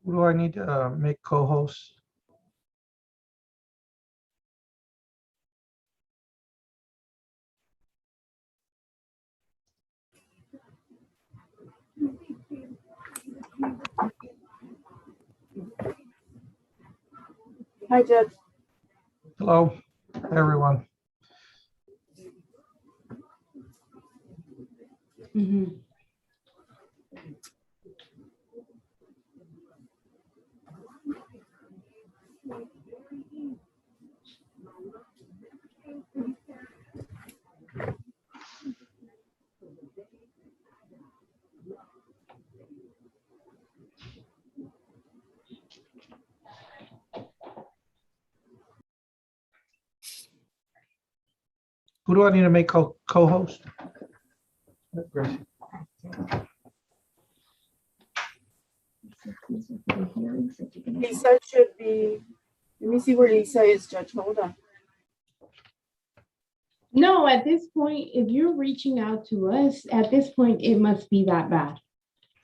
Who do I need to make co-hosts? Hi, Judge. Hello, everyone. Who do I need to make co-host? Gracie. Lisa should be, let me see where Lisa is, Judge. Hold on. No, at this point, if you're reaching out to us, at this point, it must be that bad.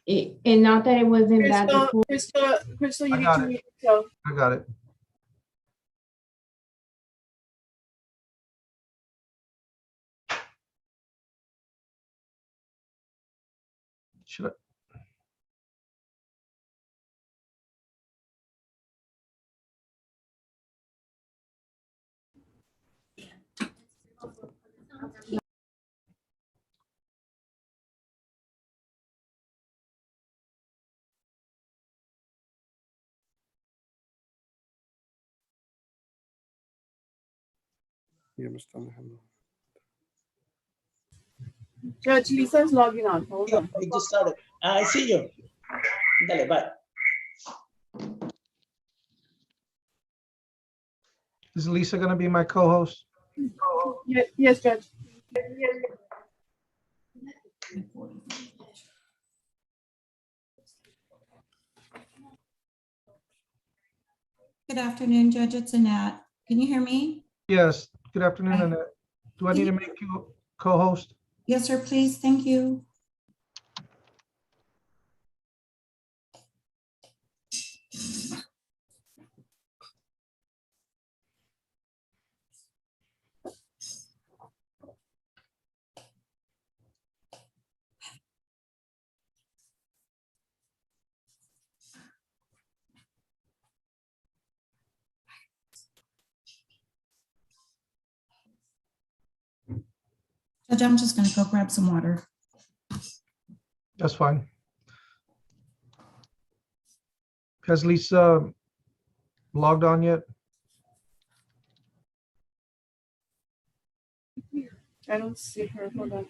And not that it wasn't bad before. Crystal, you I need got to it. read it. So, I got it. Should I? Ya me están dejando. Judge, Lisa's logging on. Hold on. I just started. I see you. Dale, bye. Is Lisa going to be my co-host? Yes, Judge. Good afternoon, Judge. It's Annette. Can you hear me? Yes. Good afternoon, Hi. Annette. Do I need to make you co-host? Yes, sir, please. Thank you. Judge, I'm just going to go grab some water. That's fine. Has Lisa logged on yet? I don't see her. Hold on.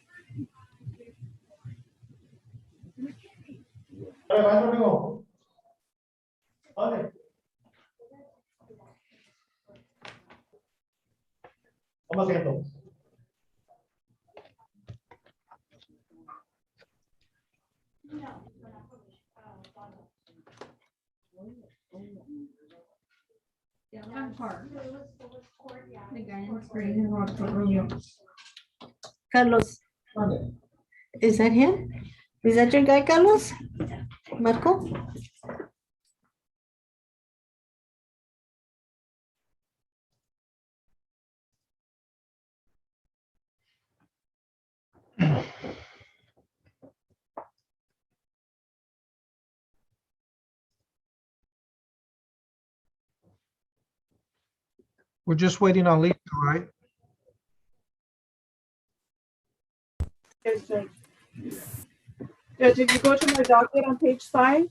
Carlos, is that him? Is that your guy, Carlos? Marco? We're just waiting on Lisa, right? Yes, Judge. Judge, if you go to my docket on page 5,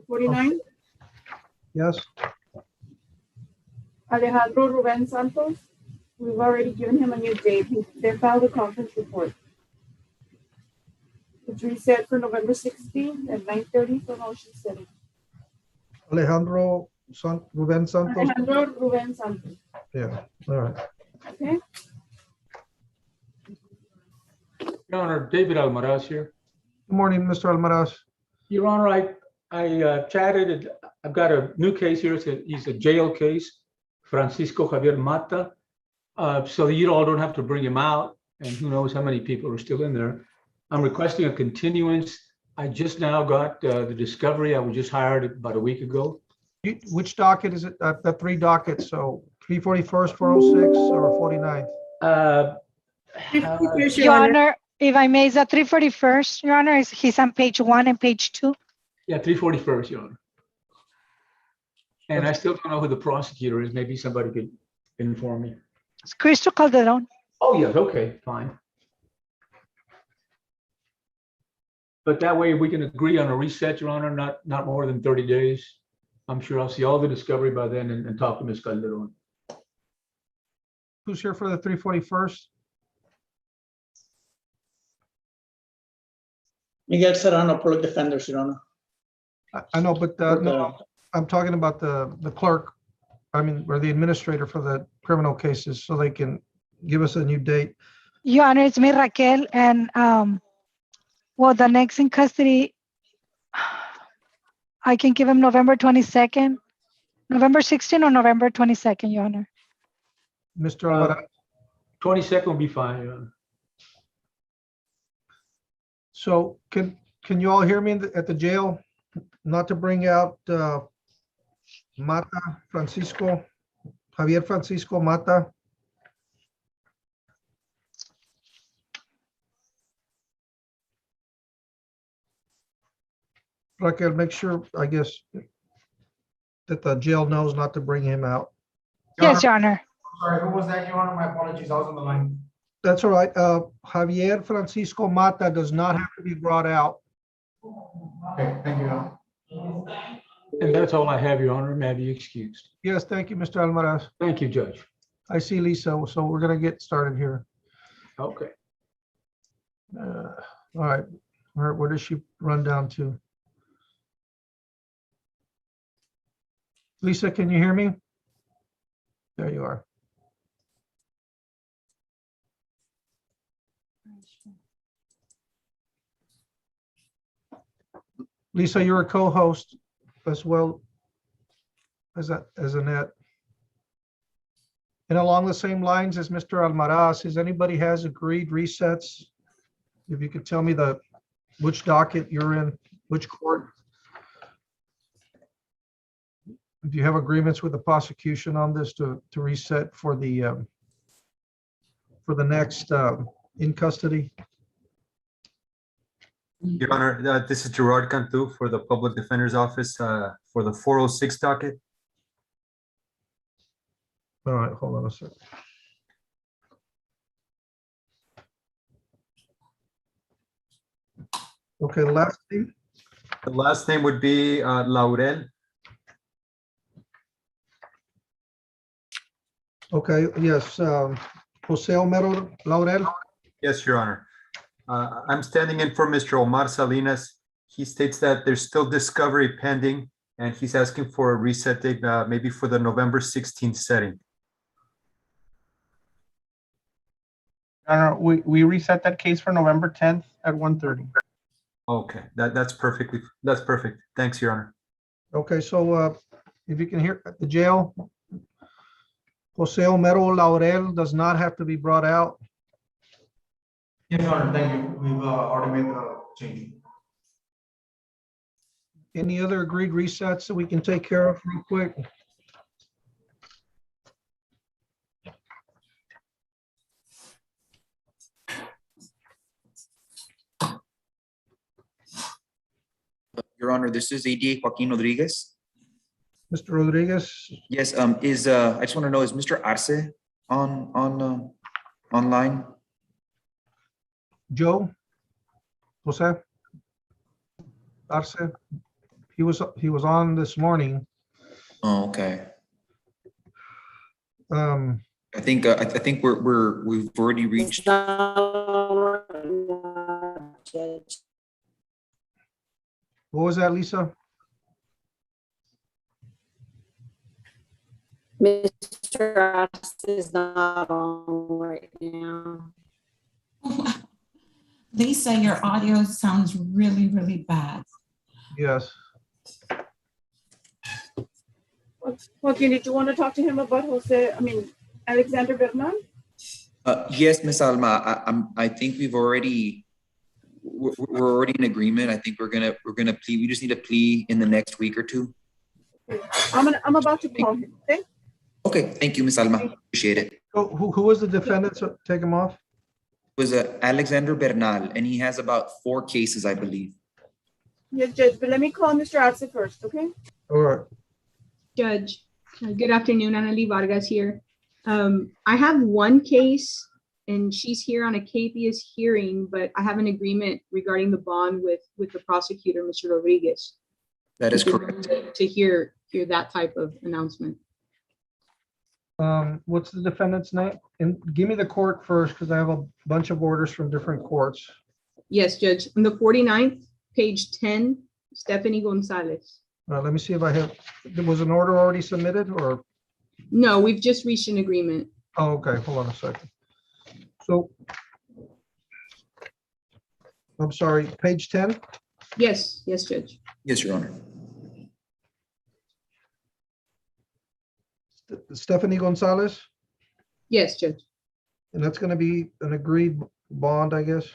49, Yes. Alejandro Ruben Santos, we've already given him a new date. They filed a conference report, which we set for November 16th at 9:30 for motion setting. Alejandro Ruben Santos. Alejandro Ruben Santos, Yeah. All right. okay? Your Honor, David Almaraz here. Good morning, Mr. Almaraz. Your Honor, I chatted, I've got a new case here. He's a jail case, Francisco Javier Mata. So you all don't have to bring him out, and who knows how many people are still in there. I'm requesting a continuance I just now got the discovery. I was just hired about a week ago. Which docket is it? The three dockets, so 341st, 406, or 49th? Uh, Here's Your Your Honor. Honor, if I may, the 341st, Your Honor, he's on page 1 and page 2. Yeah, 341st, Your Honor. And I still don't know who the prosecutor is. Maybe somebody could inform me. It's Crystal Calderon. Oh, yes, okay, fine. But that way we can agree on a reset, Your Honor, not more than 30 days. I'm sure I'll see all the discovery by then and talk to Ms. Calderon. Who's here for the 341st? Miguel Serrano, public defenders, Your Honor. I know, but no, I'm talking about the clerk, I mean, or the administrator for the criminal cases, so they can give us a new date. Your Honor, it's me, Raquel, and well, the next in custody, I can give him November 22nd, November 16th or November 22nd, Your Honor. Mr. Alvarez. 22nd will be fine, Your Honor. So can you all hear me at the jail? Not to bring out Mata Francisco, Javier Francisco Mata. Raquel, make sure, I guess, that the jail knows not to bring him out. Yes, Your Honor. Sorry, who was that, Your Honor? My apologies, I was on the line. That's all right. Javier Francisco Mata does not have to be brought out. Okay, thank you, Your Honor. And that's all I have, Your Honor. May I be excused? Yes, thank you, Mr. Almaraz. Thank you, Judge. I see Lisa, so we're gonna get started here. Okay. All right, where does she run down to? Lisa, can you hear me? There you are. Lisa, you're a co-host as well as Annette. And along the same lines as Mr. Almaraz, if anybody has agreed resets, if you could tell me which docket you're in, which court. If you have agreements with the prosecution on this to reset for the next in custody. Your Honor, this is Gerard Cantu for the Public Defender's Office for the 406 docket. All right, hold on a second. Okay, the last name. The last name would be Laurel. Okay, yes, Jose Homero Laurel. Yes, Your Honor. I'm standing in for Mr. Omar Salinas. He states that there's still discovery pending, and he's asking for a reset date, maybe for the November 16th setting. We reset that case for November 10th at 1:30. Okay, that's perfect. Thanks, Your Honor. Okay, so if you can hear at the jail, Jose Homero Laurel does not have to be brought out. Yes, Your Honor, thank you. We've already made the change. Any other agreed resets that we can take care of real quick? Your Honor, this is ADA Joaquin Rodriguez. Mr. Rodriguez, Yes, I just want to know, is Mr. Arce online? Joe, Jose, Arce, he was on this morning. Oh, okay. Um, I think we've already reached. what was that, Lisa? Mr. Ross is not on right now. Lisa, your audio sounds really, really bad. Yes. Joaquin, did you want to talk to him about Alexander Berman? Yes, Miss Alma. I think we've already we're already in agreement. I think we're gonna plea. We just need a plea in the next week or two. I'm about to call him, okay? Okay, thank you, Ms. Alma. Appreciate it. Who was the defendant? So take him off. It was Alexander Bernal, and he has about 4 cases, I believe. Yes, Judge, but let me call Mr. Arce first, okay? All right. Judge, good afternoon, Annalie Vargas here. I have one case and she's here on a habeas hearing, but I have an agreement regarding the bond with the prosecutor, Mr. Rodriguez. That is correct. To hear that type of announcement. What's the defendant's name? And give me the court first, because I have a bunch of orders from different courts. Yes, Judge. On the 49th, page 10, Stephanie Gonzalez. Let me see if I have, was an order already submitted or? No, we've just reached an agreement. Oh, okay, hold on a second. So, I'm sorry, page 10? Yes, Judge. Yes, Your Honor. Stephanie Gonzalez? Yes, Judge. And that's gonna be an agreed bond, I guess?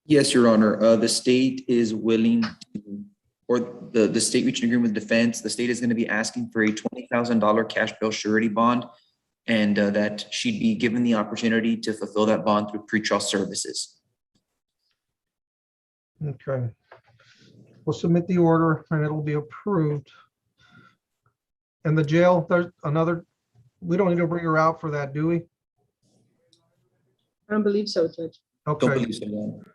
Yes, Your Honor. The state is willing to, or the state reached an agreement with defense. The state is going to be asking for a $20,000 cash bail surety bond, and that she'd be given the opportunity to fulfill that bond through pretrial services. Okay. We'll submit the order and it'll be approved. And the jail, there's another, we don't need to bring her out for that, do we? I don't believe so, Judge. Don't Okay. believe so, Your Honor.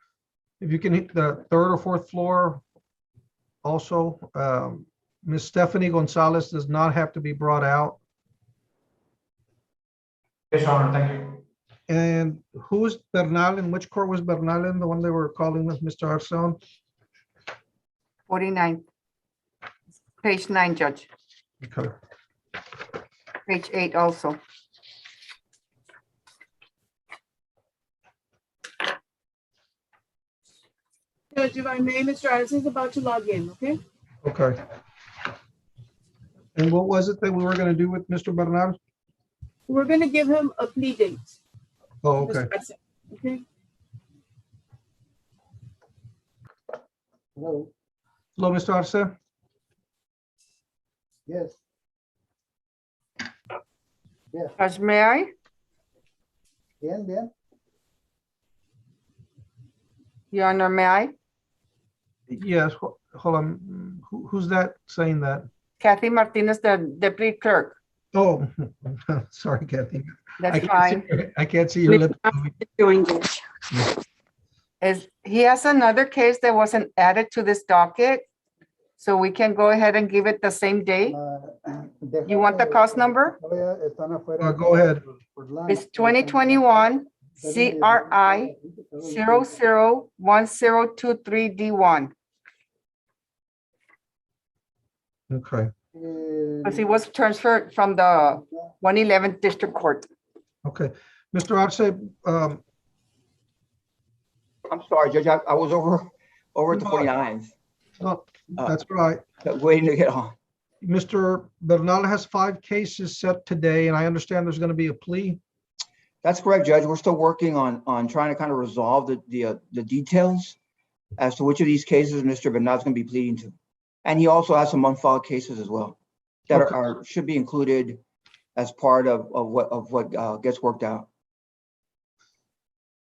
If you can hit the 3rd or 4th floor. Also, Ms. Stephanie Gonzalez does not have to be brought out. Yes, Your Honor, thank you. And who's Bernal, in which court was Bernal in, the one they were calling with Mr. Arcon? 49. Page 9, Judge. Okay. Page 8 also. Judge, if I may, Mr. Arce is about to log in, okay? Okay. And what was it that we were gonna do with Mr. Bernal? We're gonna give him a plea date. Oh, okay. Mr. Arce, okay? Hello, Hello, Mr. Arce? yes. Yes, Judge, may I? bien. Your Honor, may I? Yes, hold on. Who's that saying that? Kathy Martinez, the deputy clerk. Oh, sorry, Kathy. That's fine. I can't see your lips. Doing this. He has another case that wasn't added to this docket, so we can go ahead and give it the same day. You want the cause number? Go ahead. It's 2021 CRI 001023D1. Okay. Because he was transferred from the 111th District Court. Okay. Mr. Arce, I'm sorry, Judge, I was over at the 49th, oh, that's right. waiting to get on. Mr. Bernal has 5 cases set today, and I understand there's going to be a plea. That's correct, Judge. We're still working on trying to kind of resolve the details as to which of these cases Mr. Bernal's going to be pleading to. And he also has some unfiled cases as well that Okay. should be included as part of what gets worked out.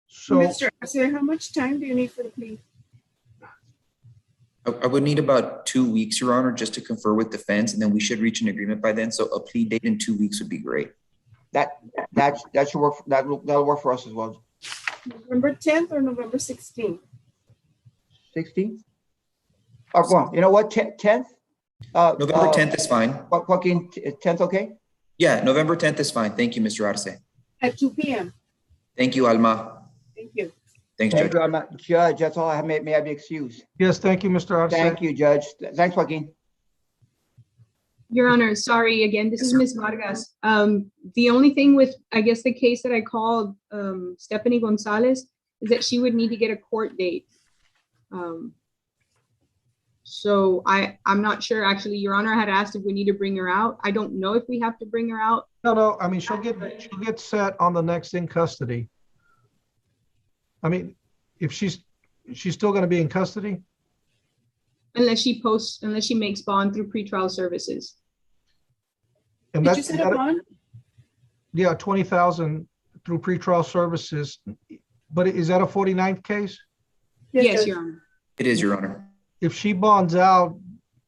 So, Mr. Arce, how much time do you need for the plea? I would need about 2 weeks, Your Honor, just to confer with defense, and then we should reach an agreement by then. So a plea date in 2 weeks would be great. That should work. That'll work for us as well. November 10th or November 16th? 16th? Well, you know what? 10th? November 10th is fine. Joaquin, 10th, okay? Yeah, November 10th is fine. Thank you, Mr. Arce. At 2 p.m. Thank you, Alma. Thank you. Thanks, Thank Judge. you, Judge, that's all I have. May I be excused? yes, thank you, Mr. Arce. Thank you, Judge. Thanks, Joaquin. Your Honor, sorry again, this is Ms. Vargas. The only thing with, I guess, the case that I called Stephanie Gonzalez is that she would need to get a court date. So I'm not sure, actually, Your Honor had asked if we need to bring her out. I don't know if we have to bring her out. No, I mean, she'll get set on the next in custody. I mean, if she's she's still gonna be in custody? Unless she makes bond through pretrial services. And Did you that's, set a bond? yeah, 20,000 through pretrial services. But is that a 49th case? Yes, Judge. Your Honor. It is, Your Honor. If she bonds out,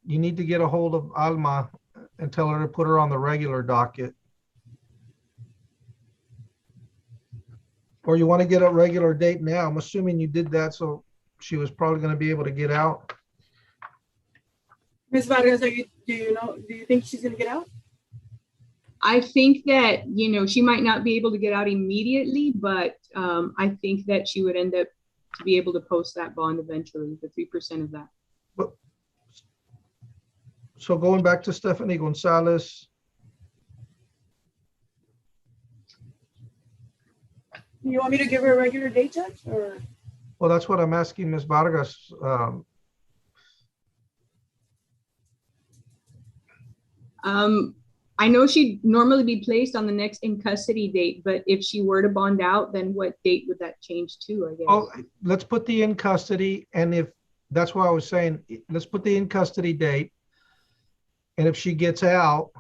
you need to get a hold of Alma and tell her to put her on the regular docket. Or you want to get a regular date now? I'm assuming you did that, so she was probably going to be able to get out. Ms. Vargas, do you think she's gonna get out? I think that, she might not be able to get out immediately, but I think that she would end up to be able to post that bond eventually, the 3% of that. But, so going back to Stephanie Gonzalez, You want me to give her a regular date, Judge, or? well, that's what I'm asking Ms. Vargas. I know she'd normally be placed on the next in custody date, but if she were to bond out, then what date would that change to, I guess? Well, let's put the in custody, and if, that's why I was saying, let's put the in custody date. And if she gets out,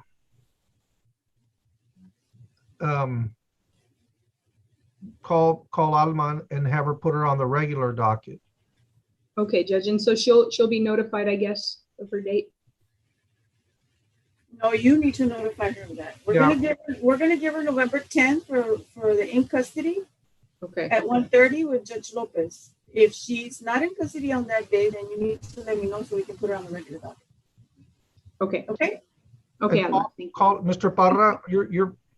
call Alma and have her put her on the regular docket. Okay, Judge, and so she'll be notified, I guess, of her date? No, you need to notify her of that. We're gonna give her November 10th for the in custody Okay. at 1:30 with Judge Lopez. If she's not in custody on that day, then you need to let me know so we can put her on the regular docket. Okay. Okay? Okay, And Alma, thank you. call Mr. Parra,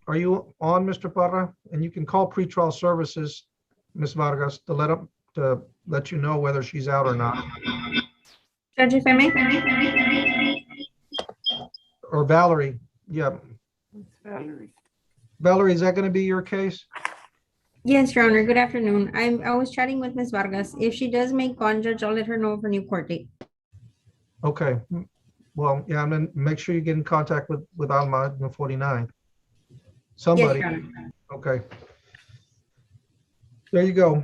are you on, Mr. Parra? And you can call pretrial services, Ms. Vargas, to let you know whether she's out or not. Judge, if I may. Or Valerie, yeah. Valerie, is that going to be your case? Yes, Your Honor. Good afternoon. I was chatting with Ms. Vargas. If she does make bond, Judge, I'll let her know of her new court date. Okay. Well, yeah, I'm gonna make sure you get in contact with Alma on the 49th. Somebody. Yes, Your Honor. Okay. There you go.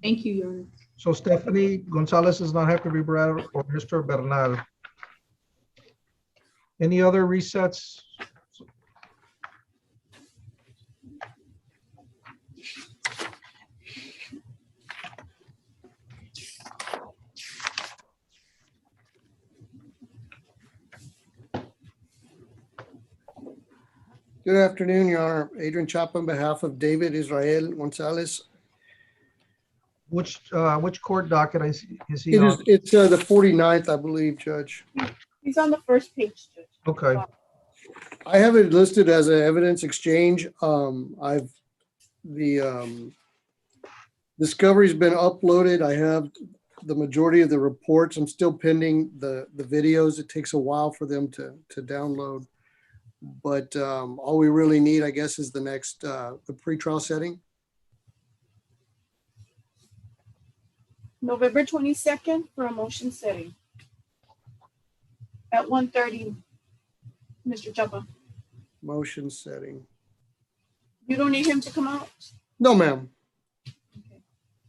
Thank you, Your Honor. So Stephanie Gonzalez does not have to be brought out, or Mr. Bernal. Any other resets? Good afternoon, Your Honor. Adrian Chapa on behalf of David Israel Gonzalez. Which court docket is he on? It's the 49th, I believe, Judge. He's on the first page, Judge. Okay. I have it listed as an evidence exchange. Discovery's been uploaded. I have the majority of the reports. I'm still pending the videos. It takes a while for them to download. But all we really need, I guess, is the next, the pretrial setting. November 22nd for a motion setting. At 1:30, Mr. Chapa. Motion setting. You don't need him to come out? No, ma'am.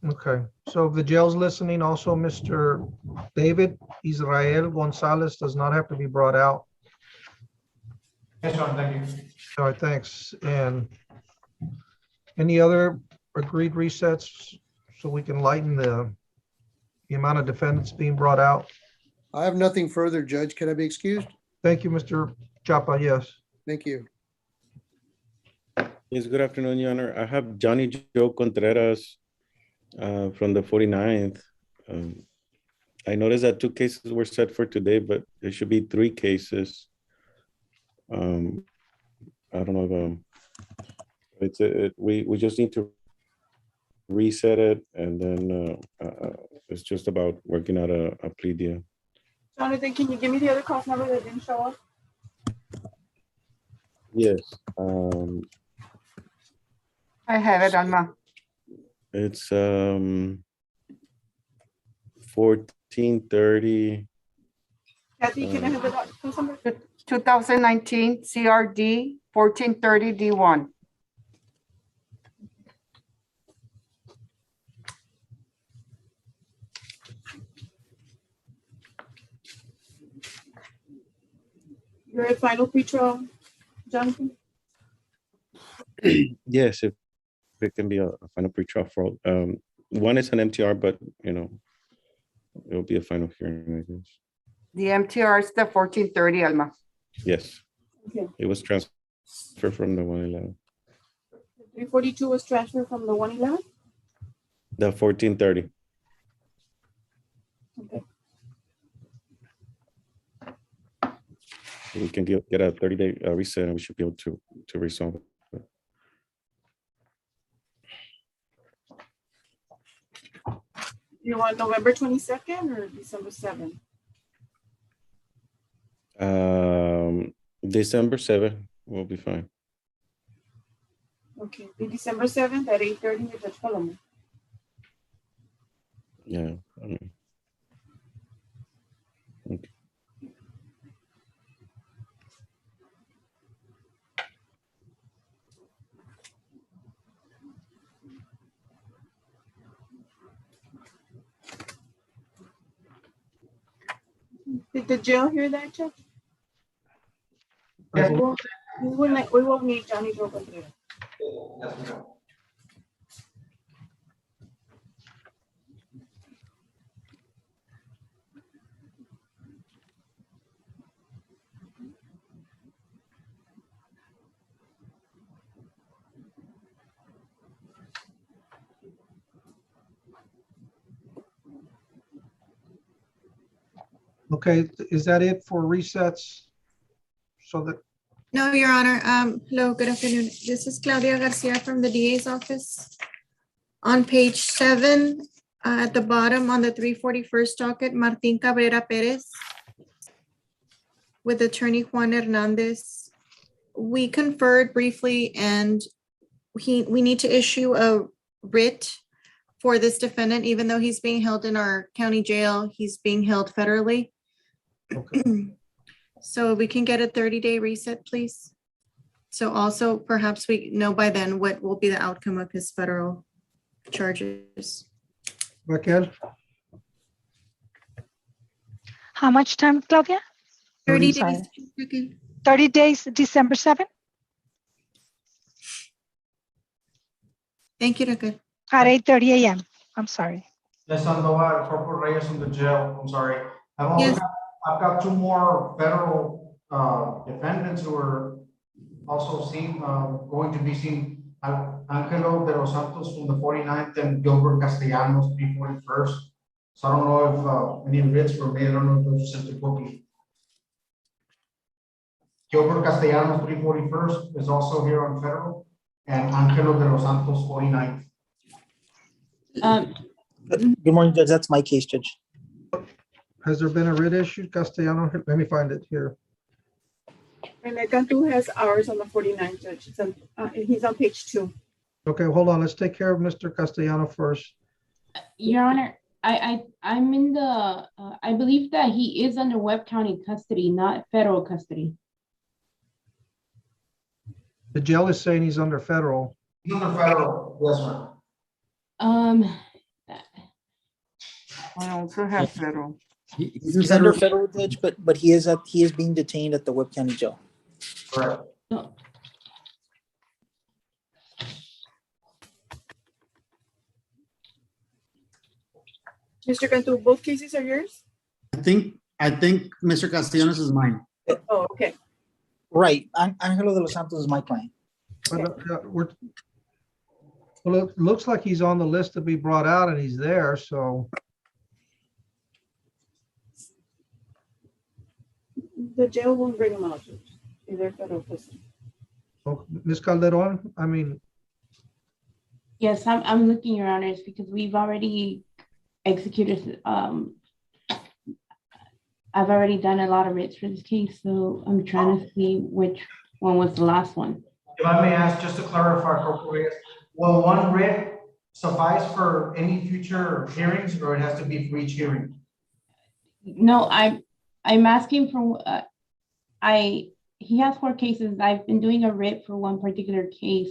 Okay. So if the jail's listening, also Mr. David Israel Gonzalez does not have to be brought out. Yes, Your Honor, thank you. All right, thanks. And any other agreed resets so we can lighten the amount of defendants being brought out? I have nothing further, Judge. Can I be excused? Thank you, Mr. Chapa. Yes. Thank you. Yes, good afternoon, Your Honor. I have Johnny Joe Contreras from the 49th. I noticed that 2 cases were set for today, but there should be 3 cases. I don't know if we just need to reset it, and then it's just about working out a plea deal. Jonathan, can you give me the other cause number that didn't show up? Yes. I have it, Alma. It's 1430. Kathy, can I have the cause number? 2019 CRD 1430 D1. You're at final pretrial, Jonathan? Yes, if it can be a final pretrial for, one is an MTR, but it'll be a final hearing, I guess. The MTR is the 1430, Alma. Yes, Okay. it was transferred from the 111. 342 was transferred from the 111? The 1430. Okay. We can get a 30-day reset and we should be able to resolve it. You want November 22nd or December 7th? December 7th will be fine. Okay, the December 7th at 8:30 with Judge Palomo. Yeah. I mean, okay. Did the jail hear that, Judge? Yes. We won't need Johnny Joe Contreras. Okay, is that it for resets? So that, No, Your Honor. Hello, good afternoon. This is Claudia Garcia from the DA's office. On page 7, at the bottom on the 341st docket, Martin Cabrera Perez with attorney Juan Hernandez. We conferred briefly and we need to issue a writ for this defendant, even though he's being held in our county jail, he's being held federally. okay. So we can get a 30-day reset, please. So also perhaps we know by then what will be the outcome of his federal charges. Raquel, How much time, Claudia? 30 Sorry. days. Okay. 30 days, December 7th Thank you, Raquel. at 8:30 a.m. I'm sorry. Yes, Sandoval, Corporal Reyes from the jail. I'm sorry. I've got two more federal defendants who are also seen, going to be seen. Angelo de los Santos from the 49th and Gilbert Castellanos, 341st. So I don't know if any writs were made. I don't know if those were sent to booking. Gilbert Castellanos, 341st, is also here on federal, and Angelo de los Santos, 49th. Good morning, Judge. That's my case, Judge. has there been a writ issued, Castellano? Let me find it here. And Cantu has ours on the 49th, Judge. He's on page 2. Okay, hold on. Let's take care of Mr. Castellano first. Your Honor, I'm in the, I believe that he is under Webb County custody, not federal custody. The jail is saying he's under federal. He's under federal, yes, ma'am. I also have federal. He's under federal, Judge, but he is being detained at the Webb County Jail. Correct. Mr. Cantu, both cases are yours? I think Mr. Castellanos is mine. Oh, okay. Right. Angelo de los Santos is my client. Well, it looks like he's on the list to be brought out and he's there, so. The jail won't bring him out, Judge. They're federal custody. Oh, Ms. Calderon, I mean, Yes, I'm looking, Your Honors, because we've already executed, I've already done a lot of writs for this case, so I'm trying to see which one was the last one. If I may ask, just to clarify, Corporal Reyes, will one writ suffice for any future hearings, or it has to be for each hearing? No, I'm asking for, he has 4 cases. I've been doing a writ for one particular case.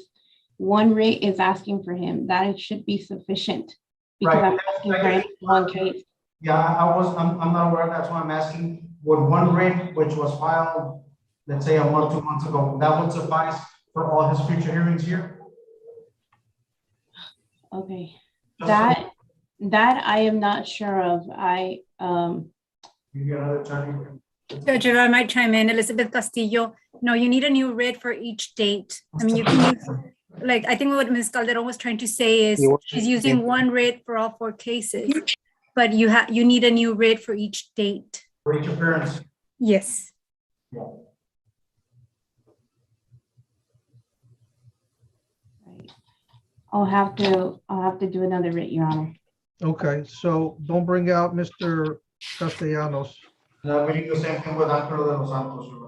One writ is asking for him. That it should be sufficient because Right. I'm asking for any one case. Yeah, I'm not aware of that, that's why I'm asking, would one writ which was filed let's say a month, 2 months ago, that would suffice for all his future hearings here? Okay, Just so- that I am not sure of. You get another attorney. Judge, if I might chime in, Elizabeth Castillo. No, you need a new writ for each date. I mean, you can use, like, I think what Ms. Calderon was trying to say is she's using one writ for all 4 cases, but you need a new writ for each date. For each appearance. Yes. I'll have to do another writ, Your Honor. Okay, so don't bring out Mr. Castellanos. No, we do the same thing with Angelo de los Santos. Your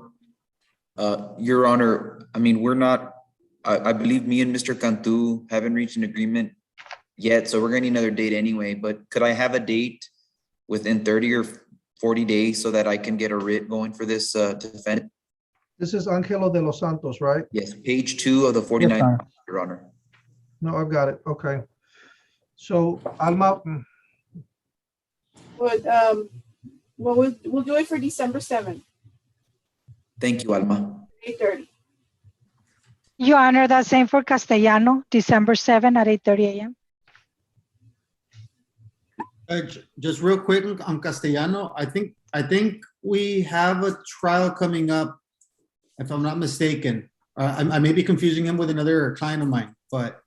Honor. Your Honor, I mean, I believe me and Mr. Cantu haven't reached an agreement yet, so we're gonna need another date anyway, but could I have a date within 30 or 40 days so that I can get a writ going for this defendant? This is Angelo de los Santos, right? Yes, page 2 of the 49, Your Honor. No, I've got it. Okay. So Alma, Well, we'll do it for December 7th, Thank you, Alma. 8:30. Your Honor, that's same for Castellano, December 7 at 8:30 a.m. Just real quick on Castellano, I think we have a trial coming up, if I'm not mistaken. I may be confusing him with another client of mine, but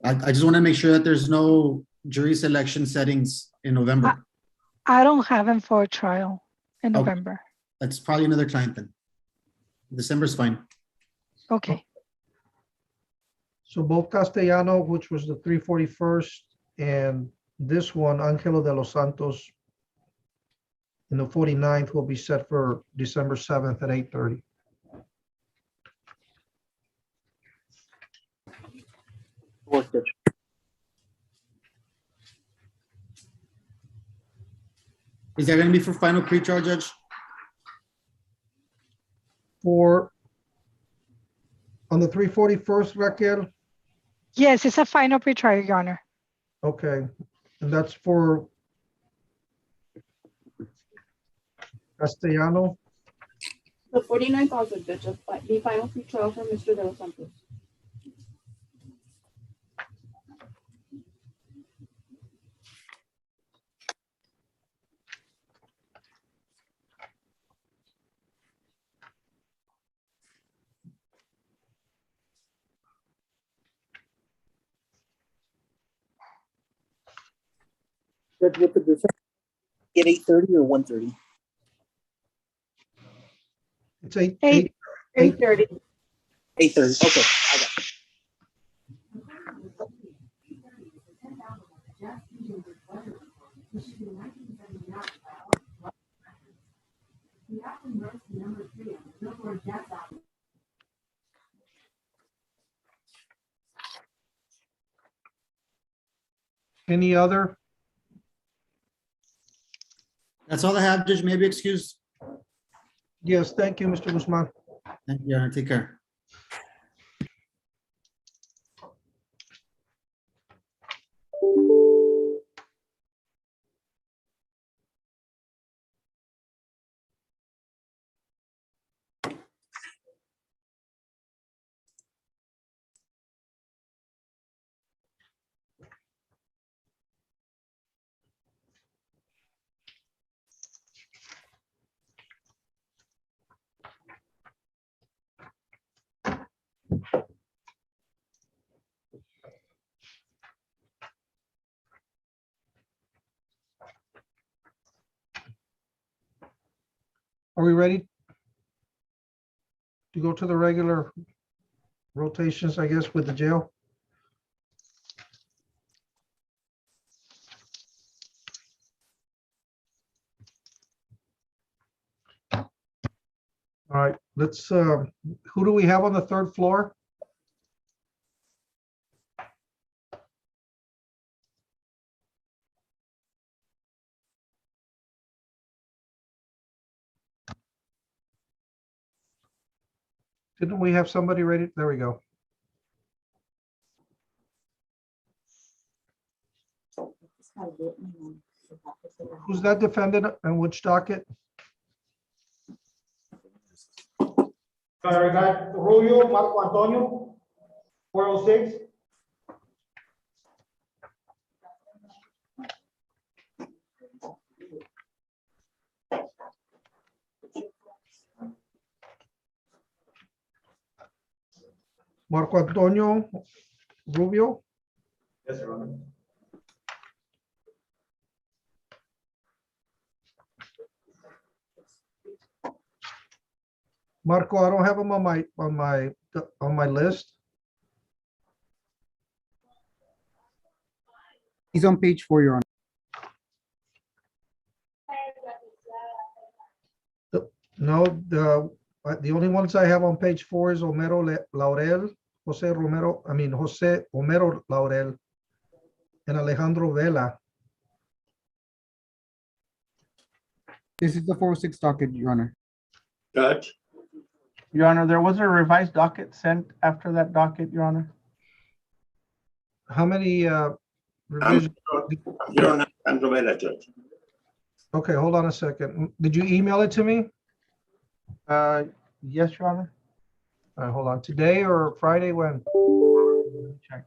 I just want to make sure that there's no jury selection settings in November. I don't have him for a trial in Okay. November. That's probably another client then. December's fine. Okay. so both Castellano, which was the 341st, and this one, Angelo de los Santos, in the 49th will be set for December 7th at 8:30. Is that going to be for final pretrial, Judge? On the 341st, Raquel? Yes, it's a final pretrial, Your Honor. Okay, and that's for Castellano? The 49th also, Judge, the final pretrial for Mr. De Los Santos. Judge, what the difference? At 8:30 or 1:30? It's 8. 8:30. 8:30. Okay, I got it. Any other? That's all I have, Judge. Maybe excuse. Yes, thank you, Mr. Guzman. Thank you, Your Honor. Take care. Are we ready to go to the regular rotations, I guess, with the jail? All right, let's, who do we have on the 3rd floor? Didn't we have somebody ready? There we go. Who's that defendant and which docket? I got Rubio, Marco Antonio, 406. Marco Antonio Rubio. Yes, Your Honor. Marco, I don't have him on my list. He's on page 4, Your Honor. No, the only ones I have on page 4 is Laurel, Jose Homero Laurel, and Alejandro Vela. This is the 406 docket, Your Honor. Judge, Your Honor, there was a revised docket sent after that docket, Your Honor. How many revisions? you don't have Andromeda, Judge. Okay, hold on a second. Did you email it to me? Yes, Your Honor. All right, hold on. Today or Friday? When? Let me check.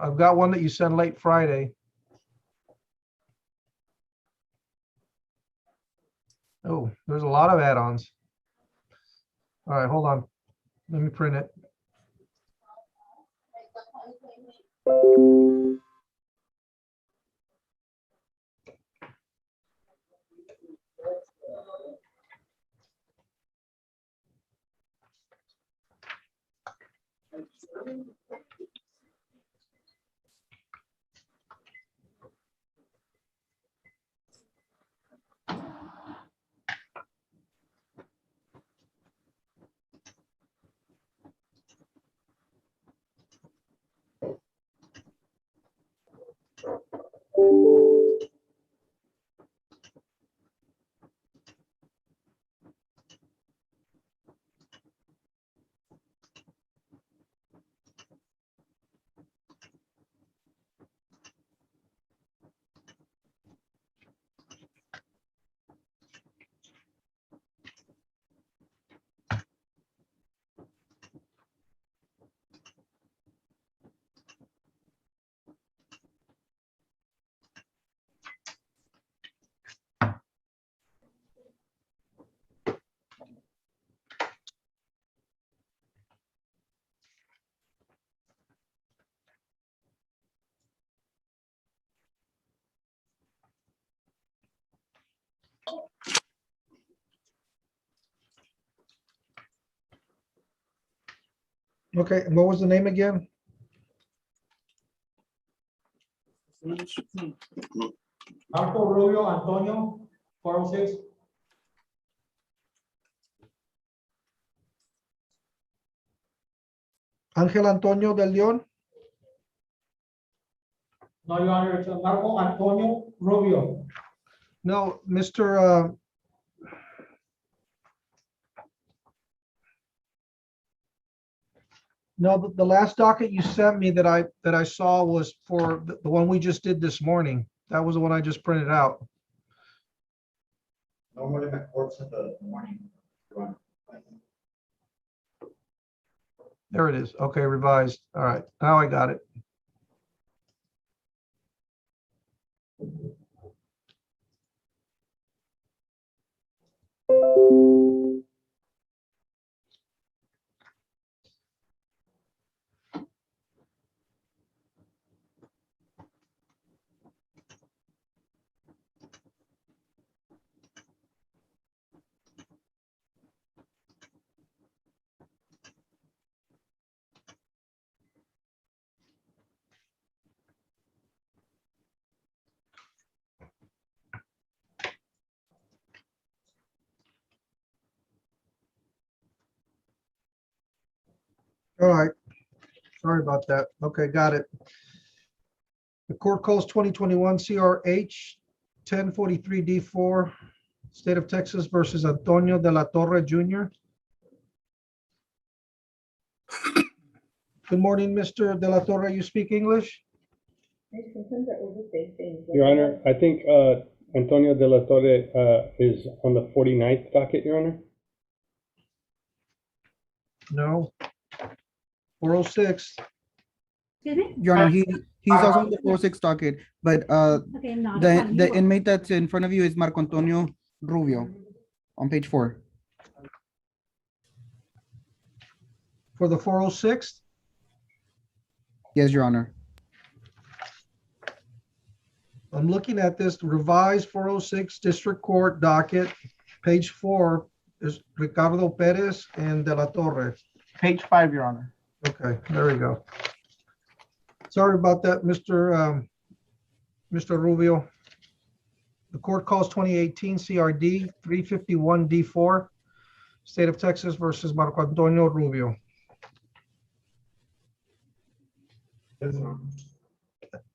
I've got one that you sent late Friday. Oh, there's a lot of add-ons. All right, hold on. Let me print it. Okay, and what was the name again? Marco Rubio Antonio, 406. Ángel Antonio del León. No, Your Honor, it's Marco Antonio Rubio. No, Mr. No, the last docket you sent me that I saw was for the one we just did this morning. That was the one I just printed out. Normally my court's in the morning, Your Honor. There it is. Okay, revised. All right, now I got it. All right. Sorry about that. Okay, got it. The court calls 2021 CRH 1043 D4 State of Texas versus Antonio de la Torre Jr. Good morning, Mr. de la Torre. You speak English? Your Honor, I think Antonio de la Torre is on the 49th docket, Your Honor. No. 406. Your Honor, he's also on the 406 docket, but Okay, not a the problem. You will. inmate that's in front of you is Marco Antonio Rubio on page 4. For the 406th? Yes, Your Honor. I'm looking at this revised 406 District Court docket, page 4 is Ricardo Perez and de la Torre. Page 5, Your Honor. Okay, there we go. Sorry about that, Mr. Rubio. The court calls 2018 CRD 351 D4, State of Texas versus Marco Antonio Rubio.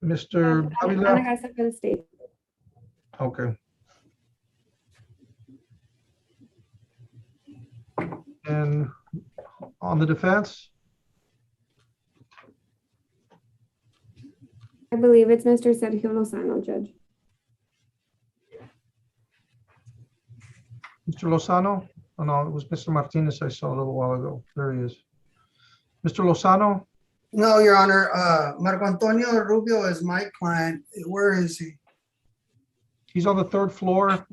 Mr. Davila? Okay. And on the defense? I believe it's Mr. Sergio Lozano, Judge. Mr. Lozano? Oh, no, it was Mr. Martinez I saw a little while ago. There he is. Mr. Lozano? No, Your Honor, Marco Antonio Rubio is my client. Where is he? He's on the third floor.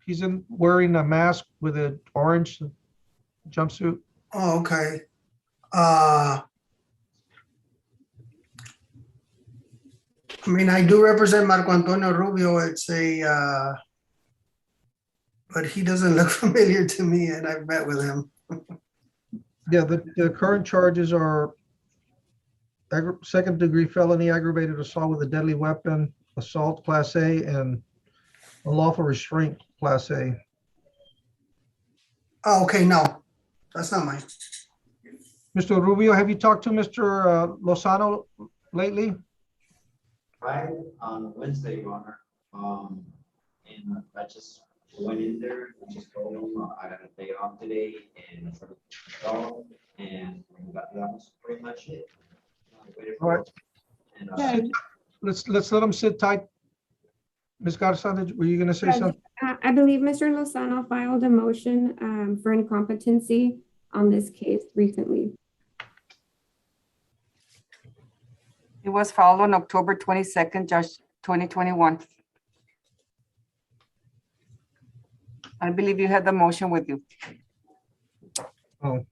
He's wearing a mask with an orange jumpsuit. Oh, okay. I mean, I do represent Marco Antonio Rubio. It's but he doesn't look familiar to me, and I've met with him. Yeah, the current charges are second-degree felony, aggravated assault with a deadly weapon, assault Class A, and unlawful restraint Class A. Oh, okay, no, that's not mine. Mr. Rubio, have you talked to Mr. Lozano lately? Right, on Wednesday, Your Honor. And I just went in there, and just told him I got a day off today and I started to go, and that was pretty much it. All right. And, Let's let him sit tight. Ms. Garza, were you going to say something? I believe Mr. Lozano filed a motion for incompetency on this case recently. It was filed on October 22nd, Judge, 2021. I believe you had the motion with you. Oh.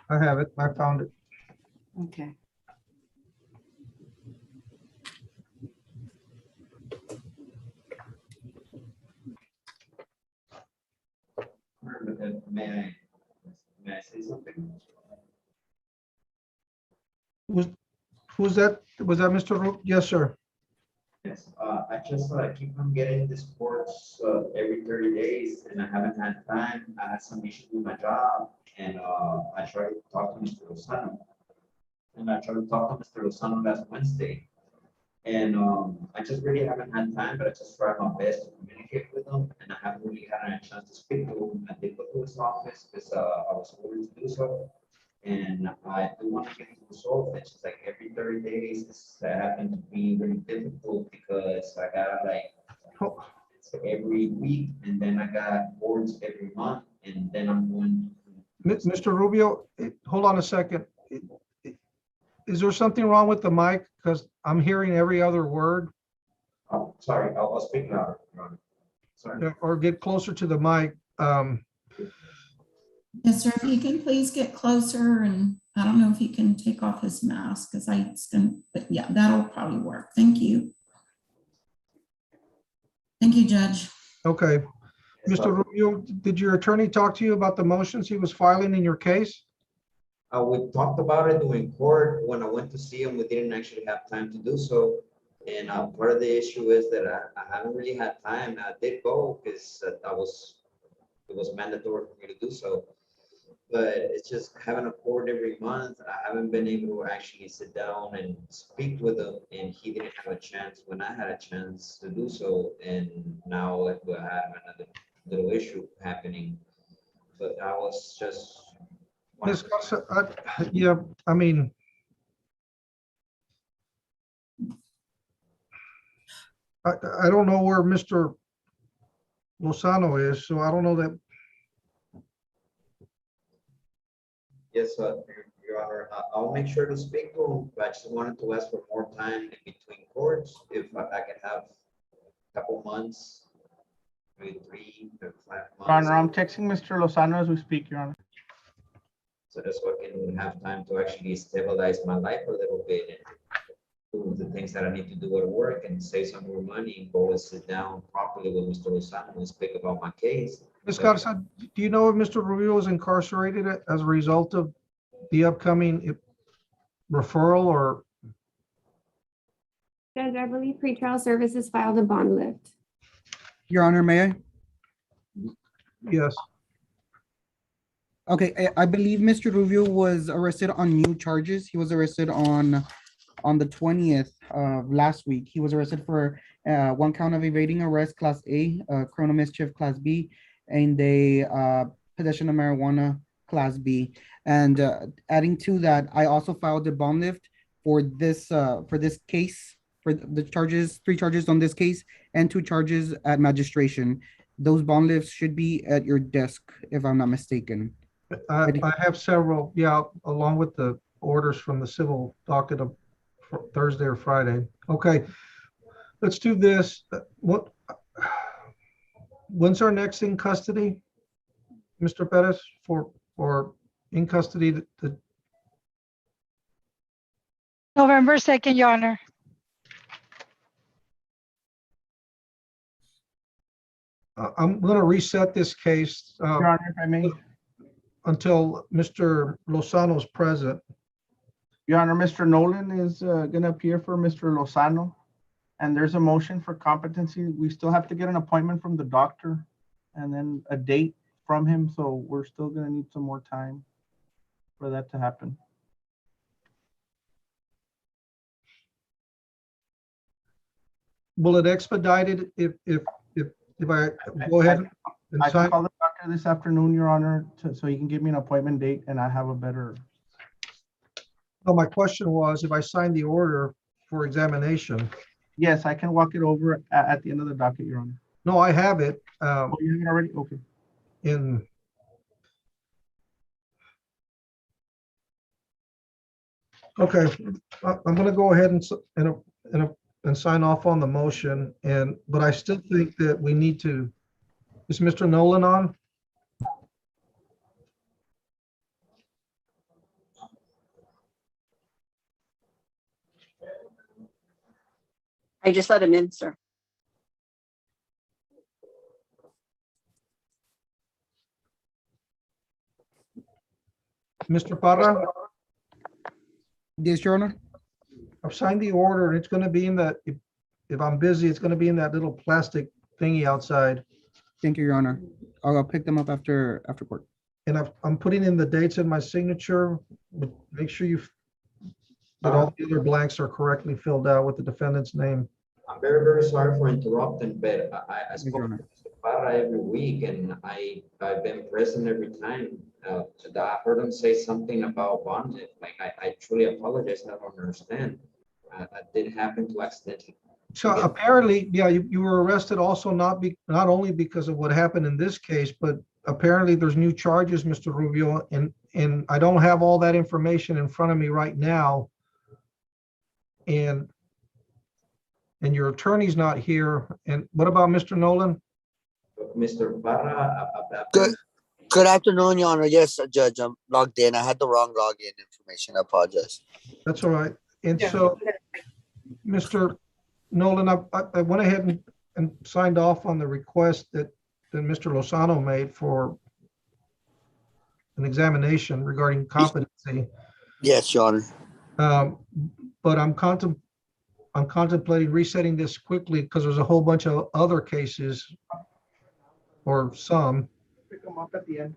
I have it. I found it. Okay. May I say something? Who's that? Was that Mr. Ru? Yes, sir. Yes, I just keep on getting these reports every 30 days, and I haven't had time. I had some issues with my job, and I tried to talk to Mr. Lozano. And I tried to talk to Mr. Lozano last Wednesday. And I just really haven't had time, but I just tried my best to communicate with him, and I haven't really had a chance to speak to him. I did go to his office because I was ordered to do so. And I do want to get to resolve. It's just like every 30 days, this happened to be very difficult because I got it's every week, and then I got boards every month, and then I'm going. Mr. Rubio, hold on a second. Is there something wrong with the mic? Because I'm hearing every other word. Oh, sorry, I'll speak louder. Sorry. Or get closer to the mic. Yes, sir, if he can please get closer, and I don't know if he can take off his mask because but yeah, that'll probably work. Thank you. Thank you, Judge. Okay. Mr. Rubio, did your attorney talk to you about the motions he was filing in your case? We talked about it during court. When I went to see him, we didn't actually have time to do so. And part of the issue is that I haven't really had time. I did go because it was mandatory for me to do so. But it's just having a court every month. I haven't been able to actually sit down and speak with him, and he didn't have a chance when I had a chance to do so. And now like, we have another little issue happening. But I was just. Ms. Garza, yeah, I mean, I don't know where Mr. Lozano is, so I don't know that. Yes, Your Honor, I'll make sure to speak to him, but I just wanted to ask for more time in between courts, if I could have a couple months, maybe 3 to 5 months. Your Honor, I'm texting Mr. Lozano as we speak, Your Honor. So that's what I can have time to actually stabilize my life a little bit and do the things that I need to do at work and save some more money and go and sit down properly with Mr. Lozano and speak about my case. Ms. Garza, do you know if Mr. Rubio is incarcerated as a result of the upcoming referral or? Judge, I believe pretrial services filed a bond lift. Your Honor, may I? Yes. Okay, I believe Mr. Rubio was arrested on new charges. He was arrested on the 20th of last week. He was arrested for 1 count of evading arrest, Class A, criminal mischief, Class B, and possession of marijuana, Class B. And adding to that, I also filed a bond lift for this case, for the charges, 3 charges on this case, and 2 charges at magistration. Those bond lifts should be at your desk, if I'm not mistaken. I have several, yeah, along with the orders from the civil docket of Thursday or Friday. Okay, let's do this. When's our next in custody, Mr. Perez, for in custody? November 2nd, Your Honor. I'm going to reset this case. Your Honor, if I may. Until Mr. Lozano is present. Your Honor, Mr. Nolan is going to appear for Mr. Lozano, and there's a motion for competency. We still have to get an appointment from the doctor and then a date from him, so we're still going to need some more time for that to happen. Will it expedite it if I go ahead and I sign? can call the doctor this afternoon, Your Honor, so he can give me an appointment date and I have a better. No, my question was if I sign the order for examination. Yes, I can walk it over at the end of the docket, Your Honor. No, I have it. Oh, you have it already? Okay. Okay, I'm going to go ahead and sign off on the motion, but I still think that we need to. Is Mr. Nolan on? I just let him in, sir. Mr. Parra? Yes, Your Honor. I've signed the order and it's going to be in that, if I'm busy, it's going to be in that little plastic thingy outside. Thank you, Your Honor. I'll pick them up after court. And I'm putting in the dates in my signature, but make sure that all the other blanks are correctly filled out with the defendant's name. I'm very, very sorry for interrupting, but I spoke to Mr. Parra every week and I've been present every time. I heard him say something about bond. Like I truly apologize. I don't understand. That did happen to accidentally. So apparently, yeah, you were arrested also not only because of what happened in this case, but apparently there's new charges, Mr. Rubio, and I don't have all that information in front of me right now. And your attorney's not here. And what about Mr. Nolan? Mr. Parra. Good afternoon, Your Honor. Yes, Judge, I'm logged in. I had the wrong login information. I apologize. That's all right. And so, Mr. Nolan, I went ahead and signed off on the request that Mr. Lozano made for an examination regarding competency. Yes, Your Honor. But I'm I'm contemplating resetting this quickly because there's a whole bunch of other cases or some. Pick them up at the end.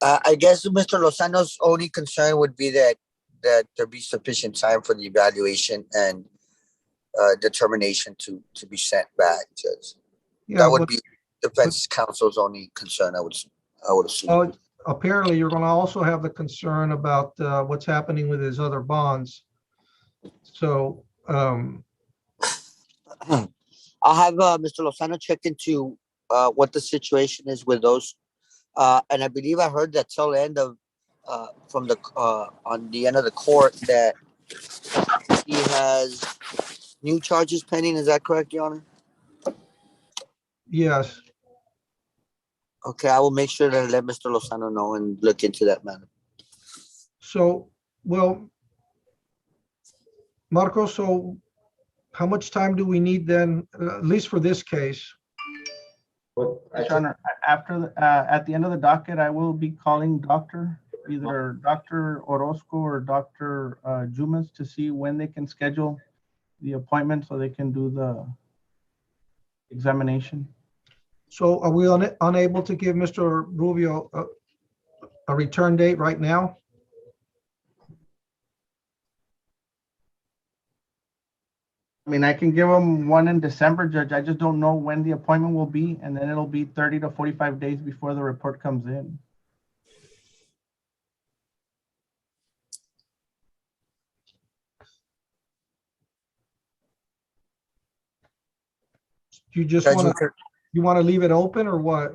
I guess Mr. Lozano's only concern would be that there be sufficient time for the evaluation and determination to be sent back, Judge. Yeah, That would but- be defense counsel's only concern, I would assume. Apparently, you're going to also have the concern about what's happening with his other bonds. So, I'll have Mr. Lozano check into what the situation is with those. And I believe I heard that till end of from the on the end of the court that he has new charges pending. Is that correct, Your Honor? yes. Okay, I will make sure to let Mr. Lozano know and look into that matter. So, well, Marco, so how much time do we need then, at least for this case? Well, Your Honor, after at the end of the docket, I will be calling either Dr. Orozco or Dr. Jumas to see when they can schedule the appointment so they can do the examination. So are we unable to give Mr. Rubio a return date right now? I mean, I can give them one in December, Judge. I just don't know when the appointment will be, and then it'll be 30 to 45 days before the report comes in. You just Judge, want to leave it open or what?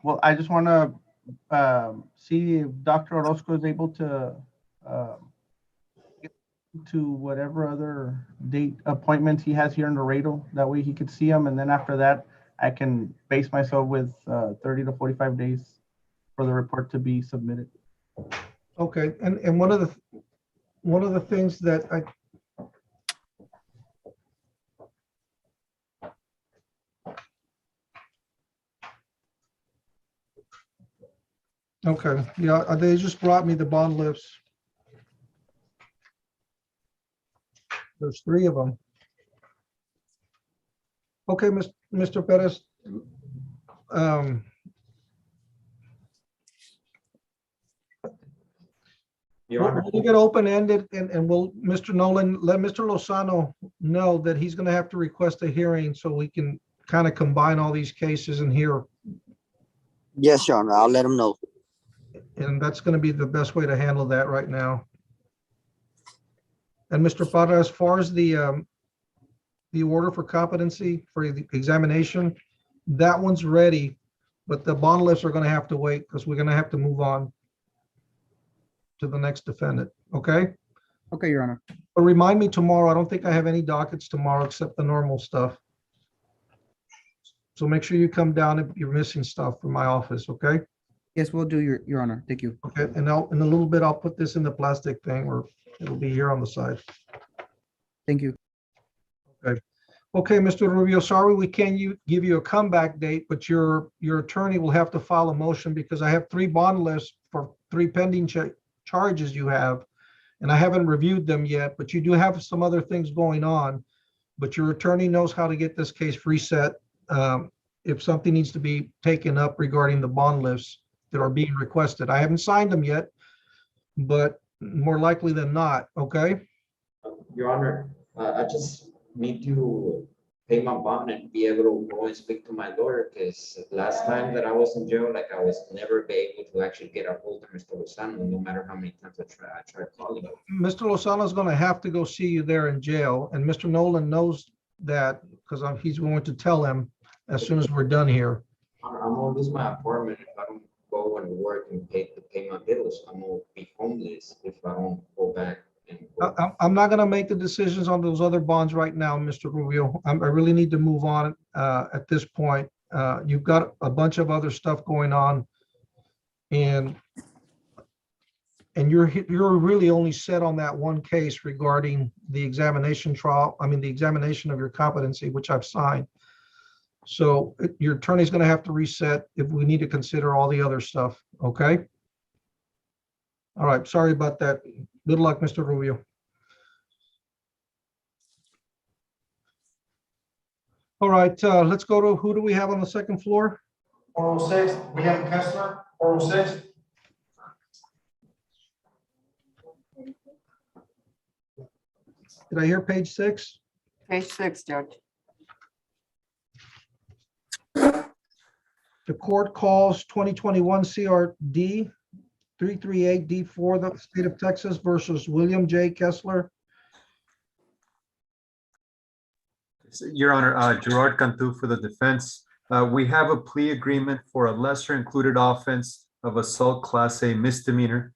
Well, I just want to see if Dr. Orozco is able to get to whatever other date appointments he has here in Laredo. That way he could see them, and then after that, I can base myself with 30 to 45 days for the report to be submitted. Okay, and one of the things that okay, yeah, they just brought me the bond lifts. There's 3 of them. Okay, Mr. Perez. We'll leave it open-ended and we'll, Mr. Nolan, let Mr. Lozano know that he's going to have to request a hearing so we can kind of combine all these cases in here. Yes, Your Honor. I'll let him know. And that's going to be the best way to handle that right now. And Mr. Parra, as far as the order for competency for the examination, that one's ready, but the bond lifts are going to have to wait because we're going to have to move on to the next defendant. Okay? Okay, Your Honor. But remind me tomorrow. I don't think I have any dockets tomorrow except the normal stuff. So make sure you come down if you're missing stuff from my office. Okay? Yes, we'll do, Your Honor. Thank you. Okay. And now in a little bit, I'll put this in the plastic thing or it'll be here on the side. Thank you. Okay. Okay, Mr. Rubio, sorry we can't give you a comeback date, but your attorney will have to file a motion because I have 3 bond lists for 3 pending charges you have, and I haven't reviewed them yet, but you do have some other things going on, but your attorney knows how to get this case reset if something needs to be taken up regarding the bond lists that are being requested. I haven't signed them yet, but more likely than not, okay? Your Honor, I just need to pay my bond and be able to go and speak to my lawyer, because last time that I was in jail, like I was never able to actually get a hold of Mr. Lozano, no matter how many times I tried calling him. Mr. Lozano is going to have to go see you there in jail, and Mr. Nolan knows that because he's going to tell him as soon as we're done here. I'm gonna lose my apartment if I don't go and work and pay my bills. I'm gonna be homeless if I don't go back. I'm not going to make the decisions on those other bonds right now, Mr. Rubio. I really need to move on at this point. You've got a bunch of other stuff going on, and you're really only set on that one case regarding the examination trial. I mean, the examination of your competency, which I've signed. So your attorney's going to have to reset if we need to consider all the other stuff. Okay. All right. Sorry about that. Good luck, Mr. Rubio. All right, let's go to, who do we have on the second floor? 406, William Kessler, 406. Did I hear page 6? Page 6, Judge. The court calls 2021 CRD 338D4, the state of Texas versus William J. Kessler. Your Honor, Gerard Cantu for the defense. We have a plea agreement for a lesser included offense of assault class A misdemeanor.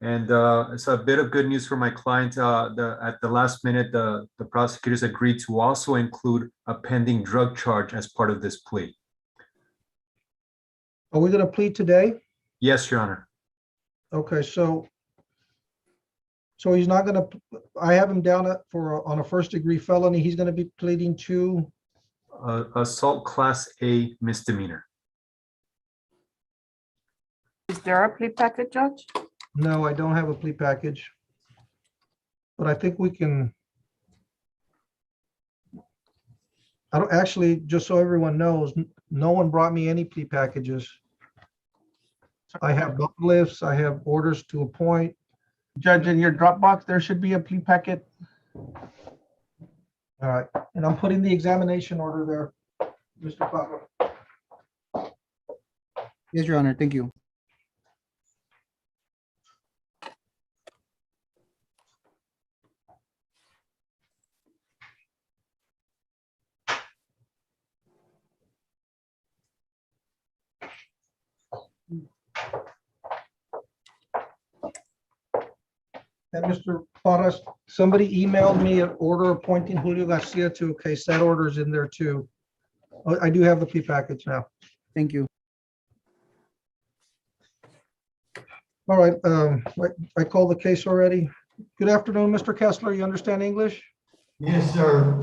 And it's a bit of good news for my client. At the last minute, the prosecutors agreed to also include a pending drug charge as part of this plea. Are we going to plead today? Yes, Your Honor. Okay, so he's not gonna, I have him down on a first degree felony. He's gonna be pleading to, Assault class A misdemeanor. Is there a plea packet, Judge? no, I don't have a plea package. But I think we can. I don't, actually, just so everyone knows, no one brought me any plea packages. I have bond lifts, I have orders to appoint. Judge, in your Dropbox, there should be a plea packet. All right, and I'm putting the examination order there, Mr. Pablo. Yes, Your Honor. Thank you. And Mr. Parras, somebody emailed me an order appointing Julio Garcia to a case. That order is in there too. Oh, I do have the plea package now. Thank you. All right, I called the case already. Good afternoon, Mr. Kessler. You understand English? Yes, sir.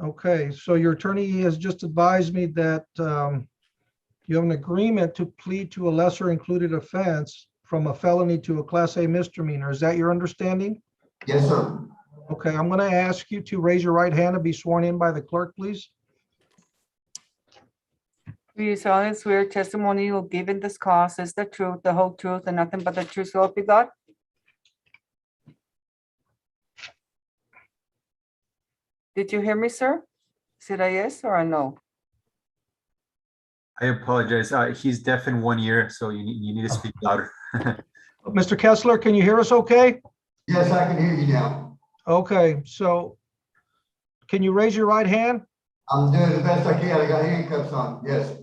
Okay, so your attorney has just advised me that you have an agreement to plead to a lesser included offense from a felony to a class A misdemeanor. Is that your understanding? Yes, sir. Okay, I'm going to ask you to raise your right hand and be sworn in by the clerk, please. Do you solemnly swear testimony you will give in this cause is the truth, the whole truth, and nothing but the truth, so help you God? Did you hear me, sir? Is it a yes or a no? I apologize. He's deaf in 1 ear, so you need to speak louder. Mr. Kessler, can you hear us okay? Yes, I can hear you now. Okay, so can you raise your right hand? I'm doing the best I can. I got handcuffs on. Yes.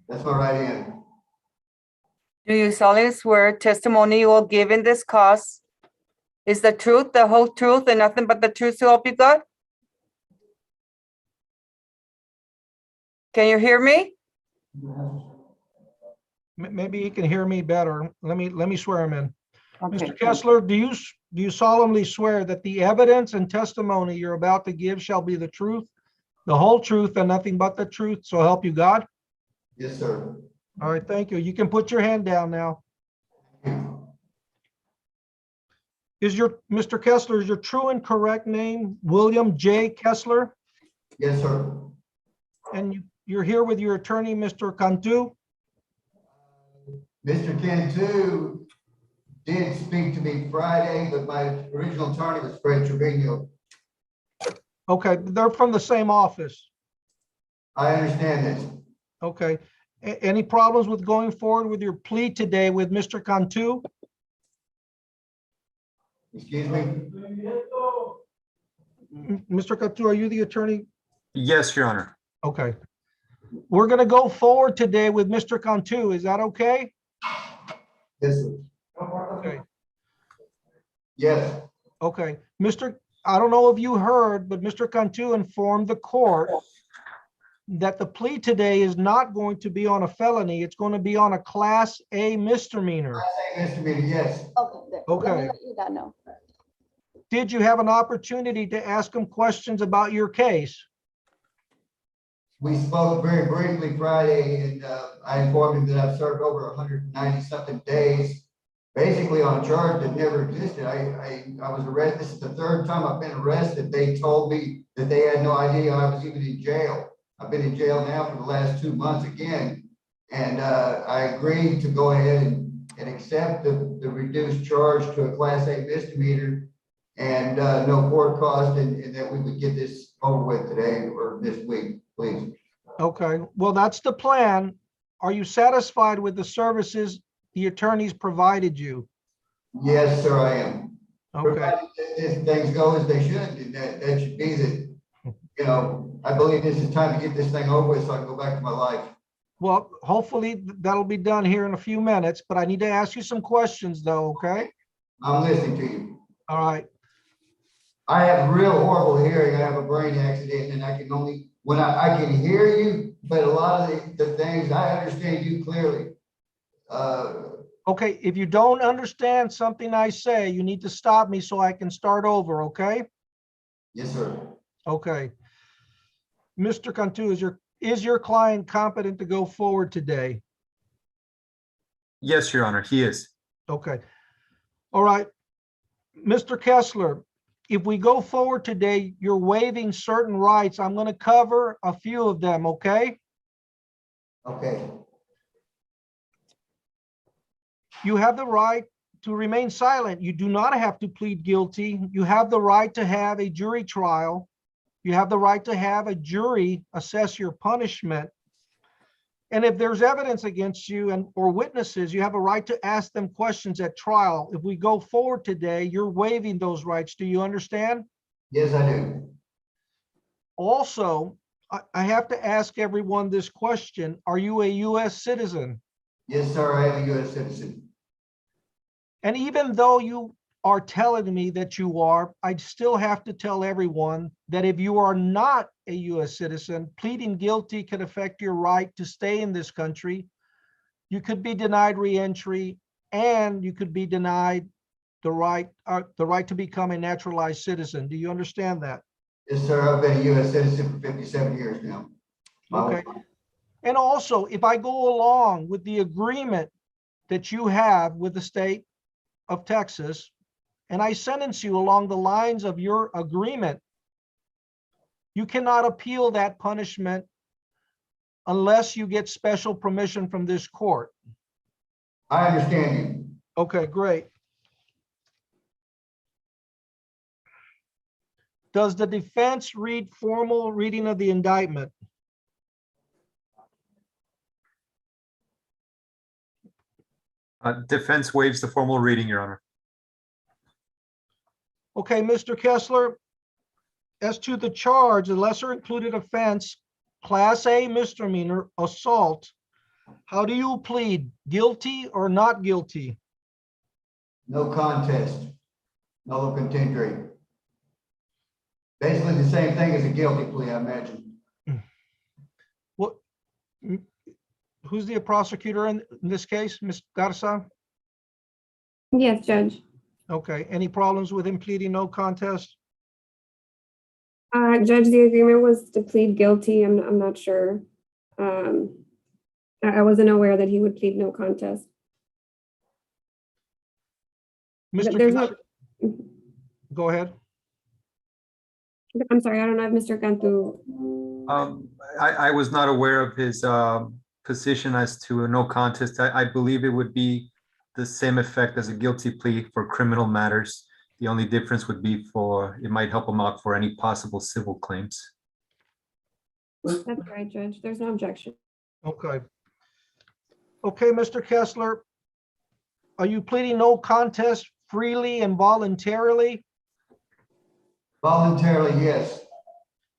That's my right hand. Do you solemnly swear testimony you will give in this cause is the truth, the whole truth, and nothing but the truth, so help you God? Can you hear me? Maybe he can hear me better. Let me swear him in. Okay. Mr. Kessler, do you solemnly swear that the evidence and testimony you're about to give shall be the truth, the whole truth, and nothing but the truth, so help you God? Yes, sir. All right, thank you. You can put your hand down now. Mr. Kessler, is your true and correct name William J. Kessler? Yes, sir. And you're here with your attorney, Mr. Cantu? Mr. Cantu did speak to me Friday, but my original attorney was Fred Trevino. Okay, they're from the same office. I understand this. Okay. Any problems with going forward with your plea today with Mr. Cantu? Excuse me? Mr. Cantu, are you the attorney? Yes, Your Honor. Okay. We're going to go forward today with Mr. Cantu. Is that okay? Yes, sir. Okay. Yes. Okay. I don't know if you heard, but Mr. Cantu informed the court that the plea today is not going to be on a felony. It's going to be on a class A misdemeanor. Class A misdemeanor, yes. Okay. Did you have an opportunity to ask him questions about your case? We spoke very briefly Friday, and I informed him that I've served over 190 something days basically on a charge that never existed. I was arrested. This is the third time I've been arrested. They told me that they had no idea I was even in jail. I've been in jail now for the last 2 months again. And I agreed to go ahead and accept the reduced charge to a Class A misdemeanor and no court cost, and that we would get this over with today or this week, please. Okay, well, that's the plan. Are you satisfied with the services the attorneys provided you? Yes, sir, I am. Okay, Provided that if things go as they should, and that should be that, you know, I believe this is time to get this thing over with so I can go back to my life. well, hopefully that'll be done here in a few minutes, but I need to ask you some questions though, okay? I'm listening to you. All right, I have real horrible hearing. I have a brain accident and I can only, when I can hear you, but a lot of the things, I understand you clearly. okay, if you don't understand something I say, you need to stop me so I can start over, okay? Yes, sir. Okay. Mr. Cantu, is your client competent to go forward today? Yes, Your Honor, he is. Okay. All right. Mr. Kessler, if we go forward today, you're waiving certain rights. I'm going to cover a few of them, okay? Okay. You have the right to remain silent. You do not have to plead guilty. You have the right to have a jury trial. You have the right to have a jury assess your punishment. And if there's evidence against you or witnesses, you have a right to ask them questions at trial. If we go forward today, you're waiving those rights. Do you understand? Yes, I do. Also, I have to ask everyone this question. Are you a U.S. citizen? Yes, sir, I am a U.S. citizen. And even though you are telling me that you are, I'd still have to tell everyone that if you are not a U.S. citizen, pleading guilty could affect your right to stay in this country. You could be denied re-entry, and you could be denied the right to become a naturalized citizen. Do you understand that? Yes, sir, I've been a U.S. citizen for 57 years now. Okay. And also, if I go along with the agreement that you have with the state of Texas, and I sentence you along the lines of your agreement, you cannot appeal that punishment unless you get special permission from this court. I understand you. Okay, great. Does the defense read formal reading of the indictment? Defense waives the formal reading, Your Honor. Okay, Mr. Kessler, as to the charge, the lesser included offense, Class A misdemeanor, assault, how do you plead? Guilty or not guilty? No contest, no contendere. Basically the same thing as a guilty plea, I imagine. What? Who's the prosecutor in this case, Ms. Garcia? Yes, Judge. Okay, any problems with him pleading no contest? Judge, the agreement was to plead guilty. I'm not sure. I wasn't aware that he would plead no contest. Mr. There's no. Go ahead. I'm sorry, I don't know if Mr. Cantu. I was not aware of his position as to a no contest. I believe it would be the same effect as a guilty plea for criminal matters. The only difference would be it might help him out for any possible civil claims. That's right, Judge. There's no objection. Okay. Okay, Mr. Kessler, are you pleading no contest freely and voluntarily? Voluntarily, yes.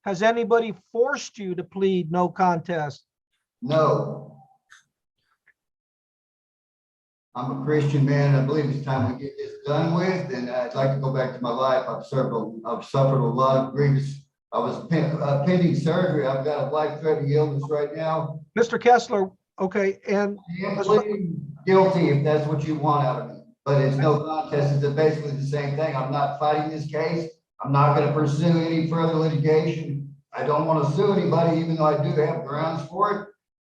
Has anybody forced you to plead no contest? No. I'm a Christian man, and I believe it's time we get this done with, and I'd like to go back to my life. I've suffered a lot of grievous. I was pending surgery. I've got a life-threatening illness right now. Mr. Kessler, okay, and I am pleading guilty if that's what you want out of me, but it's no contest. It's basically the same thing. I'm not fighting this case. I'm not going to pursue any further litigation. I don't want to sue anybody, even though I do have grounds for it.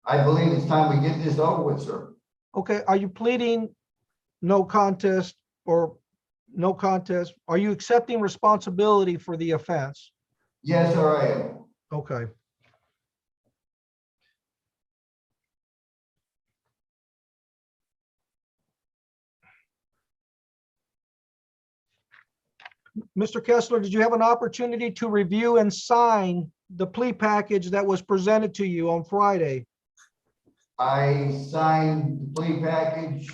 I believe it's time we get this over with, sir. okay, are you pleading no contest or no contest. Are you accepting responsibility for the offense? Yes, sir, I am. Okay. Mr. Kessler, did you have an opportunity to review and sign the plea package that was presented to you on Friday? I signed the plea package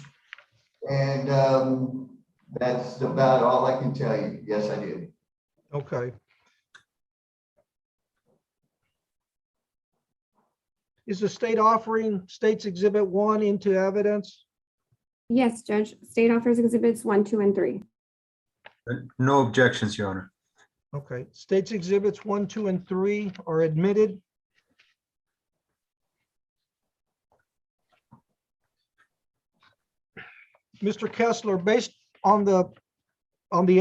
and that's about all I can tell you. Yes, I did. Okay. Is the state offering State's Exhibit 1 into evidence? Yes, Judge. State offers exhibits 1, 2, and 3. No objections, Your Honor. Okay. State's Exhibits 1, 2, and 3 are admitted. Mr. Kessler, based on the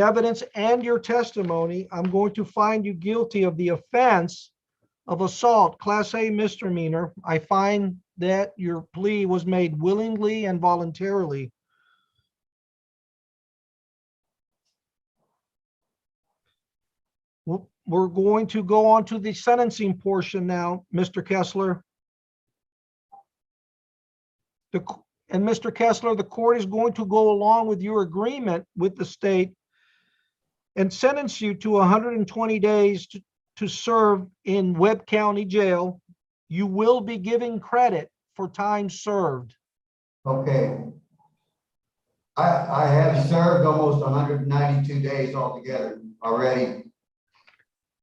evidence and your testimony, I'm going to find you guilty of the offense of assault, Class A misdemeanor. I find that your plea was made willingly and voluntarily. We're going to go on to the sentencing portion now, Mr. Kessler. And Mr. Kessler, the court is going to go along with your agreement with the state and sentence you to 120 days to serve in Webb County Jail. You will be giving credit for time served. Okay. I have served almost 192 days altogether already.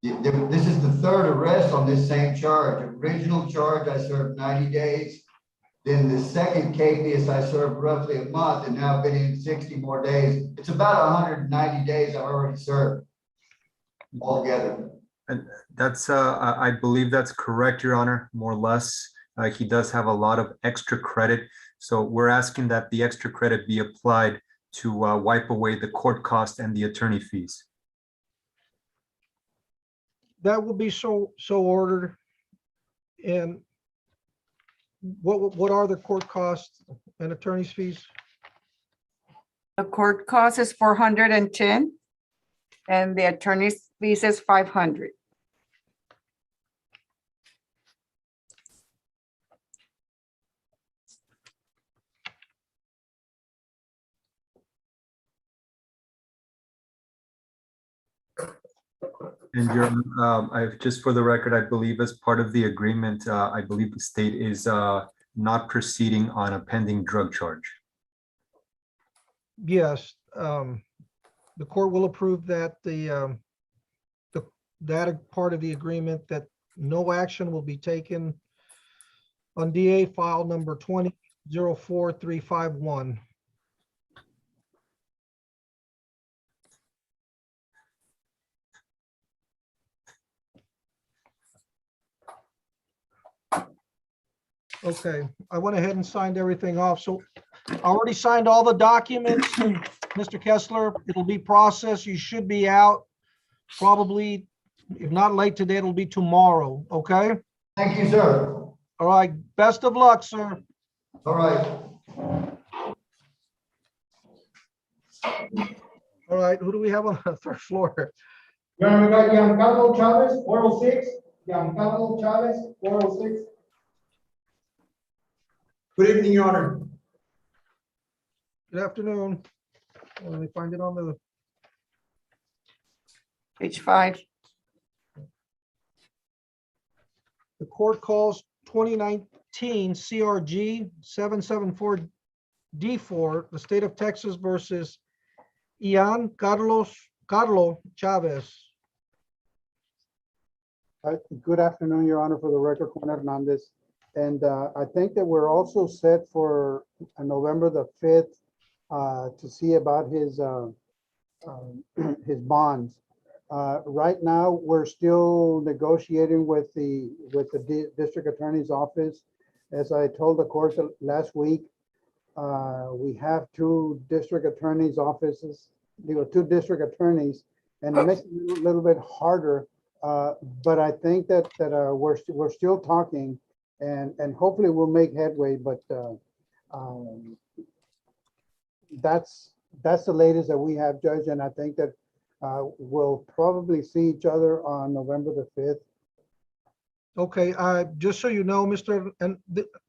This is the third arrest on this same charge. Original charge, I served 90 days. Then the second capias, I served roughly a month, and now I've been in 60 more days. It's about 190 days I've already served altogether. And that's, I believe that's correct, Your Honor, more or less. He does have a lot of extra credit. So we're asking that the extra credit be applied to wipe away the court cost and the attorney fees. That will be so ordered. And what are the court costs and attorney's fees? The court cost is 410 and the attorney's fees is 500. And just for the record, I believe as part of the agreement, I believe the state is not proceeding on a pending drug charge. Yes, the court will approve that that part of the agreement, that no action will be taken on DA file number 20-04351. Okay, I went ahead and signed everything off. So I already signed all the documents, Mr. Kessler. It'll be processed. You should be out probably, if not late today, it'll be tomorrow. Okay? Thank you, sir. All right. Best of luck, sir. All right. All right. Who do we have on the third floor? Your Honor, we got Giancarlo Chavez, 406. Giancarlo Chavez, 406. Good evening, Your Honor. Good afternoon. Let me find it on the Page 5. The court calls 2019 CRG 774D4, the state of Texas versus Ian Carlos Chavez. Good afternoon, Your Honor. For the record, Juan Hernandez. And I think that we're also set for November the 5th to see about his bonds. Right now, we're still negotiating with the district attorney's office. As I told the court last week, we have two district attorneys' offices, two district attorneys, and it makes it a little bit harder. But I think that we're still talking, and hopefully we'll make headway. But that's the latest that we have, Judge, and I think that we'll probably see each other on November the 5th. Okay, just so you know,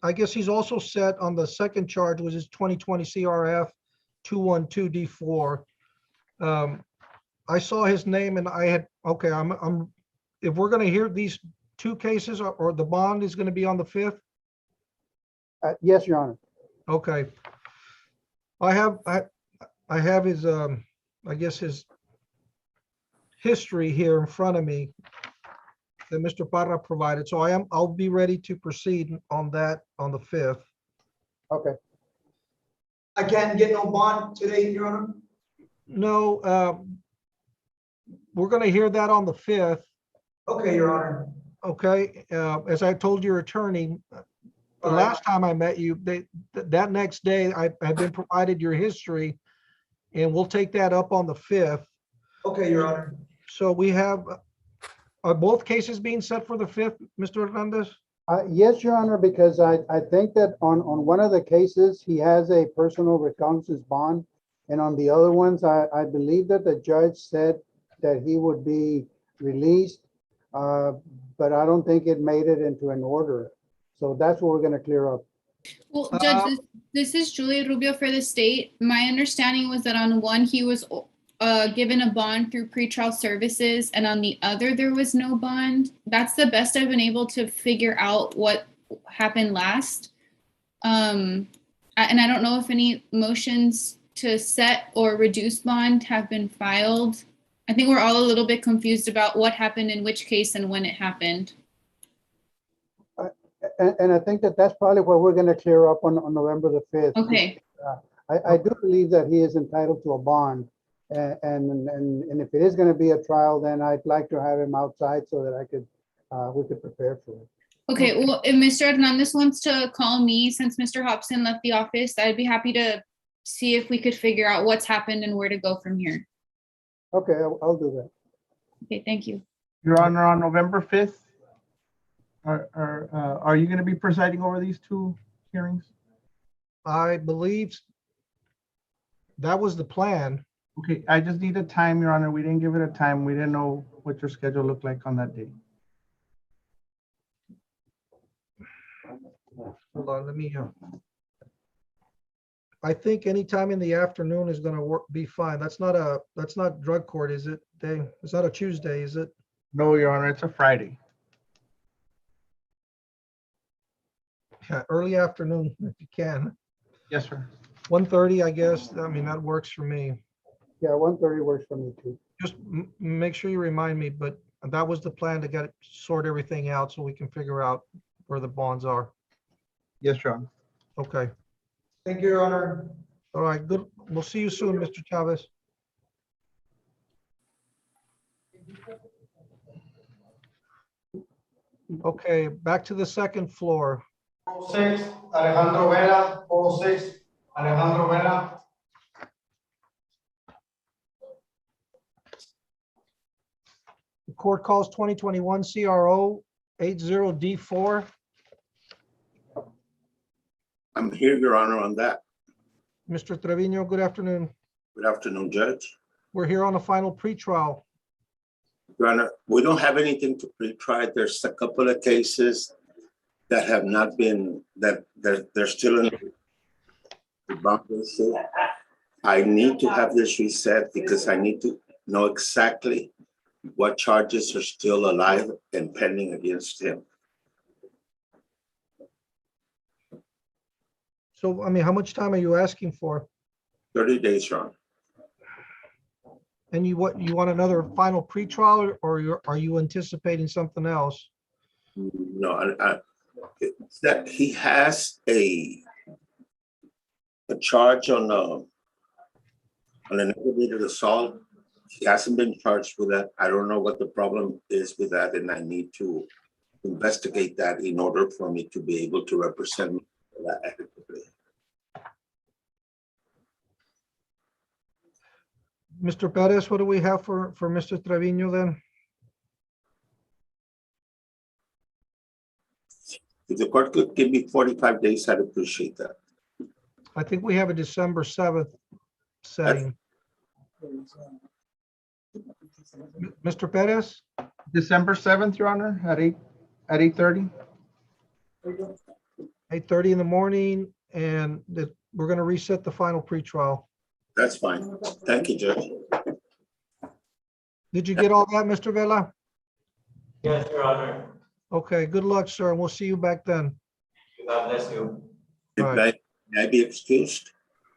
I guess he's also set on the second charge, which is 2020 CRF 212D4. I saw his name and I had, okay, if we're gonna hear these two cases or the bond is gonna be on the 5th? Yes, Your Honor. Okay. I have his, I guess his history here in front of me that Mr. Parra provided. So I'll be ready to proceed on that on the 5th. Okay. I can't get no bond today, Your Honor. No, we're going to hear that on the 5th. Okay, Your Honor. Okay, as I told your attorney, the last time I met you, that next day I had been provided your history, and we'll take that up on the 5th. Okay, Your Honor. So we have, are both cases being set for the 5th, Mr. Hernandez? Yes, Your Honor, because I think that on one of the cases, he has a personal recognizance bond. And on the other ones, I believe that the judge said that he would be released, but I don't think it made it into an order. So that's what we're going to clear up. Well, Judge, this is Julia Rubio for the state. My understanding was that on one, he was given a bond through pretrial services, and on the other, there was no bond. That's the best I've been able to figure out what happened last. And I don't know if any motions to set or reduce bond have been filed. I think we're all a little bit confused about what happened in which case and when it happened. And I think that that's probably what we're going to clear up on November the 5th. Okay. I do believe that he is entitled to a bond. And if it is going to be a trial, then I'd like to have him outside so that we could prepare for it. Okay, well, if Mr. Hernandez wants to call me, since Mr. Hobson left the office, I'd be happy to see if we could figure out what's happened and where to go from here. Okay, I'll do that. Okay, thank you. Your Honor, on November 5th, are you going to be presiding over these two hearings? I believe that was the plan. Okay, I just need a time, Your Honor. We didn't give it a time. We didn't know what your schedule looked like on that day. Hold on, let me, I think anytime in the afternoon is going to be fine. That's not drug court, is it? It's not a Tuesday, is it? No, Your Honor, it's a Friday. Yeah, early afternoon if you can. Yes, sir. 1:30, I guess. I mean, that works for me. Yeah, 1:30 works for me too. Just make sure you remind me, but that was the plan to sort everything out so we can figure out where the bonds are. Yes, Your Honor. Okay. Thank you, Your Honor. All right, good. We'll see you soon, Mr. Chavez. Okay, back to the second floor. 406, Alejandro Vera, 406, Alejandro Vera. The court calls 2021 CRO 80D4. I'm here, Your Honor, on that. Mr. Trevino, good afternoon. Good afternoon, Judge. We're here on a final pretrial. Your Honor, we don't have anything to pre-try. There's a couple of cases that have not been, that they're still in the boundaries. I need to have this reset because I need to know exactly what charges are still alive and pending against him. So, I mean, how much time are you asking for? 30 days, Your Honor. And you want another final pretrial, or are you anticipating something else? No, it's that he has a charge on an aggravated assault. He hasn't been charged with that. I don't know what the problem is with that, and I need to investigate that in order for me to be able to represent me that adequately. Mr. Perez, what do we have for Mr. Trevino then? If the court could give me 45 days, I'd appreciate that. I think we have a December 7th setting. Mr. Perez? December 7th, Your Honor, at 8:30. 8:30 in the morning, and we're going to reset the final pretrial. That's fine. Thank you, Judge. Did you get all that, Mr. Vela? Yes, Your Honor. Okay, good luck, sir, and we'll see you back then. God bless you. All right. May I be excused?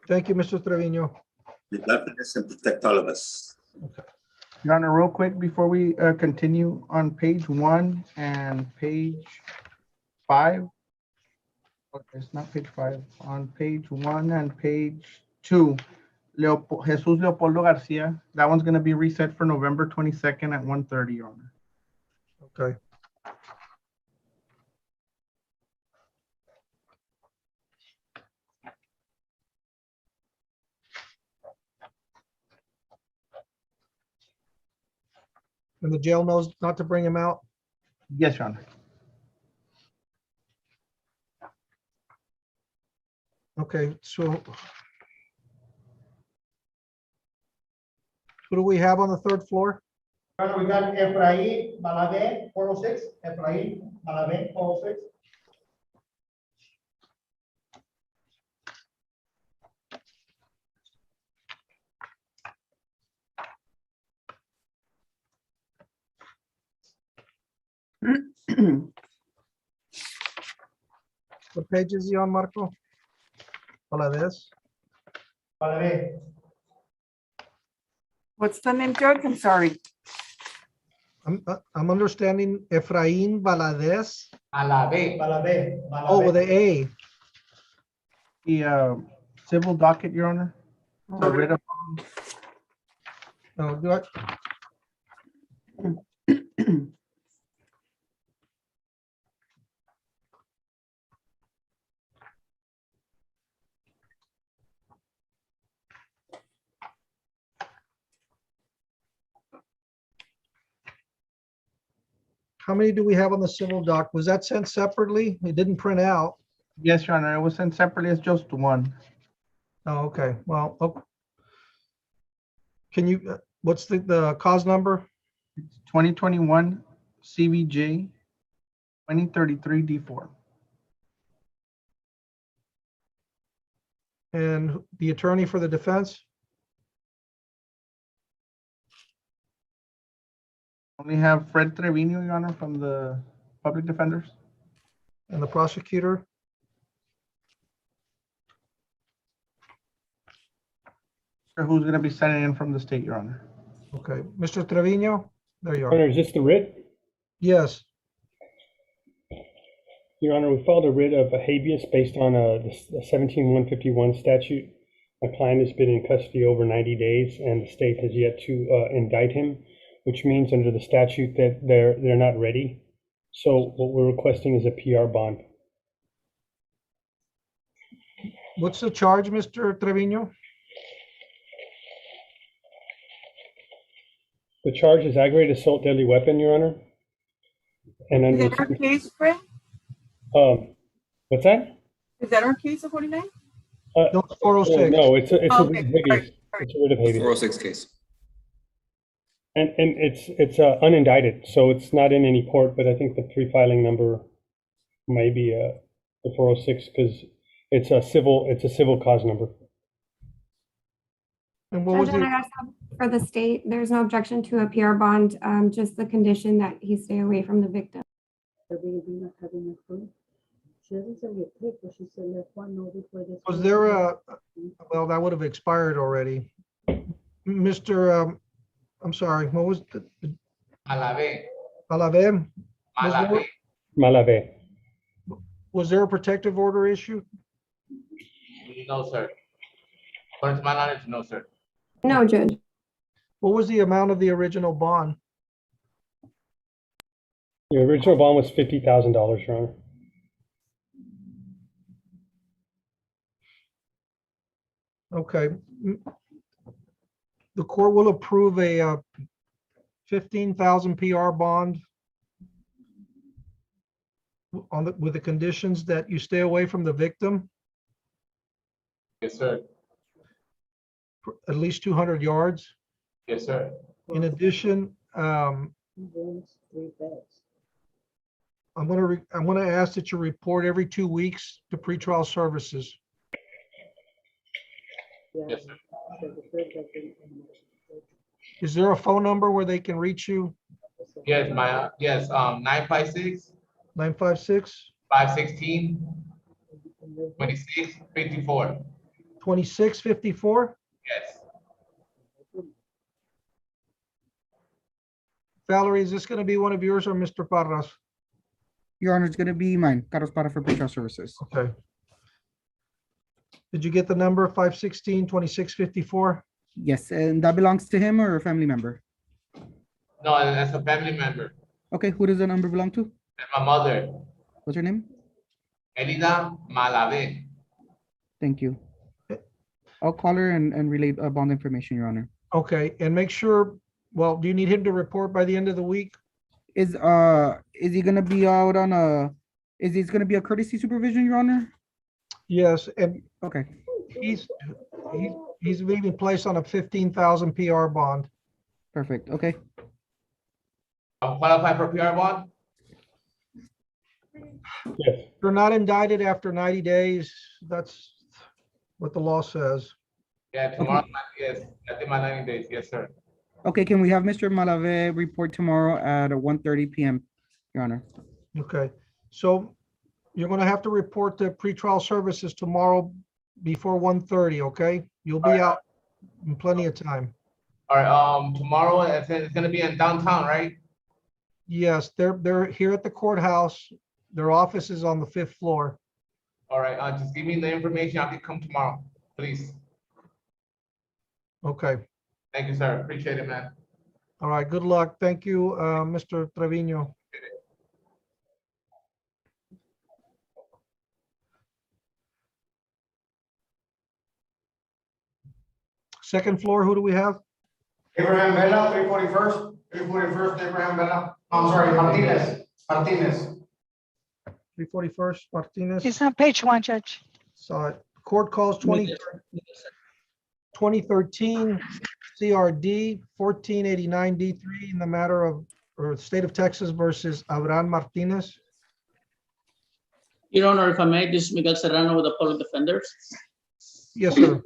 Thank you, Mr. Trevino. May God bless and protect all of us. Your Honor, real quick before we continue, on page 1 and page 5. Okay, it's not page 5. On page 1 and page 2, Jesus Leopoldo Garcia. That one's going to be reset for November 22nd at 1:30, Your Honor. Okay. And the jail knows not to bring him out? Yes, Your Honor. Okay, so who do we have on the third floor? We got Efraín Malavé, 406. Efraín Malavé, 406. What page is he on, Marco? Valadez? Malavé. What's the name, Judge? I'm sorry. I'm understanding Efraín Valadez. Malavé. Malavé. Oh, with the A. The civil docket, Your Honor. The writ of Oh, do I? How many do we have on the civil doc? Was that sent separately? It didn't print out. Yes, Your Honor. It was sent separately as just one. Oh, okay. Well, okay. Can you, what's the cause number? It's 2021 CVJ 2033 D4. And the attorney for the defense? Only have Fred Trevino, Your Honor, from the public defenders. And the prosecutor? Who's going to be signing in from the state, Your Honor? Okay, Mr. Trevino, there you Your are. Honor, is this the writ? Yes. Your Honor, we filed a writ of habeas based on the 17151 statute. My client has been in custody over 90 days, and the state has yet to indict him, which means under the statute that they're not ready. So what we're requesting is a PR bond. What's the charge, Mr. Trevino? The charge is aggravated assault deadly weapon, Your Honor. And Is under that our case, Fred? what's that? Is that our case of 49? No, it's 406. No, it's a writ Okay. of habeas. It's a writ of habeas. 406 case. And it's unindicted, so it's not in any court, but I think the pre-filing number may be the 406 because it's a civil cause number. And what was Judge, the, and I also, for the state, there's no objection to a PR bond, just the condition that he stay away from the victim. was there a, well, that would have expired already. Mr. I'm sorry, what was the? Malavé. Malavé? Malavé. Malave. Was there a protective order issue? No, sir. According to my knowledge, no, sir. No, Judge. What was the amount of the original bond? The original bond was $50,000, Your Honor. Okay. The court will approve a 15,000 PR bond with the conditions that you stay away from the victim. Yes, sir. At least 200 yards. Yes, sir. In addition, I'm gonna ask that you report every 2 weeks to pretrial services. Yes, sir. Is there a phone number where they can reach you? Yes, 956 956 516 2654. 2654? Yes. Valerie, is this gonna be one of yours or Mr. Parras? Your Honor, it's gonna be mine, Carlos Parra for pretrial services. Okay. Did you get the number 516 2654? Yes, and that belongs to him or a family member? No, that's a family member. Okay, who does the number belong to? And my mother, What's her name? Elida Malave. Thank you. I'll call her and relay bond information, Your Honor. Okay, and make sure, well, do you need him to report by the end of the week? Is he gonna be out on is it gonna be a courtesy supervision, Your Honor? Yes, and Okay. he's being placed on a 15,000 PR bond. Perfect. Okay. I'm qualified for PR bond? Yes. You're not indicted after 90 days. That's what the law says. Yeah, tomorrow, yes, I think my 90 days, yes, sir. Okay, can we have Mr. Malave report tomorrow at 1:30 p.m., Your Honor? Okay, so you're gonna have to report to pretrial services tomorrow before 1:30, okay? You'll be out in plenty of time. All right, tomorrow, it's gonna be in downtown, right? Yes, they're here at the courthouse. Their office is on the 5th floor. All right, just give me the information, I can come tomorrow, please. Okay, Thank you, sir, appreciate it, man. all right, good luck. Thank you, Mr. Trevino. Second floor, who do we have? Abraham Vela, 341st, 341st, Abraham Vela. I'm sorry, Martinez. 341st Martinez. It's on page 1, Judge. Saw it. Court calls 2013 CRD 1489 D3 in the matter of, or State of Texas versus Abraham Martinez. Your Honor, if I may, this is Miguel Serrano with the Public Defenders. Yes, sir.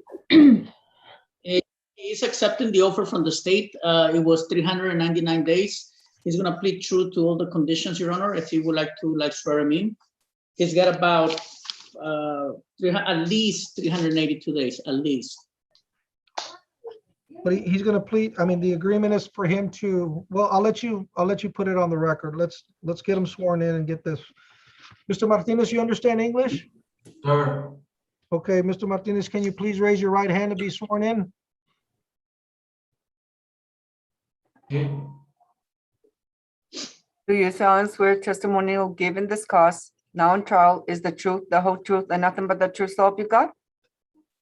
He's accepting the offer from the state. It was 399 days. He's gonna plead true to all the conditions, Your Honor, if he would like to swear him in. He's got about at least 382 days, at least. But he's gonna plead, I mean, the agreement is for him to, well, I'll let you put it on the record. Let's get him sworn in and get this. Mr. Martinez, you understand English? Sir. Okay, Mr. Martinez, can you please raise your right hand to be sworn in? Do you solemnly swear testimony you'll give in this cause, now in trial, is the truth, the whole truth, and nothing but the truth, so help you God?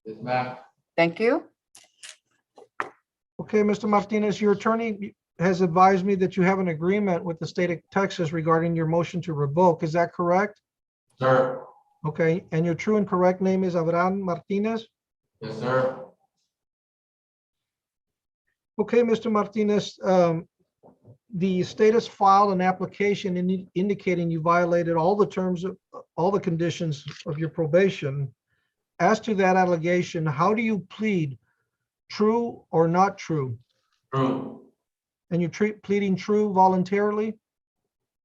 Yes, ma'am. Thank you. Okay, Mr. Martinez, your attorney has advised me that you have an agreement with the state of Texas regarding your motion to revoke. Is that correct? Sir. Okay, and your true and correct name is Abraham Martinez? Yes, sir. Okay, Mr. Martinez, the state has filed an application indicating you violated all the terms of all the conditions of your probation. As to that allegation, how do you plead? True or not true? True. And you're pleading true voluntarily?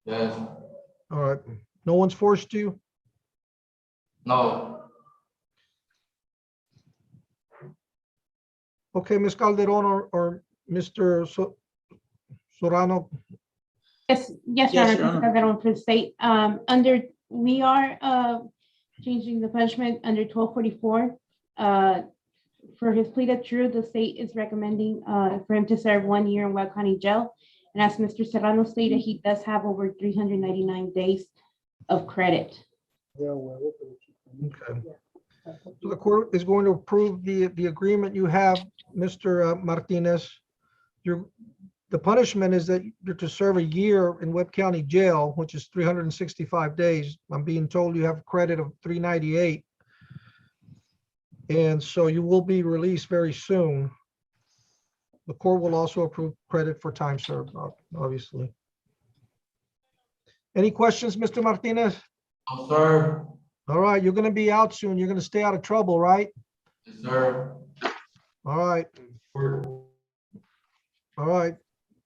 Yes. All right. No one's forced you? No. Okay, Ms. Calderon or Mr. Serrano. Yes, Yes, Your Your Honor, Honor. that on the state. We are changing the punishment under 1244. For his plea to true, the state is recommending for him to serve 1 year in Weld County Jail. And as Mr. Serrano stated, he does have over 399 days of credit. Okay. So the court is going to approve the agreement you have, Mr. Martinez. The punishment is that you're to serve a year in Webb County Jail, which is 365 days. I'm being told you have credit of 398. And so you will be released very soon. The court will also approve credit for time served, obviously. Any questions, Mr. Martinez? No, sir. All right, you're gonna be out soon. You're gonna stay out of trouble, right? Yes, sir. All right. All right.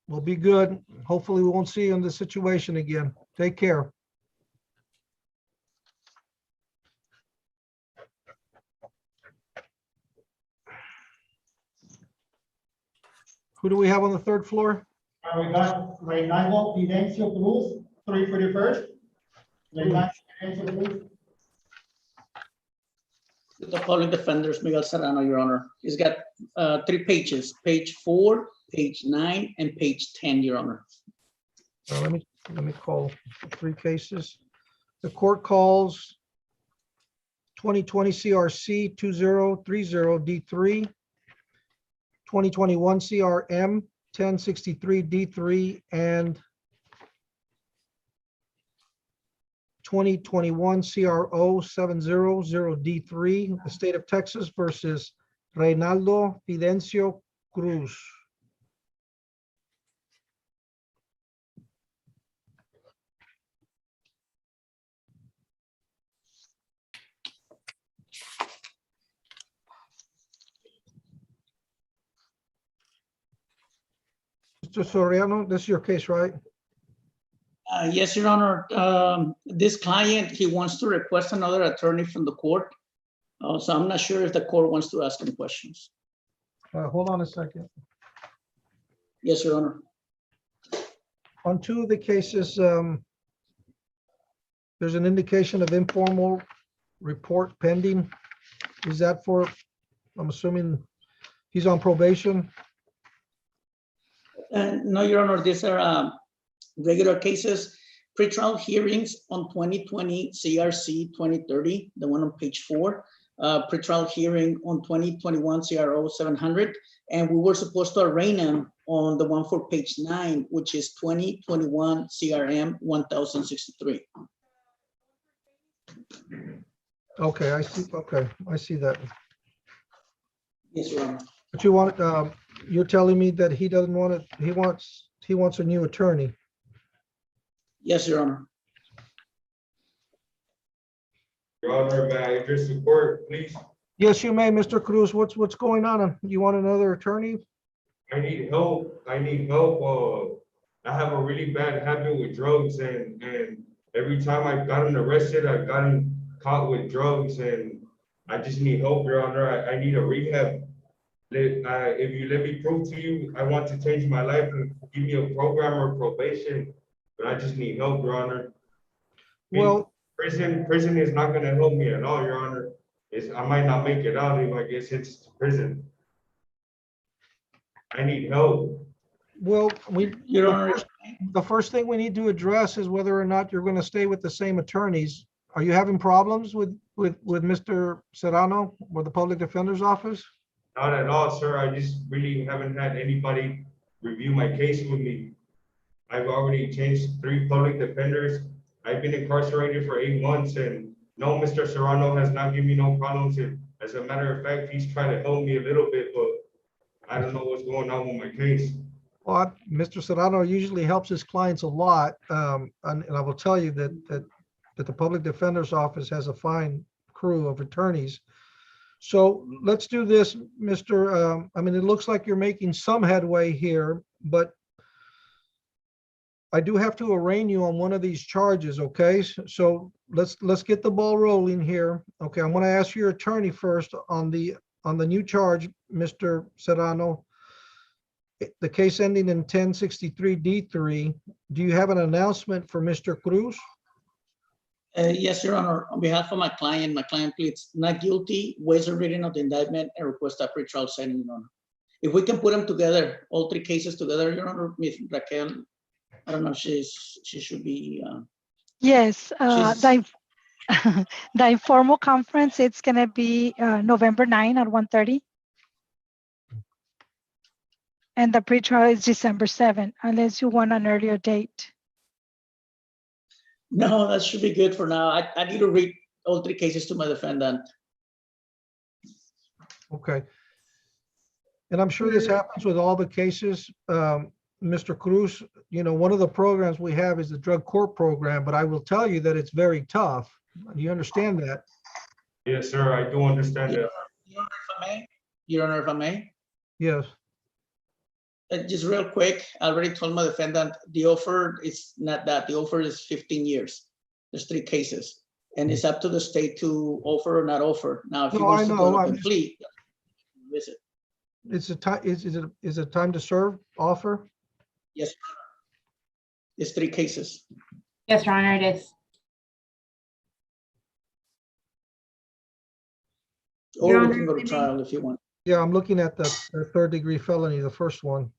We'll be good. Hopefully we won't see you in this situation again. Take care. Who do we have on the third floor? We got Reynaldo Fidencio Cruz, 341st. Reynaldo Fidencio Cruz. The public defenders, Miguel Serrano, Your Honor. He's got 3 pages, page 4, page 9, and page 10, Your Honor. Let me call 3 cases. The court calls 2020 CRC 2030 D3, 2021 CRM 1063 D3, and 2021 CRO 700 D3, the state of Texas versus Reynaldo Fidencio Cruz. Mr. Soriano, this is your case, right? Yes, Your Honor. This client, he wants to request another attorney from the court. So I'm not sure if the court wants to ask him questions. Hold on a second. Yes, Your Honor. On 2 of the cases, there's an indication of informal report pending. Is that for, I'm assuming he's on probation? No, Your Honor, these are regular cases, pretrial hearings on 2020 CRC 2030, the one on page 4, pretrial hearing on 2021 CRO 700, and we were supposed to arraign him on the one for page 9, which is 2021 CRM 1063. Okay, I see. Okay, I see that. Yes, Your Honor. But you want, you're telling me that he doesn't want it, he wants a new attorney. Yes, Your Honor. Your Honor, may I address the court, please? Yes, you may, Mr. Cruz. What's going on? You want another attorney? I need help. I need help. I have a really bad habit with drugs, and every time I've gotten arrested, I've gotten caught with drugs, and I just need help, Your Honor. I need a rehab. If you let me prove to you, I want to change my life and give me a program or probation, but I just need help, Your Honor. Well, prison is not going to help me at all, Your Honor. I might not make it out if I get sentenced to prison. I need help. Well, Your Honor, the first thing we need to address is whether or not you're going to stay with the same attorneys. Are you having problems with Mr. Serrano or the public defender's office? Not at all, sir. I just really haven't had anybody review my case with me. I've already changed 3 public defenders. I've been incarcerated for 8 months, and no, Mr. Serrano has not given me no problems. And as a matter of fact, he's trying to help me a little bit, but I don't know what's going on with my case. Well, Mr. Serrano usually helps his clients a lot. And I will tell you that the public defender's office has a fine crew of attorneys. So let's do this, Mr. I mean, it looks like you're making some headway here, but I do have to arraign you on one of these charges, okay? So let's get the ball rolling here. Okay, I'm going to ask your attorney first on the new charge, Mr. Serrano. The case ending in 1063 D3. Do you have an announcement for Mr. Cruz? Yes, Your Honor. On behalf of my client pleads not guilty, waives the reading of the indictment, and requests a pretrial setting, Your Honor. If we can put them together, all 3 cases together, Your Honor, Ms. Raquel, I don't know if she should be. Yes, the informal conference, it's going to be November 9 at 1:30. And the pretrial is December 7, unless you want an earlier date. No, that should be good for now. I need to read all 3 cases to my defendant. Okay. And I'm sure this happens with all the cases. Mr. Cruz, you know, one of the programs we have is the drug court program, but I will tell you that it's very tough. You understand that? Yes, sir, I do understand that. Your Honor, if I may, Yes. just real quick, I already told my defendant, the offer is not that, the offer is 15 years. There's 3 cases, and it's up to the state to offer or not offer. Now, if he No, wants I to know, go to I'm just- complete, visit. It's a time, is it time to serve offer? Yes, Your Honor. It's 3 cases. Yes, Your Honor, it is. Or Your we Honor, can go to if I may. trial if you want. Yeah, I'm looking at the 3rd-degree felony, the first one.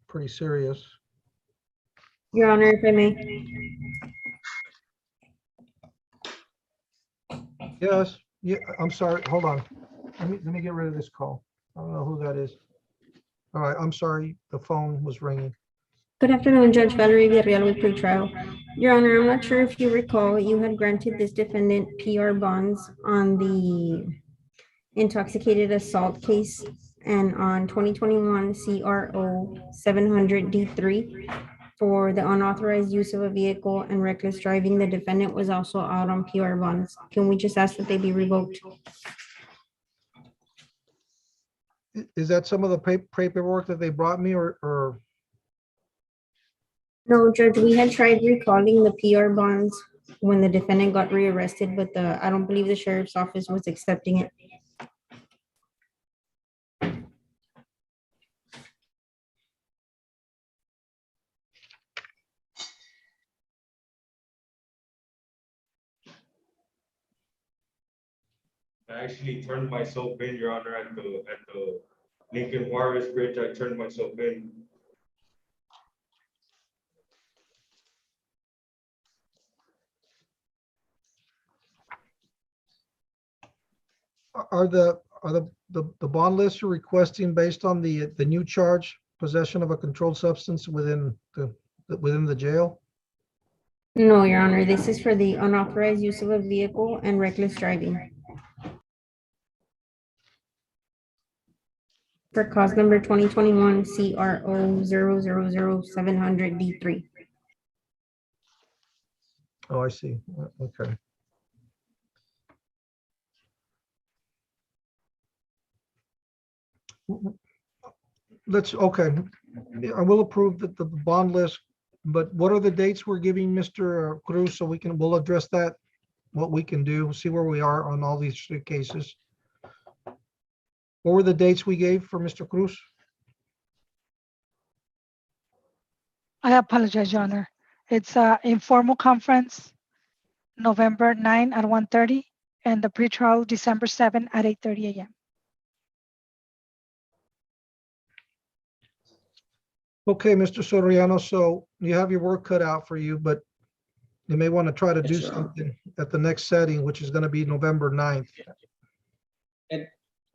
Pretty serious. Your Honor, if I may. Yes, yeah, I'm sorry, hold on. Let me get rid of this call. I don't know who that is. All right, I'm sorry, the phone was ringing. Good afternoon, Judge Valerie Villarreal with pretrial. Your Honor, I'm not sure if you recall, you had granted this defendant PR bonds on the intoxicated assault case and on 2021 CRO 700D3 for the unauthorized use of a vehicle and reckless driving. The defendant was also out on PR bonds. Can we just ask that they be revoked? Is that some of the paperwork that they brought me or? No, Judge, we had tried recalling the PR bonds when the defendant got rearrested, but I don't believe the sheriff's office was accepting it. I actually turned myself in, Your Honor, at the Lincoln Juarez Bridge. I turned myself in. Are the bond lists you're requesting based on the new charge, possession of a controlled substance within the jail? No, Your Honor, this is for the unauthorized use of a vehicle and reckless driving. For cause number 2021 CRO 0000700D3. Oh, I see. Okay. Okay. I will approve the bond list, but what are the dates we're giving Mr. Cruz so we'll address that, what we can do, see where we are on all these 3 cases. What were the dates we gave for Mr. Cruz? I apologize, Your Honor. It's a informal conference, November 9 at 1:30, and the pretrial December 7 at 8:30 a.m. Okay, Mr. Soriano, so you have your work cut out for you, but you may want to try to do something at the next setting, which is going to be November 9th. And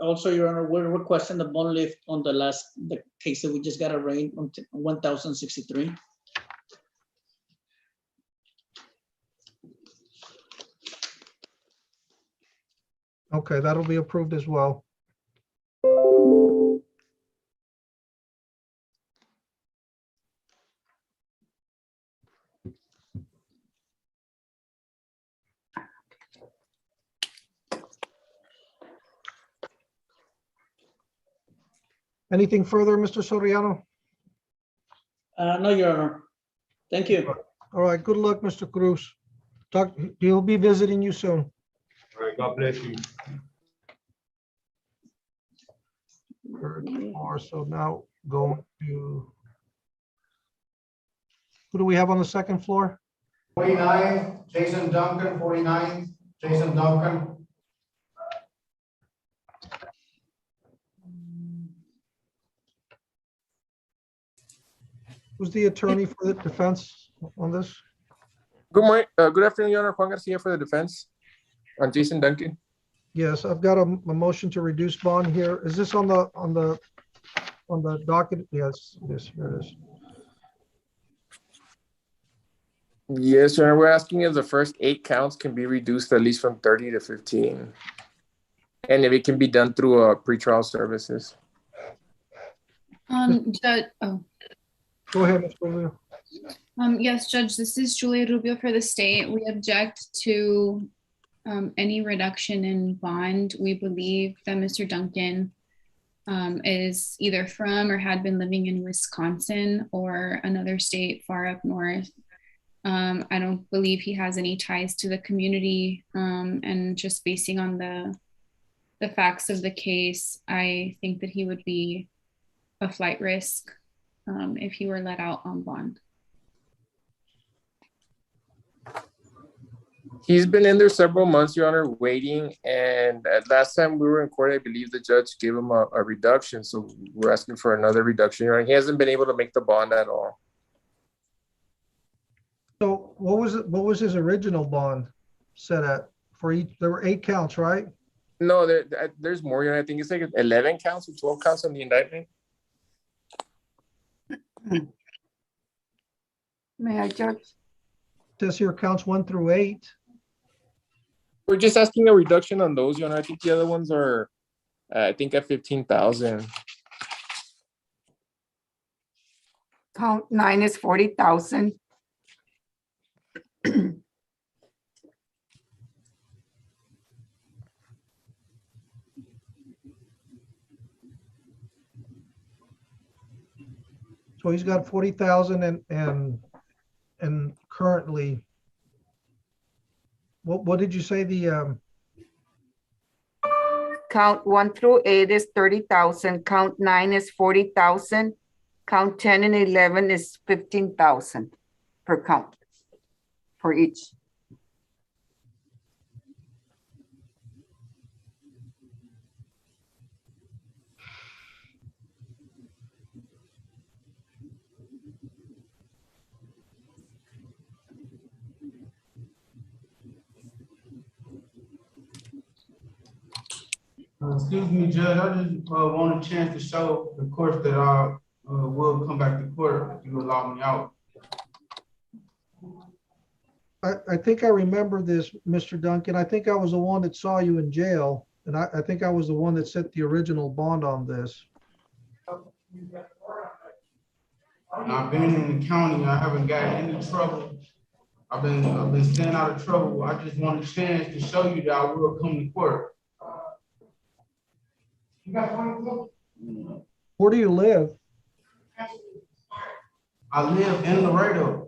also, Your Honor, we're requesting the bond lift on the case that we just got arraigned on 1063. Okay, that'll be approved as well. Anything further, Mr. Soriano? No, Your Honor. Thank you. All right, good luck, Mr. Cruz. He'll be visiting you soon. All right, God bless you. So now going to, who do we have on the second floor? 49, Jason Duncan, 49, Jason Duncan. Who's the attorney for the defense on this? Good morning, good afternoon, Your Honor. Juan Garcia for the defense. I'm Jason Duncan. Yes, I've got a motion to reduce bond here. Is this on the docket? Yes, here it is. Yes, Your Honor. We're asking if the first 8 counts can be reduced at least from 30 to 15. And if it can be done through pretrial services. Judge, Go ahead, Ms. Rubio. yes, Judge, this is Julia Rubio for the state. We object to any reduction in bond. We believe that Mr. Duncan is either from or had been living in Wisconsin or another state far up north. I don't believe he has any ties to the community, and just basing on the facts of the case, I think that he would be a flight risk if he were let out on bond. He's been in there several months, Your Honor, waiting. And last time we were in court, I believe the judge gave him a reduction. So we're asking for another reduction, Your Honor. He hasn't been able to make the bond at all. So what was his original bond set at for each? There were 8 counts, right? No, there's more, Your Honor. I think it's like 11 counts or 12 counts on the indictment. May I, Judge? Says here counts 1 through 8. We're just asking a reduction on those, Your Honor. I think the other ones are, I think at 15,000. Count 9 is 40,000. So he's got 40,000 and currently, what did you say the Count 1 through 8 is 30,000. Count 9 is 40,000. Count 10 and 11 is 15,000 per count for each. Excuse me, Judge, I just want a chance to show the court that I will come back to court if you allow me out. I think I remember this, Mr. Duncan. I think I was the one that saw you in jail, and I think I was the one that set the original bond on this. And I've been in the county, I haven't gotten any trouble. I've been staying out of trouble. I just want a chance to show you that I will come to court. Where do you live? I live in Laredo.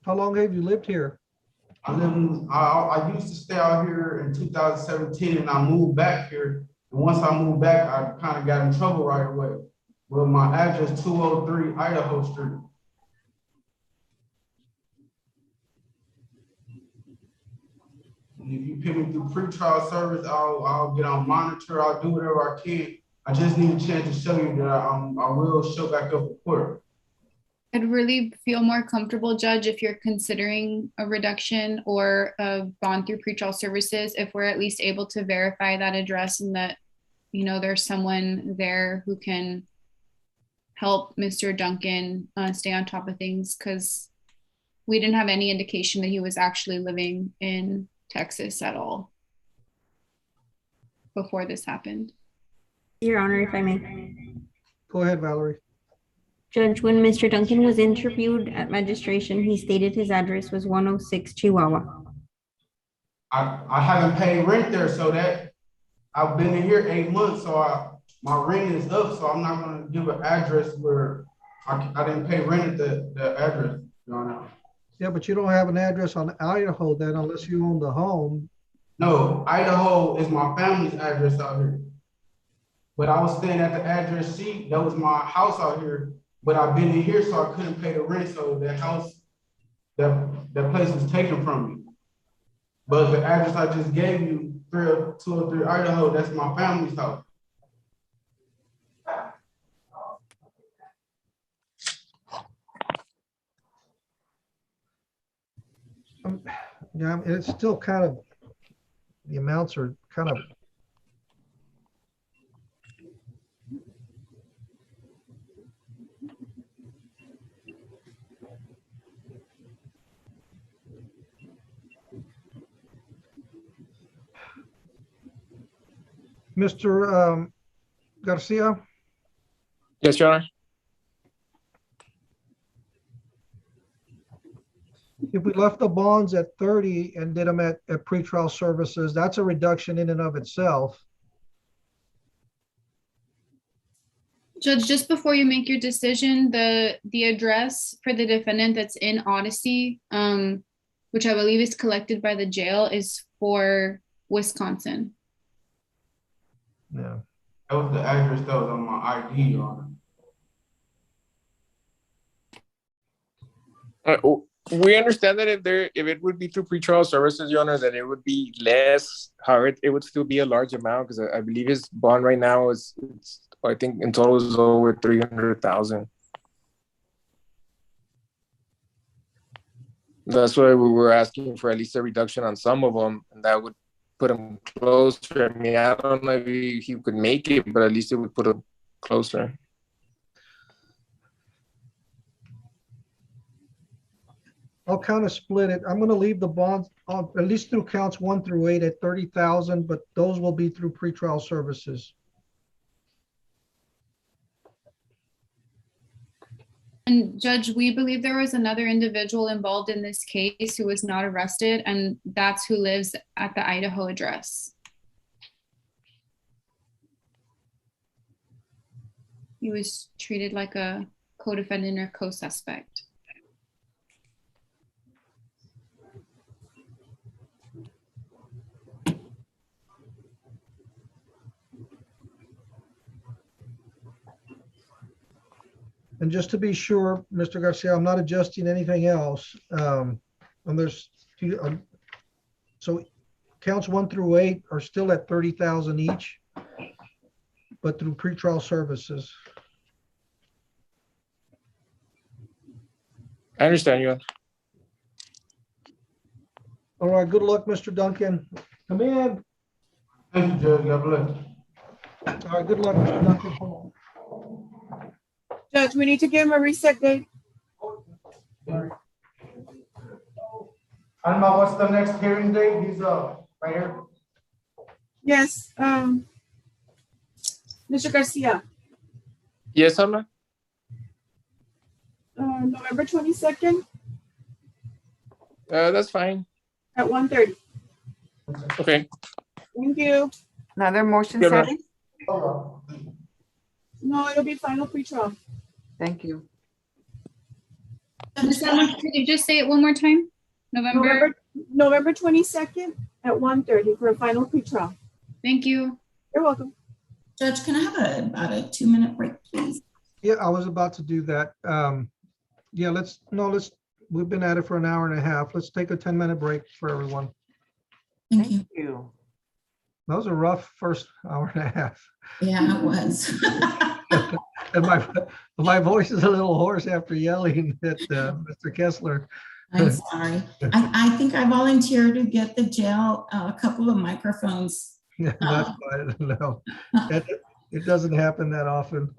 How long have you lived here? I used to stay out here in 2017 and I moved back here. And once I moved back, I kind of got in trouble right away. Well, my address 203 Idaho Street. And if you pick me through pretrial service, I'll get on monitor. I'll do whatever I can. I just need a chance to show you that I will show back up at court. I'd really feel more comfortable, Judge, if you're considering a reduction or a bond through pretrial services, if we're at least able to verify that address and that, you know, there's someone there who can help Mr. Duncan stay on top of things, because we didn't have any indication that he was actually living in Texas at all before this happened. Your Honor, if I may. Go ahead, Valerie. Judge, when Mr. Duncan was interviewed at registration, he stated his address was 106 Chihuahua. I haven't paid rent there, so that I've been in here 8 months, so my rent is up, so I'm not gonna give an address where I didn't pay rent at the address, Your Honor. Yeah, but you don't have an address on Idaho then unless you own the home. No, Idaho is my family's address out here. But I was staying at the address sheet, that was my house out here. But I've been in here, so I couldn't pay the rent, so the house, that place was taken from me. But the address I just gave you, 203 Idaho, that's my family's house. Yeah, I mean, it's still kind of, the amounts are kind of. Mr. Garcia, Yes, Your Honor. if we left the bonds at 30 and did them at pretrial services, that's a reduction in and of itself. Judge, just before you make your decision, the address for the defendant that's in Odyssey, which I believe is collected by the jail, is for Wisconsin. Yeah. That was the address that was on my ID, Your Honor. We understand that if it would be through pretrial services, Your Honor, then it would be less. However, it would still be a large amount because I believe his bond right now I think in total is over 300,000. That's why we were asking for at least a reduction on some of them, and that would put him closer. I mean, I don't know if he could make it, but at least it would put him closer. I'll kind of split it. I'm going to leave the bonds on, at least through counts 1 through 8 at 30,000, but those will be through pretrial services. And Judge, we believe there was another individual involved in this case who was not arrested, and that's who lives at the Idaho address. He was treated like a co-defendant or co-suspect. And just to be sure, Mr. Garcia, I'm not adjusting anything else. And there's so counts 1 through 8 are still at 30,000 each, but through pretrial services. I understand you. All right, good luck, Mr. Duncan. Come in. Thank you, Judge. God bless. All right, good luck, Mr. Duncan. Come on. Judge, we need to give him a reset date. Alma, what's the next hearing date? He's right here. Yes, Mr. Garcia, Yes, Alma? November 22nd That's fine. at 1:30. Okay. Thank you. Another motion Good enough. setting? No, it'll be final pretrial. Thank you. Ms. Allen, could you just say it one more time? November 22nd at 1:30 for a final pretrial. Thank you. You're welcome. Judge, can I have about a 2-minute break, please? Yeah, I was about to do that. Yeah, we've been at it for an hour and a half. Let's take a 10-minute break for everyone. Thank you. That was a rough first hour and a half. Yeah, it was. And my voice is a little hoarse after yelling at Mr. Kessler. I'm sorry. I think I volunteered to get the jail a couple of microphones. That's fine. No, it doesn't happen that often.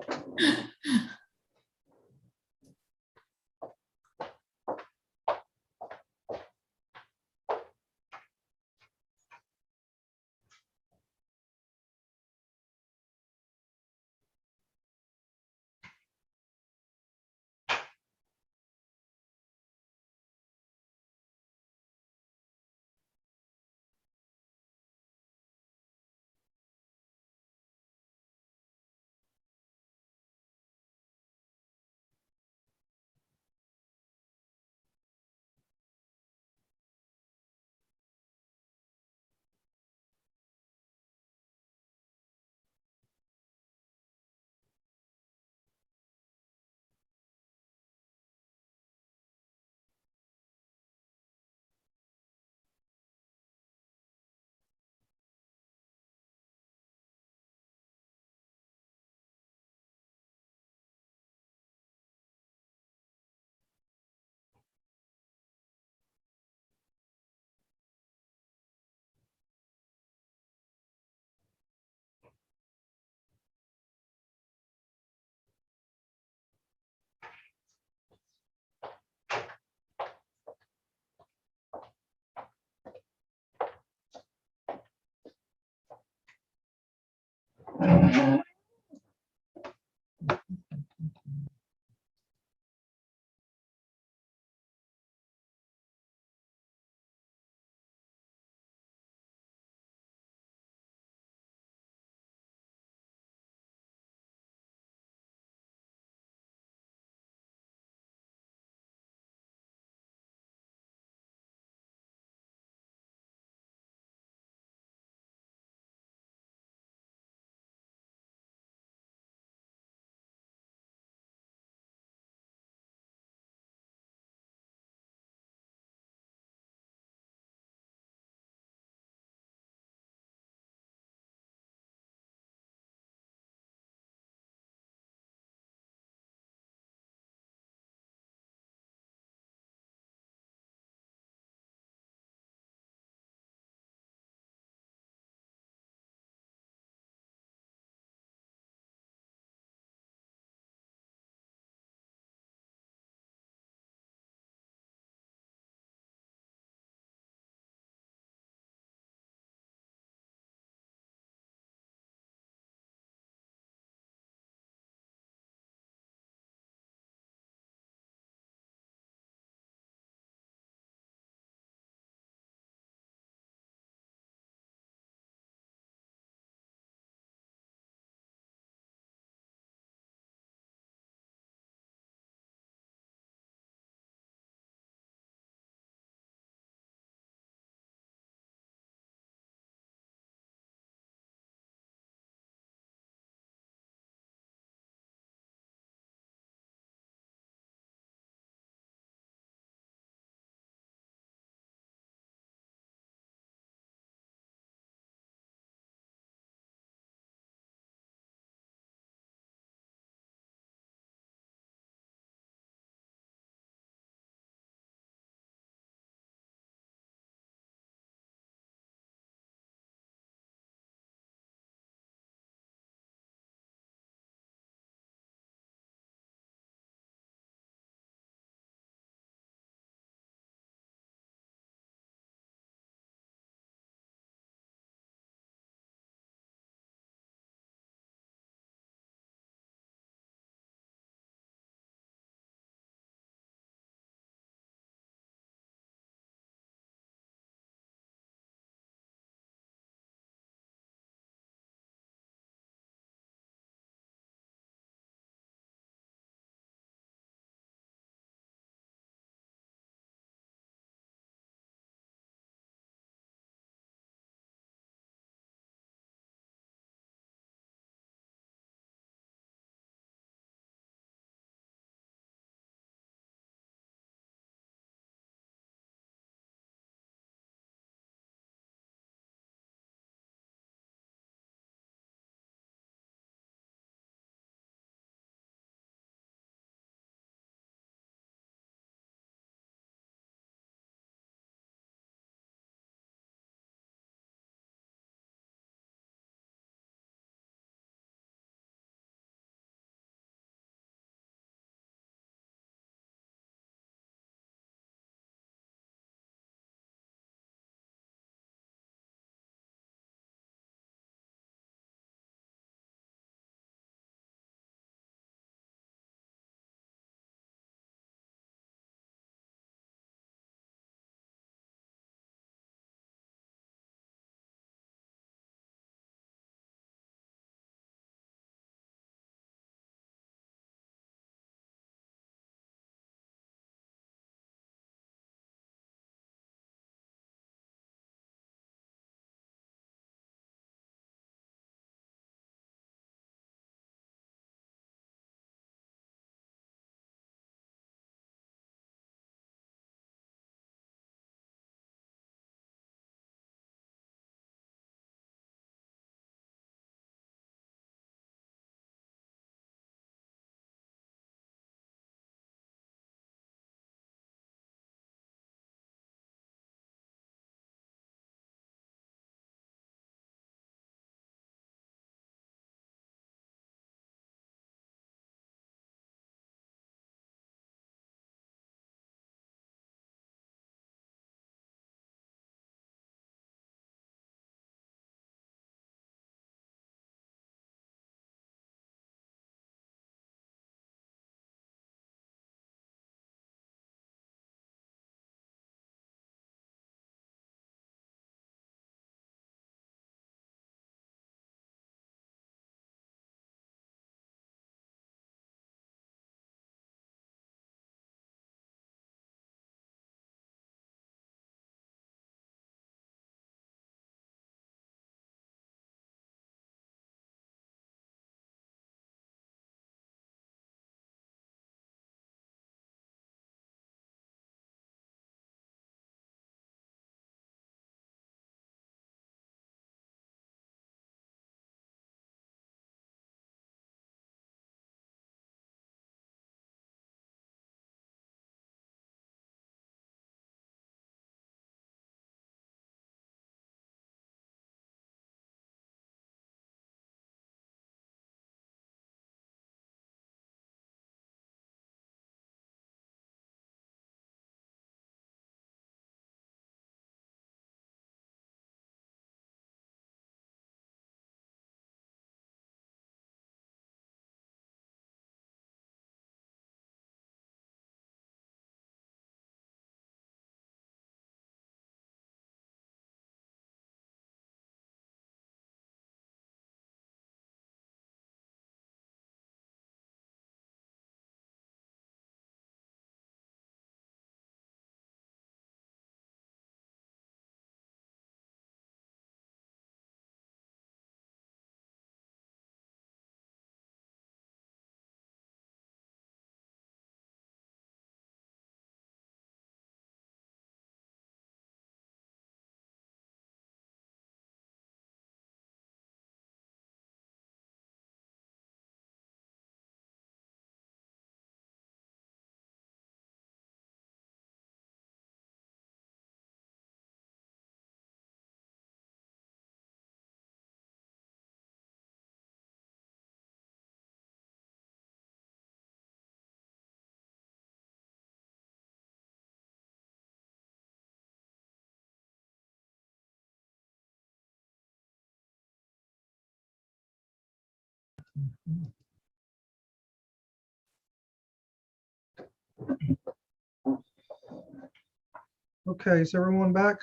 Okay, is everyone back?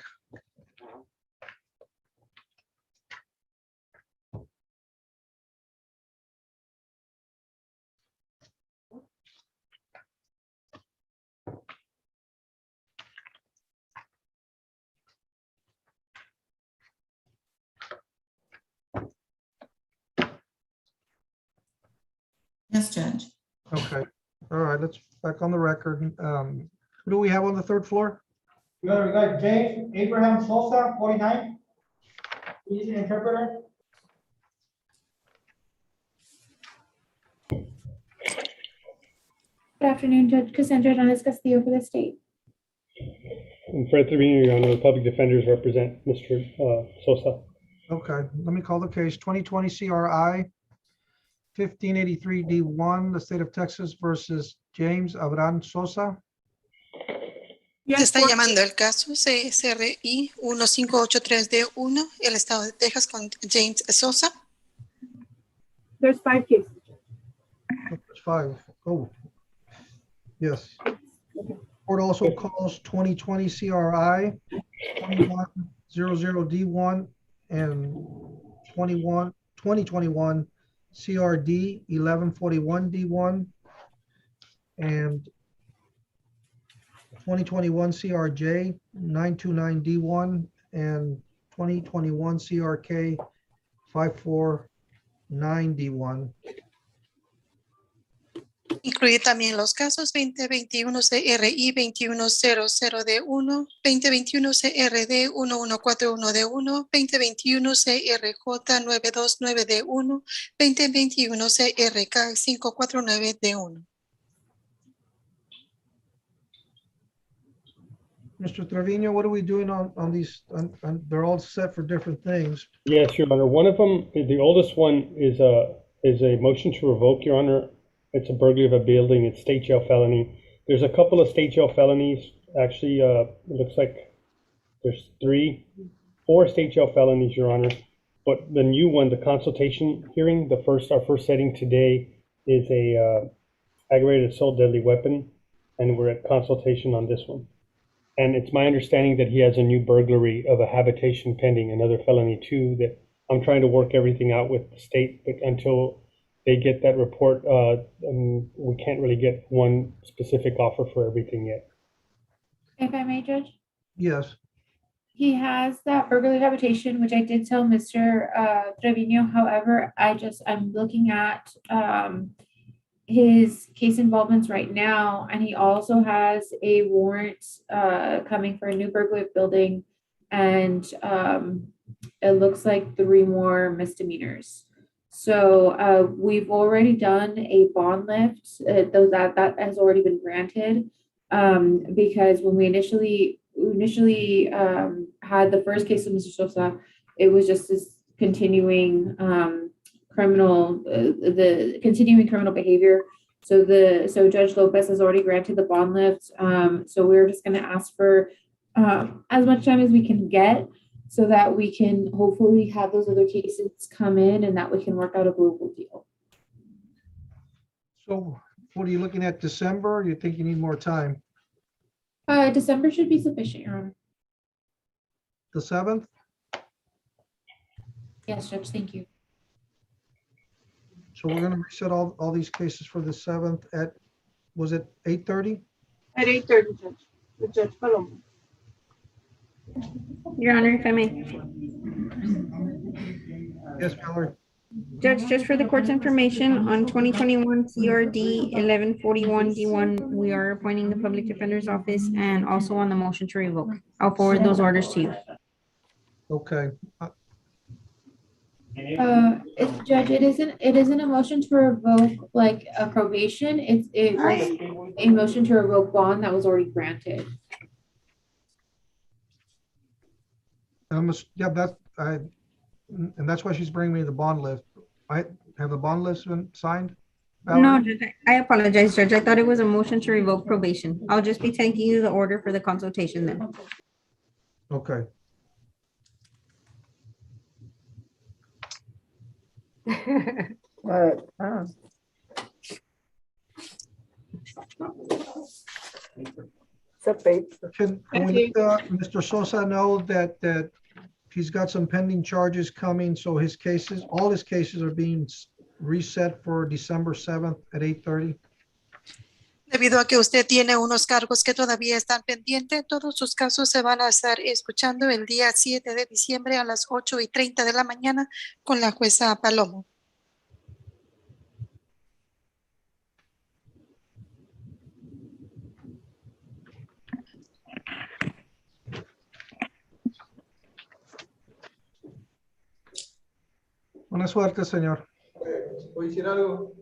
Yes, Judge. Okay, all right, let's back on the record. Who do we have on the third floor? We got James Abraham Sosa, 49. He's an interpreter. Good afternoon, Judge Cassandra Donis Castillo for the state. And Fred Trevino, Your Honor, the public defenders represent Mr. Sosa. Okay, let me call the case 2020 CRI 1583 D1, the state of Texas versus James Abraham Sosa. Se está llamando el caso CSRI 1583D1, el estado de Texas con James Sosa. There's 5 cases. There's 5. Oh, yes. Court also calls 2020 CRI 2100D1 and 2021 CRD 1141D1 and 2021 CRJ 929D1 and 2021 CRK 549D1. Incluye también los casos 2021 CRI 2100D1, 2021 CRD 1141D1, 2021 CRJ 929D1, 2021 CRK 549D1. Mr. Trevino, what are we doing on these? They're all set for different things. Yes, Your Honor. One of them, the oldest one, is a motion to revoke, Your Honor. It's a burglary of a building. It's state jail felony. There's a couple of state jail felonies. Actually, it looks like there's 4 state jail felonies, Your Honor. But the new one, the consultation hearing, our first setting today is a aggravated assault deadly weapon, and we're at consultation on this one. And it's my understanding that he has a new burglary of a habitation pending, another felony too, that I'm trying to work everything out with the state, but until they get that report, we can't really get one specific offer for everything yet. If I may, Judge? Yes. He has that burglary habitation, which I did tell Mr. Trevino. However, I'm looking at his case involvements right now, and he also has a warrant coming for a new burglary of building, and it looks like 3 more misdemeanors. So we've already done a bond lift, that has already been granted, because when we initially had the first case of Mr. Sosa, it was just this continuing criminal behavior. So Judge Lopez has already granted the bond lift. So we're just going to ask for as much time as we can get, so that we can hopefully have those other cases come in and that we can work out a global deal. So what are you looking at, December? Or you think you need more time? December should be sufficient, Your Honor. The 7th? Yes, Judge, thank you. So we're going to reset all these cases for the 7th at, was it 8:30? At 8:30, Judge. With Judge Palomo. Your Honor, if I may. Yes, Mallory. Judge, just for the court's information, on 2021 CRD 1141D1, we are appointing the public defender's office, and also on the motion to revoke. I'll forward those orders to you. Okay. Judge, it isn't a motion to revoke like a probation. It was a motion to revoke bond that was already granted. And that's why she's bringing me the bond list. I have the bond list been signed? No, Judge, I apologize, Judge. I thought it was a motion to revoke probation. I'll just be taking you the order for the consultation then. Okay. Can we let Mr. Sosa know that he's got some pending charges coming, so his cases, all his cases are being reset for December 7th at 8:30? Debido a que usted tiene unos cargos que todavía están pendientes, todos sus casos se van a estar escuchando el día 7 de diciembre a las 8:30 de la mañana con la jueza Palomo. Buena suerte, señor. ¿Puedo decir algo?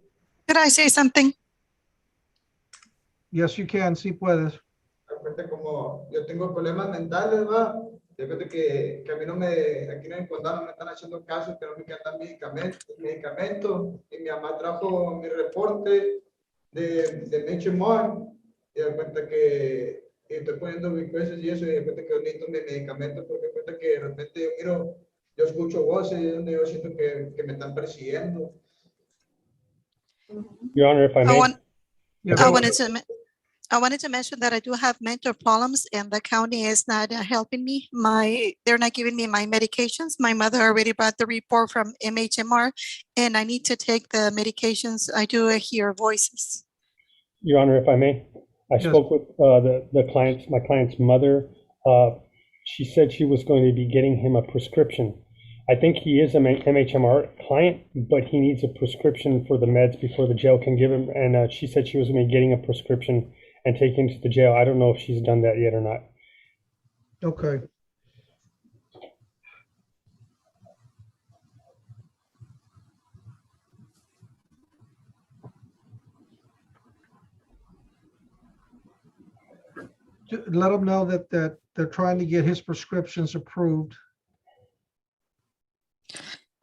Could I say something? Yes, you can, sí puedes. Aparte, como yo tengo problemas mentales, ¿va? De repente que a mí no me, aquí en el condado no me están haciendo caso, que no me quedan medicamentos, y mi mamá trajo mi reporte de HMR, y de cuenta que estoy poniendo mis cosas y eso, y de repente que yo necesito mi medicamento, porque de cuenta que de repente yo miro, yo escucho voces y es donde yo siento que me están persiguiendo. Your Honor, if I may. I wanted to mention that I do have mental problems and the county is not helping me. They're not giving me my medications. My mother already brought the report from MHMR and I need to take the medications. I do hear voices. Your Honor, if I may, I spoke with my client's mother. She said she was going to be getting him a prescription. I think he is an MHMR client, but he needs a prescription for the meds before the jail can give him. And she said she was going to be getting a prescription and take him to the jail. I don't know if she's done that yet or not. Okay. Let them know that they're trying to get his prescriptions approved.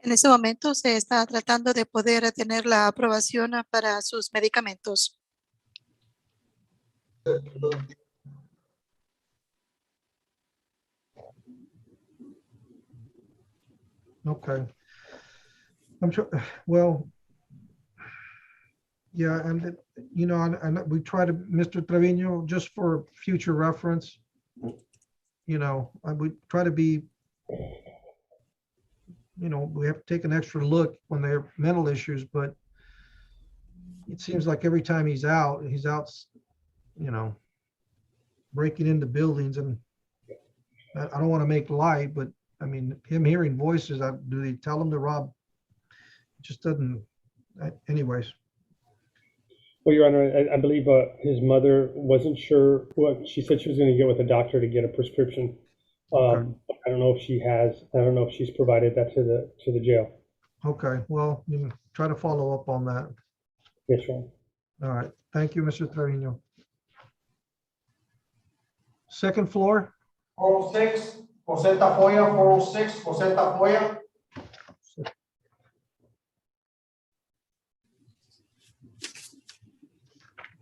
En ese momento se está tratando de poder tener la aprobación para sus medicamentos. Okay. I'm sure, well, yeah, and you know, and we try to, Mr. Trevino, just for future reference, you know, we try to be, you know, we have to take an extra look when they're mental issues, but it seems like every time he's out, you know, breaking into buildings, and I don't want to make light, but I mean, him hearing voices, do they tell him to rob? It just doesn't, anyways. Well, Your Honor, I believe his mother wasn't sure what she said she was going to get with a doctor to get a prescription. Okay. I don't know if she has. I don't know if she's provided that to the jail. Okay, well, you can try to follow up on that. Yes, Your Honor. All right, thank you, Mr. Trevino. Second floor? 406, Jose Tafoya, 406, Jose Tafoya.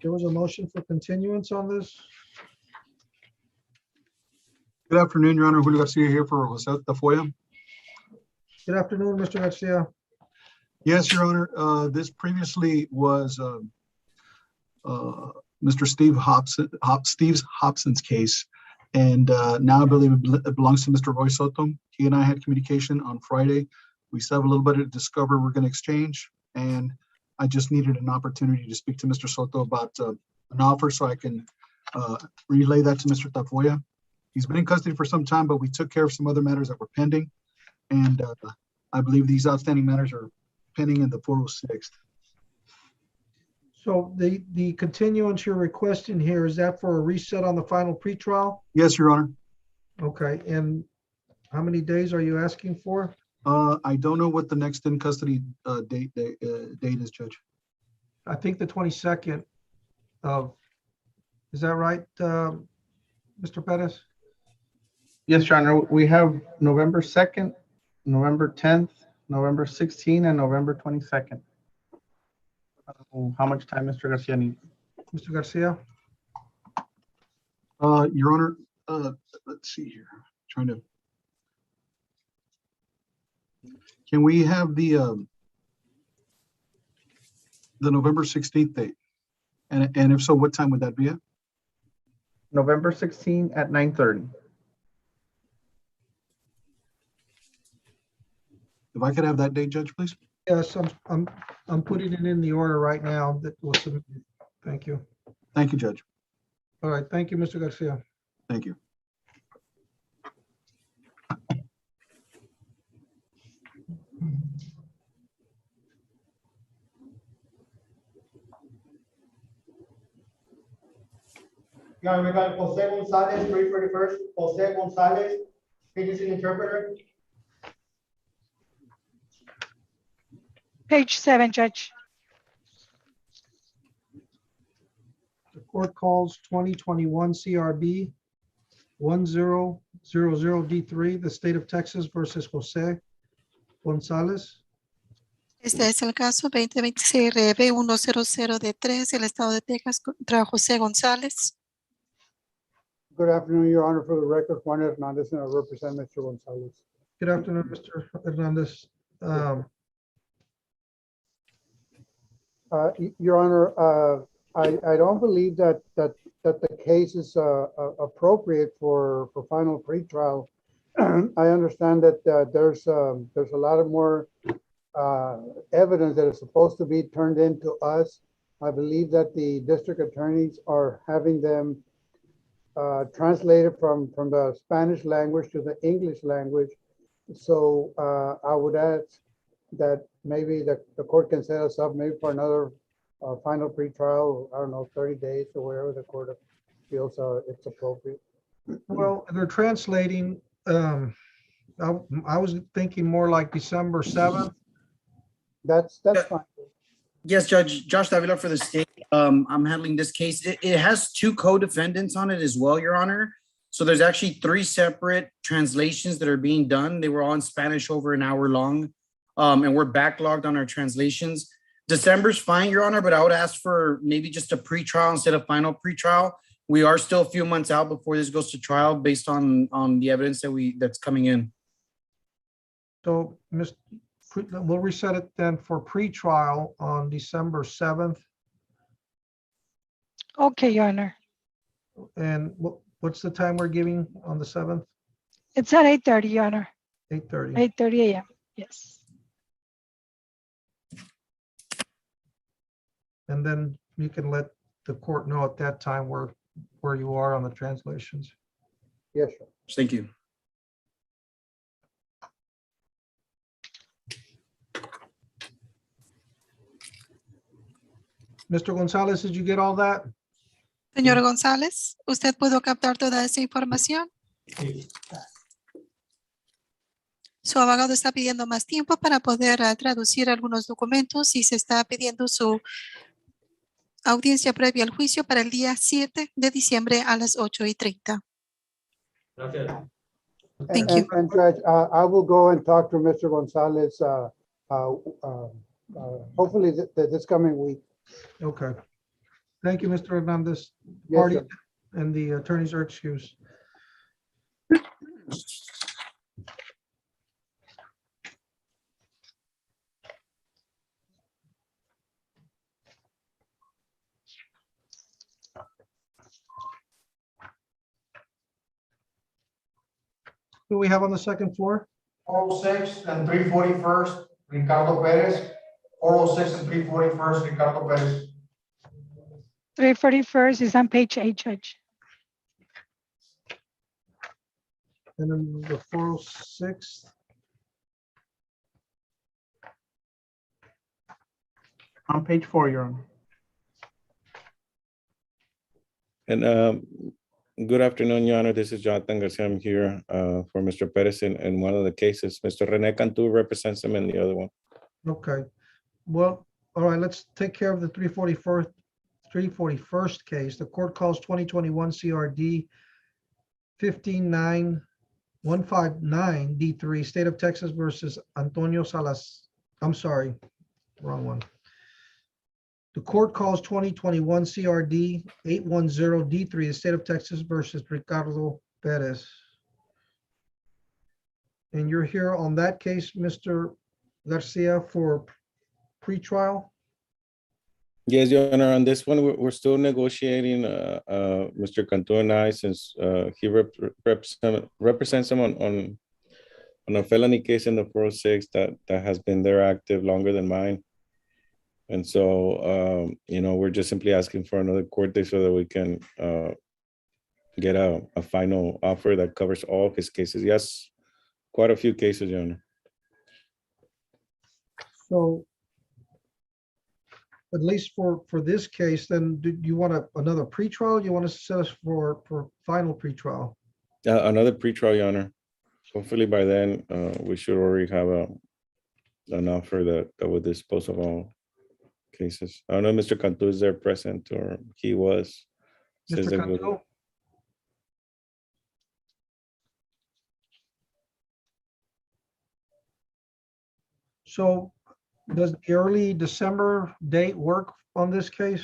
There was a motion for continuance on this? Good afternoon, Your Honor. Julio Garcia here for Jose Tafoya. Good afternoon, Mr. Garcia. Yes, Your Honor. This previously was Mr. Steve Hobson's case, and now I believe it belongs to Mr. Roy Soto. He and I had communication on Friday. We still have a little bit of discovery we're going to exchange, and I just needed an opportunity to speak to Mr. Soto about an offer so I can relay that to Mr. Tafoya. He's been in custody for some time, but we took care of some other matters that were pending, and I believe these outstanding matters are pending in the 406th. So the continuance you're requesting here, is that for a reset on the final pretrial? Yes, Your Honor. Okay, and how many days are you asking for? I don't know what the next in custody date is, Judge. I think the 22nd of, is that right, Mr. Perez? Yes, Your Honor. We have November 2nd, November 10th, November 16th, and November 22nd. How much time Mr. Garcia needs? Mr. Garcia? Your Honor, let's see here. Trying to. Can we have the the November 16th date? And if so, what time would that be at? November 16 at 9:30. If I could have that date, Judge, please. Yes, I'm putting it in the order right now that was submitted. Thank you. Thank you, Judge. All right, thank you, Mr. Garcia. Thank you. Your Honor, we got Jose Gonzalez, 341st, Jose Gonzalez, agency interpreter. Page 7, Judge. The court calls 2021 CRB 1000D3, the state of Texas versus Jose Gonzalez. Este es el caso 2020 CRB 100D3, el estado de Texas contra José González. Good afternoon, Your Honor. For the record, Juan Hernandez, and I represent Mr. Gonzalez. Good afternoon, Mr. Hernandez. Your Honor, I don't believe that the case is appropriate for final pretrial. I understand that there's a lot of more evidence that is supposed to be turned into us. I believe that the district attorneys are having them translated from the Spanish language to the English language. So I would ask that maybe the court can set us up maybe for another final pretrial, I don't know, 30 days or wherever the court feels it's appropriate. Well, they're translating, I was thinking more like December 7th. That's fine. Yes, Judge Josh Davila for the state. I'm handling this case. It has 2 co-defendants on it as well, Your Honor. So there's actually 3 separate translations that are being done. They were all in Spanish over an hour long. And we're backlogged on our translations. December's fine, Your Honor, but I would ask for maybe just a pretrial instead of final pretrial. We are still a few months out before this goes to trial based on the evidence that's coming in. So we'll reset it then for pretrial on December 7th. Okay, Your Honor. And what's the time we're giving on the 7th? It's at 8:30, Your Honor. 8:30. 8:30 a.m. Yes. And then you can let the court know at that time where you are on the translations. Yes, sir. Thank you. Mr. Gonzalez, did you get all that? Señor González, ¿usted pudo captar toda esa información? Su abogado está pidiendo más tiempo para poder traducir algunos documentos y se está pidiendo su audiencia previa al juicio para el día 7 de diciembre a las 8:30. Gracias. Thank you. And Judge, I will go and talk to Mr. Gonzalez hopefully this coming week. Okay. Thank you, Mr. Hernandez. Yes, Party sir. and the attorneys are excused. Who do we have on the second floor? 406 and 341st, Ricardo Perez. 406 and 341st, Ricardo Perez. 341st is on page 8, Judge. And then the 406. On page 4, Your Honor. And good afternoon, Your Honor. This is Jonathan Garcia. I'm here for Mr. Perez in one of the cases. Mr. Rene Cantu represents him in the other one. Okay. Well, all right, let's take care of the 341st case. The court calls 2021 CRD 159D3, State of Texas versus Antonio Salas. I'm sorry, wrong one. The court calls 2021 CRD 810D3, the State of Texas versus Ricardo Perez. And you're here on that case, Mr. Garcia, for pretrial? Yes, Your Honor, on this one, we're still negotiating, Mr. Cantu and I, since he represents him on a felony case in the 406 that has been there active longer than mine. And so, you know, we're just simply asking for another court date so that we can get a final offer that covers all of his cases. Yes, quite a few cases, Your Honor. So at least for this case, then do you want another pretrial? You want to set us for final pretrial? Another pretrial, Your Honor. Hopefully by then, we should already have an offer that would dispose of all cases. I don't know if Mr. Cantu is there present, or he was. Says Mr. that Cantu? So does the early December date work on this case?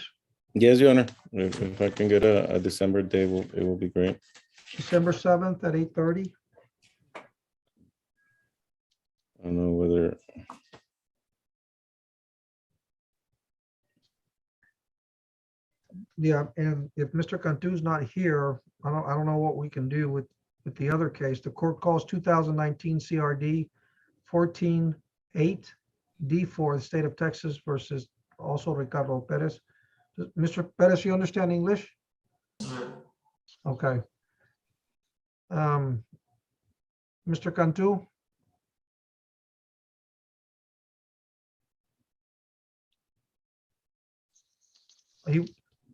Yes, Your Honor. If I can get a December day, it will be great. December 7th at 8:30? I don't know whether. Yeah, and if Mr. Cantu's not here, I don't know what we can do with the other case. The court calls 2019 CRD 14-8 D4, the state of Texas versus also Ricardo Perez. Mr. Perez, you understand English? Okay. Mr. Cantu?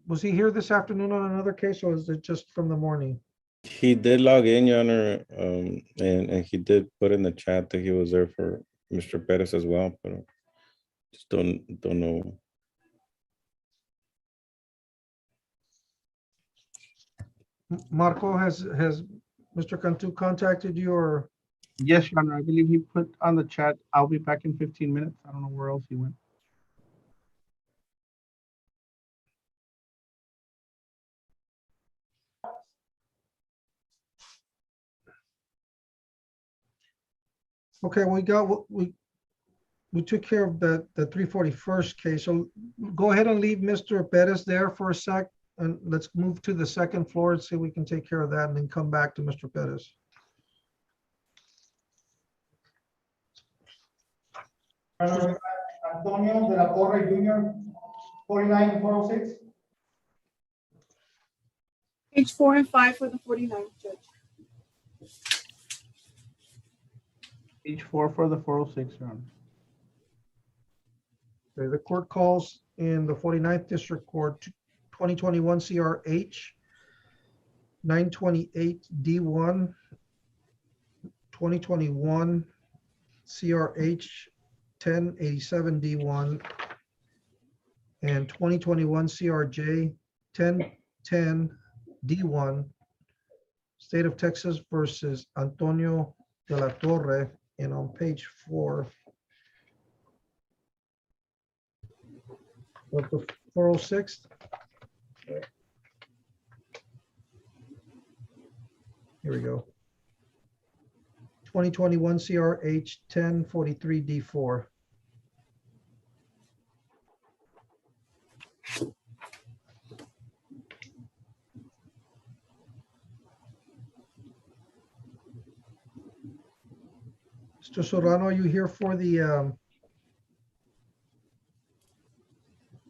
Was he here this afternoon on another case, or is it just from the morning? He did log in, Your Honor, and he did put in the chat that he was there for Mr. Perez as well, but just don't know. Marco, has Mr. Cantu contacted you, or? Yes, Your Honor, I believe he put on the chat, I'll be back in 15 minutes. I don't know where else he went. Okay, we took care of the 341st case. So go ahead and leave Mr. Perez there for a sec, and let's move to the second floor and see if we can take care of that, and then come back to Mr. Perez. Antonio de la Torre Jr., 49 and 406. Page 4 and 5 for the 49th, Judge. Page 4 for the 406, Your Honor. Okay, the court calls in the 49th District Court 2021 CRH 928 D1, 2021 CRH 1087 D1, and 2021 CRJ 1010 D1, State of Texas versus Antonio de la Torre. And on page 4 of the 406. Here we go. 2021 CRH 1043 D4. Mr. Serrano, are you here for the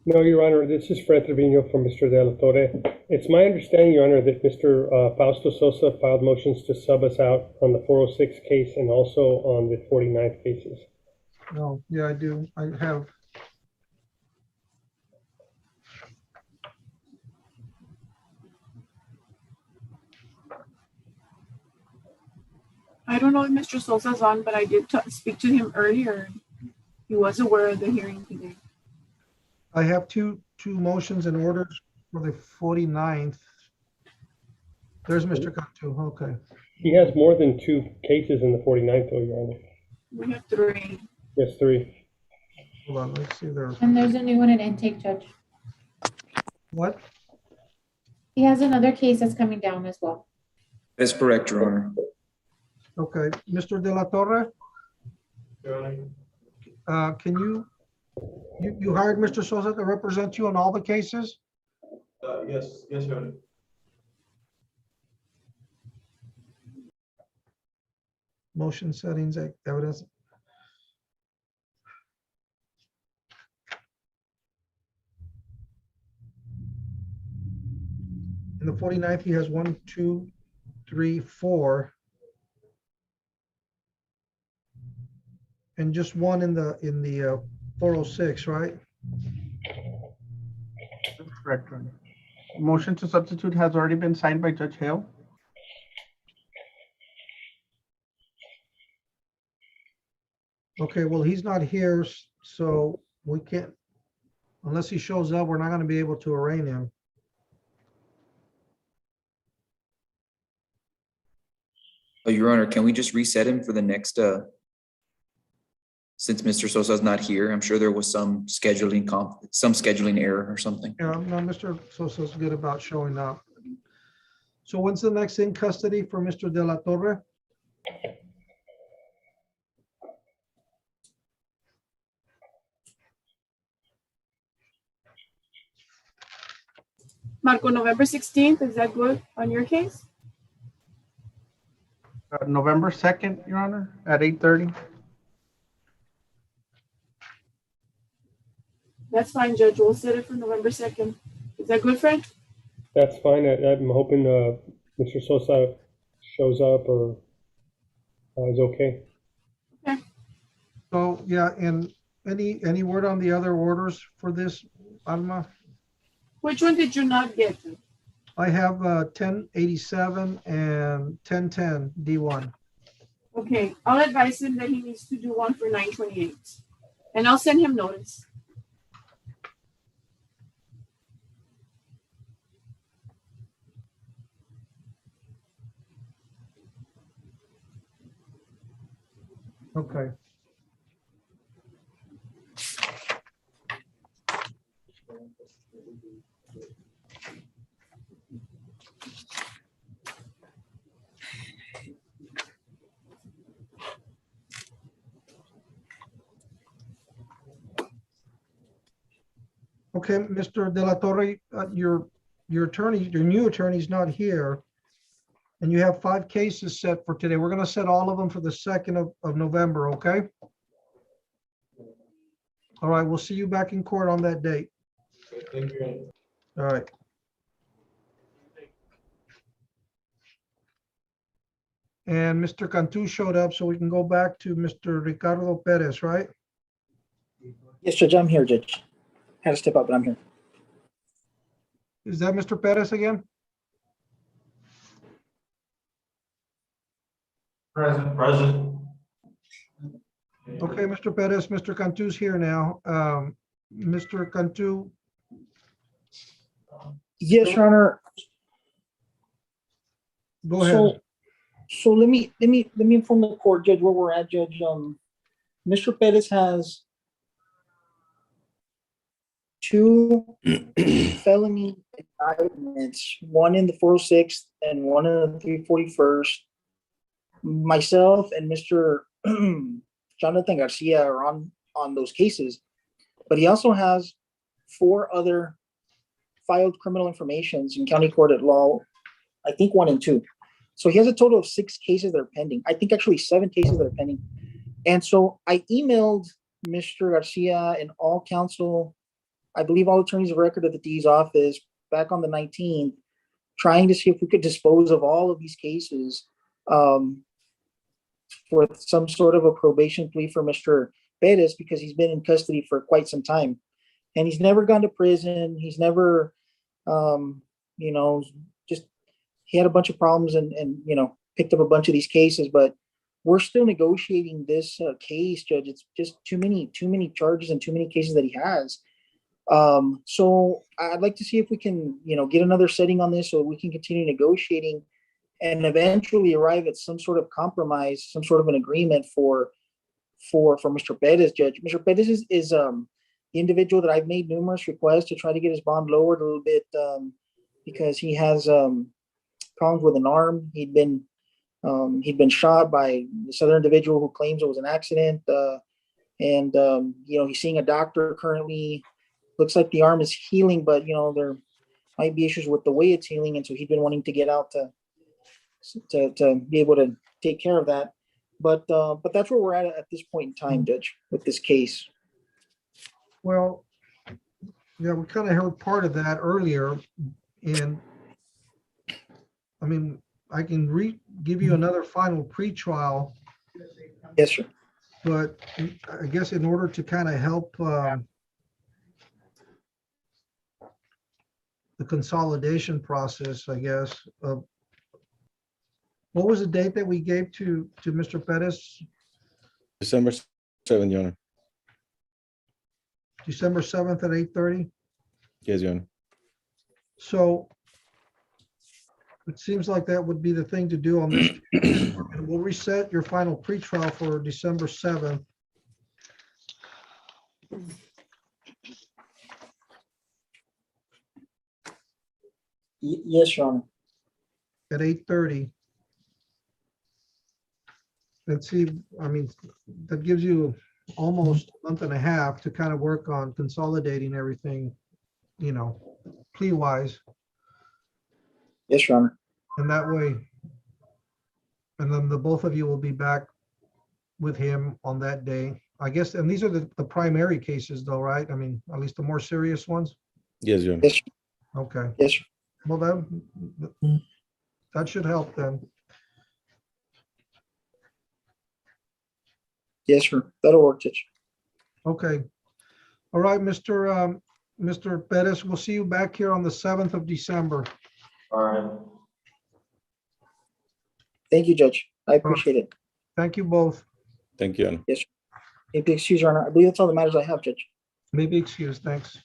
No, Your Honor, this is Fred Trevino from Mr. De La Torre. It's my understanding, Your Honor, that Mr. Fausto Sosa filed motions to sub us out on the 406 case and also on the 49th cases. No, yeah, I do. I have. I don't know if Mr. Sosa's on, but I did speak to him earlier. He was aware of the hearing today. I have two motions and orders for the 49th. There's Mr. Cantu. Okay. He has more than 2 cases in the 49th, though, Your Honor. We have 3. Yes, 3. Hold on, let's see there. And there's a new one in intake, Judge. What? He has another case that's coming down as well. That's correct, Your Honor. Okay, Mr. De La Torre, can you You hired Mr. Sosa to represent you on all the cases? Yes, Your Honor. Motion settings, evidence. In the 49th, he has 1, 2, 3, 4. And just one in the 406, right? That's correct, Your Honor. Motion to substitute has already been signed by Judge Hale. Okay, well, he's not here, so we can't, unless he shows up, we're not gonna be able to arraign him. Your Honor, can we just reset him for the next, since Mr. Sosa's not here? I'm sure there was some scheduling error or something. Yeah, no, Mr. Sosa's good about showing up. So when's the next in custody for Mr. De La Torre? Marco, November 16th, is that good on your case? November 2nd, Your Honor, at 8:30. That's fine, Judge. We'll set it for November 2nd. Is that good, Frank? That's fine. I'm hoping Mr. Sosa shows up or is okay. Okay. So, yeah, and any word on the other orders for this, Alma? Which one did you not get? I have 1087 and 1010 D1. Okay, I'll advise him that he needs to do one for 928. And I'll send him notice. Okay. Okay, Mr. De La Torre, your attorney, your new attorney's not here. And you have 5 cases set for today. We're gonna set all of them for the 2nd of November, okay? All right, we'll see you back in court on that date. Thank you. All right. And Mr. Cantu showed up, so we can go back to Mr. Ricardo Perez, right? Yes, Judge, I'm here, Judge. Had to step up, but I'm here. Is that Mr. Perez again? Present. Okay, Mr. Perez, Mr. Cantu's here now. Mr. Cantu, Yes, Your Honor. go ahead. So let me inform the court, Judge, where we're at, Judge. Mr. Perez has 2 felony indictments, one in the 406th and one in the 341st. Myself and Mr. Jonathan Garcia are on those cases, but he also has 4 other filed criminal informations in county court at law, I think 1 and 2. So he has a total of 6 cases that are pending. I think actually 7 cases that are pending. And so I emailed Mr. Garcia and all counsel, I believe all attorneys of record at the D's office back on the 19th, trying to see if we could dispose of all of these cases for some sort of a probation plea for Mr. Perez, because he's been in custody for quite some time. And he's never gone to prison. He's never, just, he had a bunch of problems and picked up a bunch of these cases, but we're still negotiating this case, Judge. It's just too many charges and too many cases that he has. So I'd like to see if we can, get another setting on this so we can continue negotiating and eventually arrive at some sort of compromise, some sort of an agreement for Mr. Perez, Judge. Mr. Perez is the individual that I've made numerous requests to try to get his bond lowered a little bit because he has problems with an arm. He'd been shot by this other individual who claims it was an accident. And, he's seeing a doctor currently. Looks like the arm is healing, but, there might be issues with the way it's healing. And so he's been wanting to get out to be able to take care of that. But that's where we're at this point in time, Judge, with this case. Well, yeah, we kind of heard part of that earlier, and I mean, I can give you another final pretrial. Yes, sir. But I guess in order to kind of help the consolidation process, I guess, what was the date that we gave to Mr. Pettis? December 7th, Your Honor. December 7th at 8:30? Yes, Your Honor. So it seems like that would be the thing to do on this. And we'll reset your final pretrial for December 7th. Yes, Your Honor. At 8:30. Let's see, I mean, that gives you almost a month and a half to kind of work on consolidating everything, plea-wise. Yes, Your Honor. And that way, and then the both of you will be back with him on that day, I guess. And these are the primary cases though, right? I mean, at least the more serious ones? Yes, Your Honor. Yes. Okay. Yes. Well, that should help then. Yes, sir. That'll work, Judge. Okay. All right, Mr. Pettis, we'll see you back here on the 7th of December. All right. Thank you, Judge. I appreciate it. Thank you both. Thank you, Your Honor. Yes, sir. Maybe excuse, Your Honor. I believe that's all the matters I have, Judge. Maybe excused, thanks.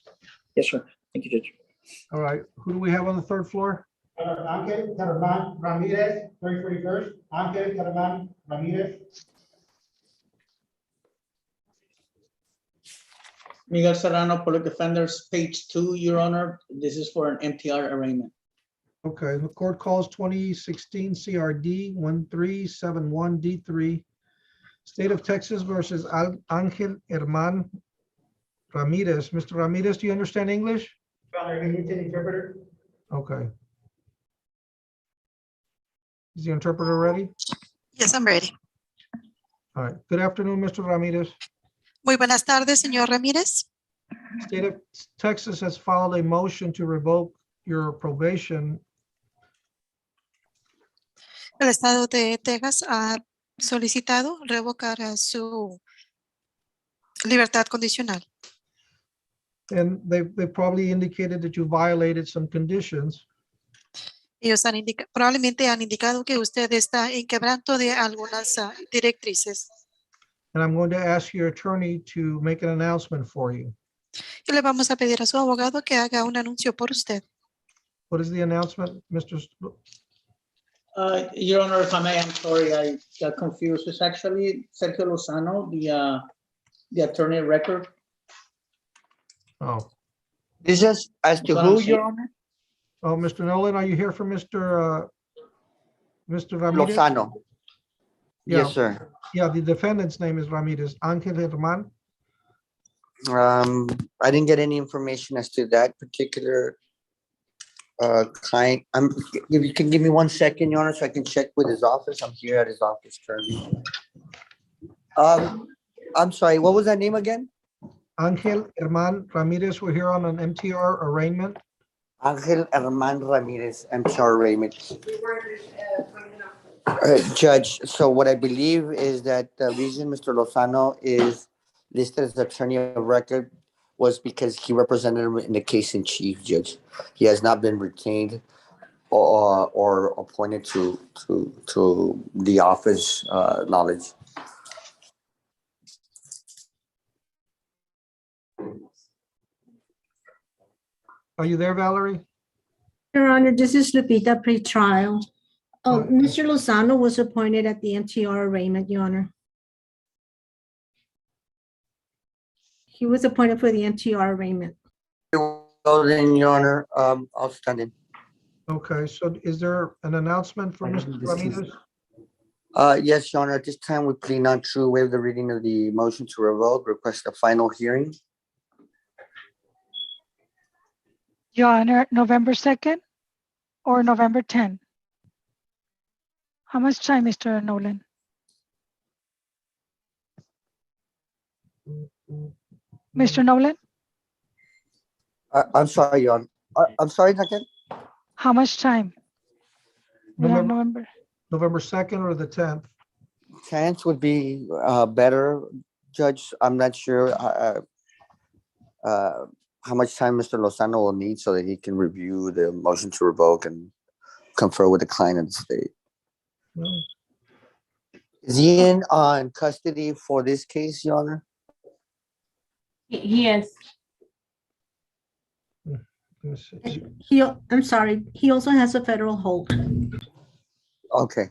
Yes, sir. Thank you, Judge. All right, who do we have on the third floor? Ángel Germán Ramirez, 341st. Ángel Germán Ramirez. Miguel Serrano, Public Defenders, page 2, Your Honor. This is for an MTR arraignment. Okay, the court calls 2016 CRD 1371D3, State of Texas versus Ángel Germán Ramirez. Mr. Ramirez, do you understand English? Interpreter. Okay. Is the interpreter ready? Yes, I'm ready. All right. Good afternoon, Mr. Ramirez. Muy buenas tardes, señor Ramírez. State of Texas has filed a motion to revoke your probation. El estado de Texas ha solicitado revocar su libertad condicional. And they probably indicated that you violated some conditions. Ellos probablemente han indicado que usted está en quebranto de algunas directrices. And I'm going to ask your attorney to make an announcement for you. Y le vamos a pedir a su abogado que haga un anuncio por usted. What is the announcement, Mr. Your Honor, if I may, I'm sorry, I got confused. It's actually Sergio Lozano, the attorney of record. Oh. This is as to who, Your Honor? Oh, Mr. Nolan, are you here for Mr. Ramirez? Lozano. Yeah. Yes, sir. Yeah, the defendant's name is Ramirez, Ángel Germán. I didn't get any information as to that particular client. If you can give me 1 second, Your Honor, so I can check with his office. I'm here at his office currently. I'm sorry, what was that name again? Ángel Germán Ramirez. We're here on an MTR arraignment. Ángel Germán Ramirez, MTR arraignment. Judge, so what I believe is that the reason Mr. Lozano is listed as attorney of record was because he represented him in the case in chief, Judge. He has not been retained or appointed to the office knowledge. Are you there, Valerie? Your Honor, this is Lupita pre-trial. Mr. Lozano was appointed at the MTR arraignment, Your Honor. He was appointed for the MTR arraignment. Well, then, Your Honor, I'll stand in. Okay, so is there an announcement for Mr. Ramirez? Yes, Your Honor, at this time, we plead not true, waive the reading of the motion to revoke, request a final hearing. Your Honor, November 2nd or November 10th? How much time, Mr. Nolan? Mr. Nolan, I'm sorry, Your Honor. I'm sorry, again? how much time? We have November, November. November 2nd or the 10th? 10th would be better, Judge. I'm not sure how much time Mr. Lozano will need so that he can review the motion to revoke and confer with the client of the state. No. Is he in custody for this case, Your Honor? He is. Let me see. I'm sorry, he also has a federal hold. Okay.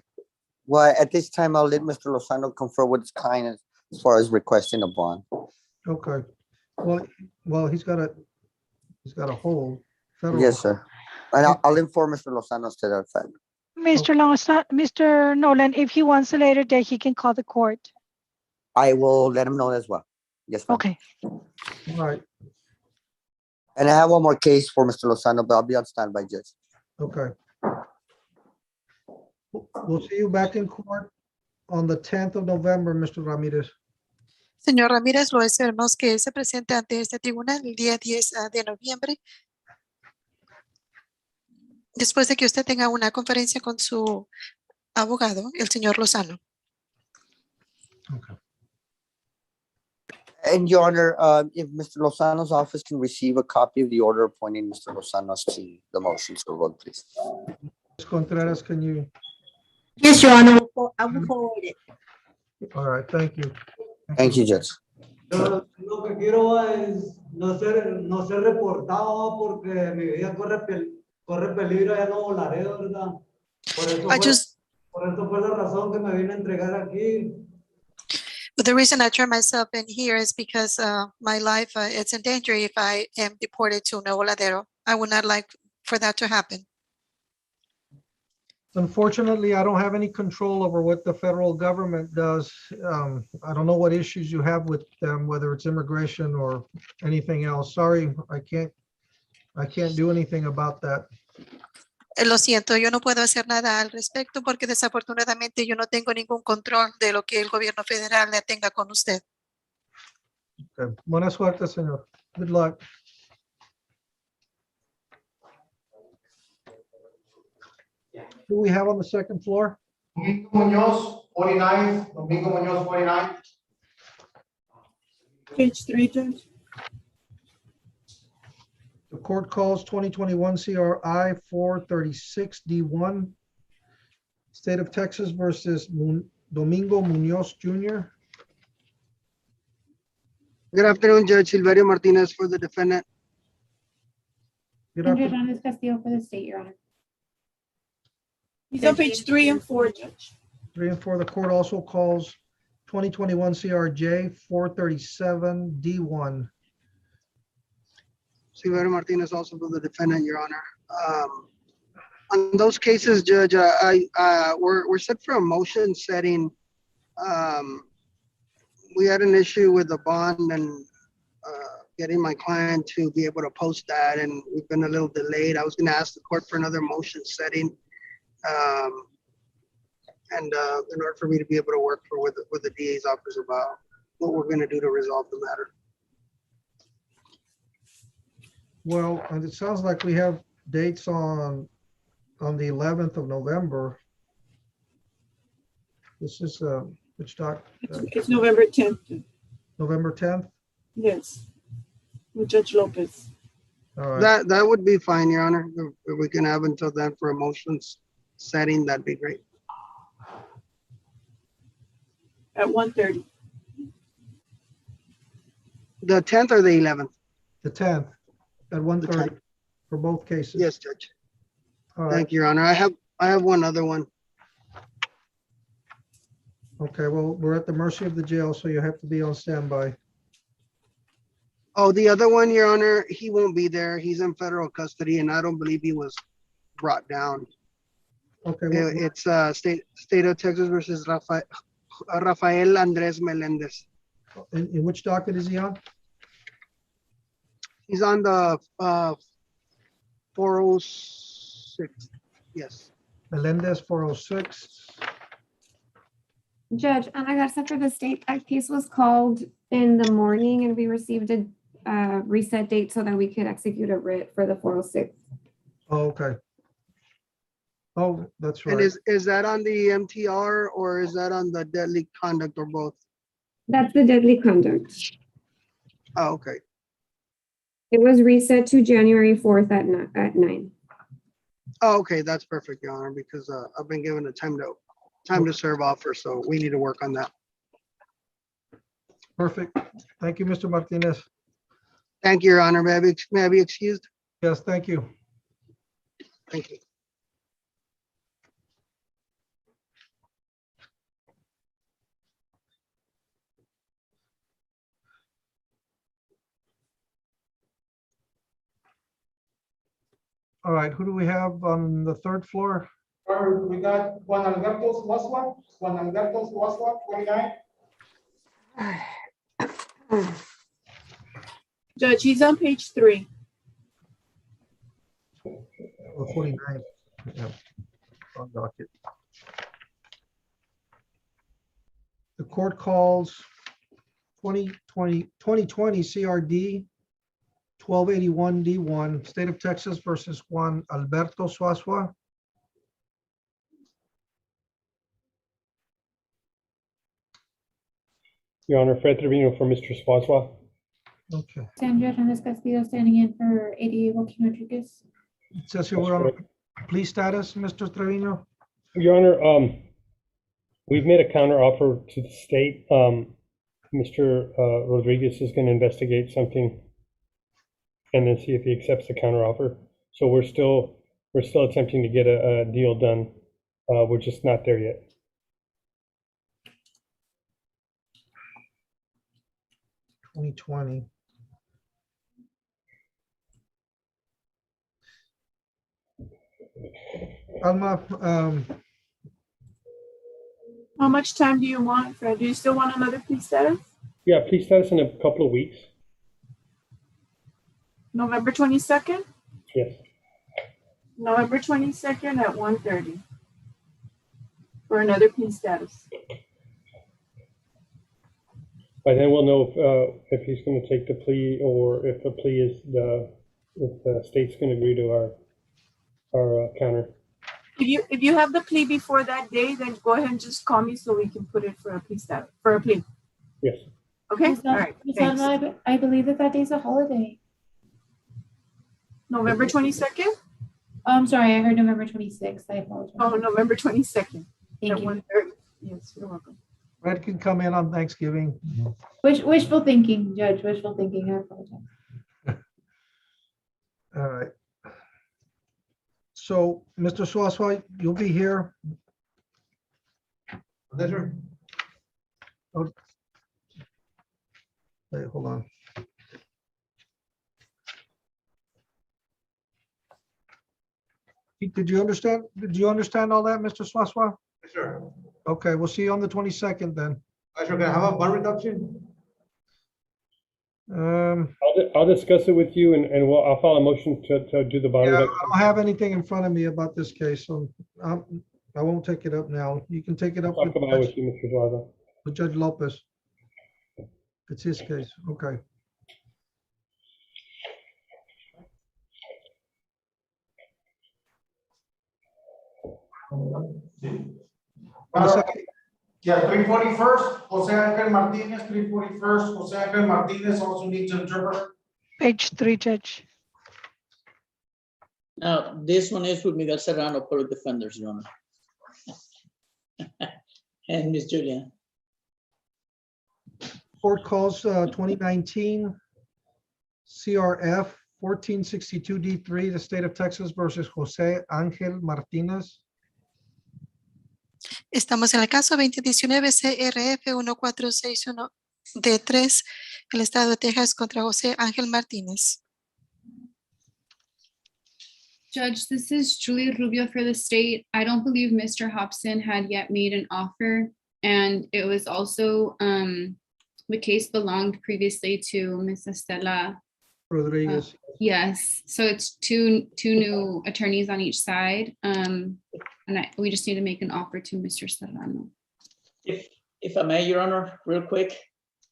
Well, at this time, I'll let Mr. Lozano confer with his client as far as requesting a bond. Okay. Well, he's got a hold. Federal. Yes, sir. And I'll inform Mr. Lozano to that fact. Mr. Nolan, if he wants a later date, he can call the court. I will let him know as well. Yes, ma'am. Okay. All right. And I have one more case for Mr. Lozano, but I'll be on standby, Judge. Okay. We'll see you back in court on the 10th of November, Mr. Ramirez. Señor Ramírez, lo esperamos que se presente ante este tribunal el día 10 de noviembre. Después de que usted tenga una conferencia con su abogado, el señor Lozano. Okay. And Your Honor, if Mr. Lozano's office can receive a copy of the order appointing Mr. Lozano to the motion to vote, please. Ms. Contreras, can you? Yes, Your Honor, I will forward it. All right, thank you. Thank you, Judge. Yo lo que quiero es no ser reportado porque mi vida corre peligro, ya no volaré, ¿verdad? Por eso fue la razón que me vine a entregar aquí. But the reason I turn myself in here is because my life it's in danger if I am deported to Nuevo Ladero. I would not like for that to happen. Unfortunately, I don't have any control over what the federal government does. I don't know what issues you have with them, whether it's immigration or anything else. Sorry, I can't do anything about that. Lo siento, yo no puedo hacer nada al respecto porque desafortunadamente yo no tengo ningún control de lo que el gobierno federal le tenga con usted. Okay. Buena suerte, señor. Good luck. Who we have on the second floor? Domingo Munoz, 49, Domingo Munoz, 49. Page 3, Judge. The court calls 2021 CRI 436 D1, State of Texas versus Domingo Munoz Jr. Good afternoon, Judge Silverio Martinez for the defendant. Good Andrea afternoon. Hernandez Castillo for the state, Your Honor. He's on page 3 and 4, Judge. 3 and 4, the court also calls 2021 CRJ 437 D1. Silverio Martinez also for the defendant, Your Honor. On those cases, Judge, we're set for a motion setting. We had an issue with the bond and getting my client to be able to post that, and we've been a little delayed. I was going to ask the court for another motion setting. In order for me to be able to work with the DA's office about what we're going to do to resolve the matter. Well, and it sounds like we have dates on the 11th of November. This is which doc? It's November 10th. November 10th? Yes. With Judge Lopez. All right. That would be fine, Your Honor. If we can have until then for a motions setting, that'd be great. At 1:30. The 10th or the 11th? The 10th at 1:30 for both cases. Yes, Judge. All right. Thank you, Your Honor. I have one other one. Okay, well, we're at the mercy of the jail, so you have to be on standby. Oh, the other one, Your Honor, he won't be there. He's in federal custody, and I don't believe he was brought down. Okay, It's State of Texas versus Rafael Andres Melendez. in which docket is he on? He's on the 406. Yes. Melendez 406. Judge, Ana Garza for the state, that case was called in the morning and we received a reset date so that we could execute a writ for the 406. Oh, okay. Oh, that's And right. is that on the MTR or is that on the deadly conduct or both? That's the deadly conduct. Oh, okay. It was reset to January 4th at 9. Oh, okay, that's perfect, Your Honor, because I've been given a time to serve offer, so we need to work on that. Perfect. Thank you, Mr. Martinez. Thank you, Your Honor. May I be excused? Yes, thank you. Thank you. All right, who do we have on the third floor? We got Juan Alberto Suazua, 29. Judge, he's on page 3. Oh, 49. Yeah. On docket. The court calls 2020 CRD 1281 D1, State of Texas versus Juan Alberto Suazua. Your Honor, Fred Trevino for Mr. Swazwa. Okay. Sandra Hernandez Castillo standing in for ADA Joaquin Rodriguez. It says here we're on plea status, Mr. Trevino. Your Honor, we've made a counter offer to the state. Mr. Rodriguez is going to investigate something and then see if he accepts the counter offer. So we're still attempting to get a deal done. We're just not there yet. $2020. Alma, How much time do you want, Fred? Do you still want another plea status? Yeah, plea status in a couple of weeks. November 22nd? Yes. November 22nd at 1:30 for another plea status. By then we'll know if he's going to take the plea or if the plea is if the state's going to agree to our counter. If you have the plea before that day, then go ahead and just call me so we can put it for a plea status, for a plea. Yes. Okay. Ms. All right. Ms. Thanks. Alma, I believe that day's a holiday. November 22nd? Oh, I'm sorry, I heard November 26th. I apologize. Oh, November 22nd. Thank at you. 1:30. Yes, you're welcome. Red can come in on Thanksgiving. Wishful thinking, Judge, wishful thinking. I apologize. All right. So, Mr. Suazua, you'll be here. Yes, sir. Oh. Wait, hold on. Did you understand? Did you understand all that, Mr. Suazua? Yes, sir. Okay, we'll see you on the 22nd then. Yes, sir. Can I have a bond reduction? I'll discuss it with you and I'll file a motion to do the bond Yeah, I reduction. don't have anything in front of me about this case, so I won't take it up now. You can take it up Talk about it with you, Mr. Zaza. with Judge Lopez. It's his case. Okay. Yeah, 341st, Jose Angel Martinez, 341st, Jose Angel Martinez also needs an interpreter. Page 3, Judge. Now, this one is with Miguel Serrano, Public Defenders, Your Honor. And Ms. Julia. Court calls 2019 CRF 1462 D3, the state of Texas versus Jose Angel Martinez. Estamos en el caso 2019 CRF 1461 D3, el estado de Texas contra José Ángel Martínez. Judge, this is Julia Rubio for the state. I don't believe Mr. Hobson had yet made an offer. And it was also, the case belonged previously to Ms. Estela. Rodriguez. Yes, so it's two new attorneys on each side. And we just need to make an offer to Mr. Serrano. If I may, Your Honor, real quick.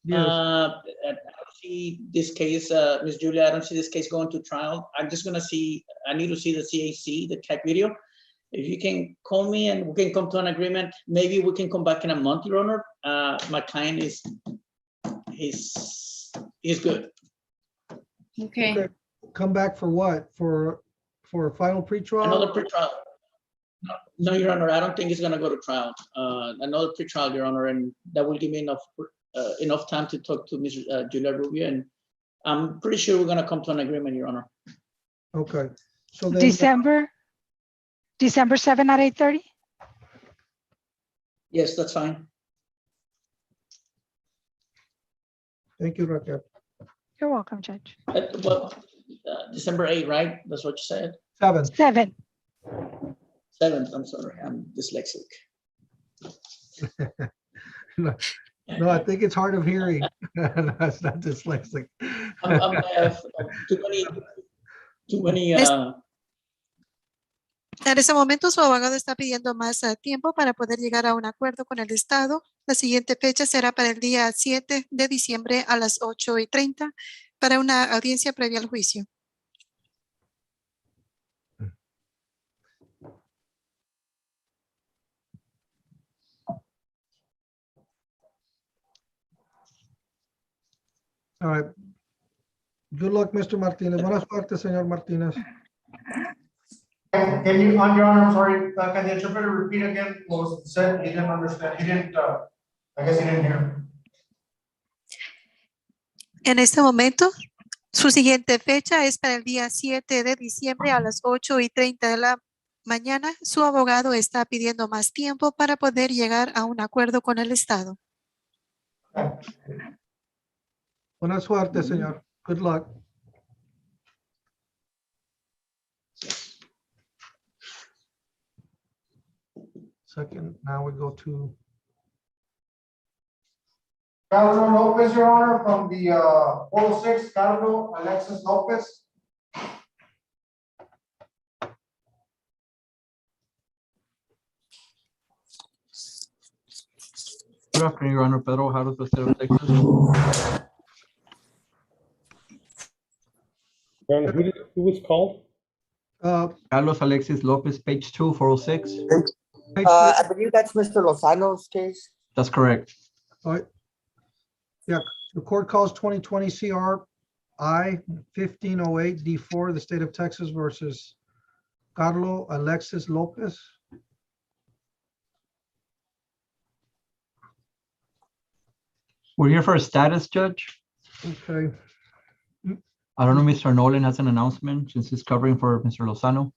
Yes. I don't see this case, Ms. Julia, I don't see this case going to trial. I need to see the CAC, the CAC video. If you can call me and we can come to an agreement, maybe we can come back in a month, Your Honor. My client is good. Okay. Come back for what? For a final pretrial? Another pretrial. No, Your Honor, I don't think it's gonna go to trial. Another pretrial, Your Honor, and that will give me enough time to talk to Ms. Julia Rubio, and I'm pretty sure we're gonna come to an agreement, Your Honor. Okay. So then December 7 at 8:30? Yes, that's fine. Thank you, Raquel. You're welcome, Judge. December 8, right? That's what you said? 7. 7. 7th, I'm sorry, I'm dyslexic. No, I think it's hard of hearing. That's not dyslexic. I'm too many. En ese momento, su abogado está pidiendo más tiempo para poder llegar a un acuerdo con el Estado. La siguiente fecha será para el día 7 de diciembre a las 8:30 para una audiencia previa al juicio. All right. Good luck, Mr. Martinez. Buena suerte, señor Martinez. Can you, Your Honor, I'm sorry, can the interpreter repeat again what was said? He didn't understand. He didn't, I guess he didn't hear. En este momento, su siguiente fecha es para el día 7 de diciembre a las 8:30 de la mañana. Su abogado está pidiendo más tiempo para poder llegar a un acuerdo con el Estado. Buena suerte, señor. Good luck. Second, now we go to Carlos Lopez, Your Honor, from the 406, Carlos Alexis Lopez. Good afternoon, Your Honor. Pedro Haros, the state of Texas. Your Honor, who was called? Carlos Alexis Lopez, page 2, 406. I believe that's Mr. Lozano's case. That's correct. All right. Yeah, the court calls 2020 CR I 1508 D4, the state of Texas versus Carlos Alexis Lopez. We're here for a status, Judge. Okay. I don't know, Mr. Nolan has an announcement since he's covering for Mr. Lozano.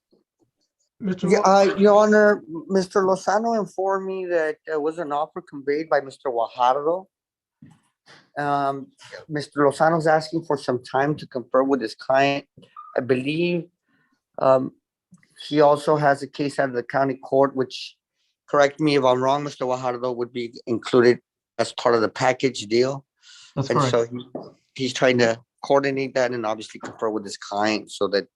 Your Honor, Mr. Lozano informed me that there was an offer conveyed by Mr. Guajardo. Mr. Lozano's asking for some time to confer with his client. I believe he also has a case out of the county court, which, correct me if I'm wrong, Mr. Guajardo, would be included as part of the package deal. That's and correct. So he's trying to coordinate that and obviously confer with his client so that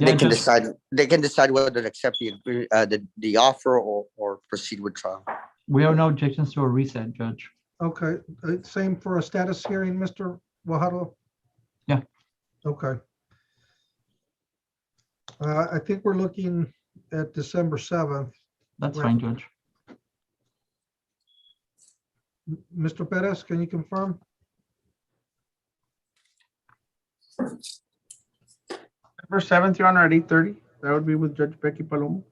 they can decide whether to accept the offer or proceed with trial. We have no objections to a reset, Judge. Okay, same for a status hearing, Mr. Guajardo? Yeah. Okay. I think we're looking at December 7th. That's fine, Judge. Mr. Perez, can you confirm? December 7th, Your Honor, at 8:30. That would be with Judge Becky Palomo.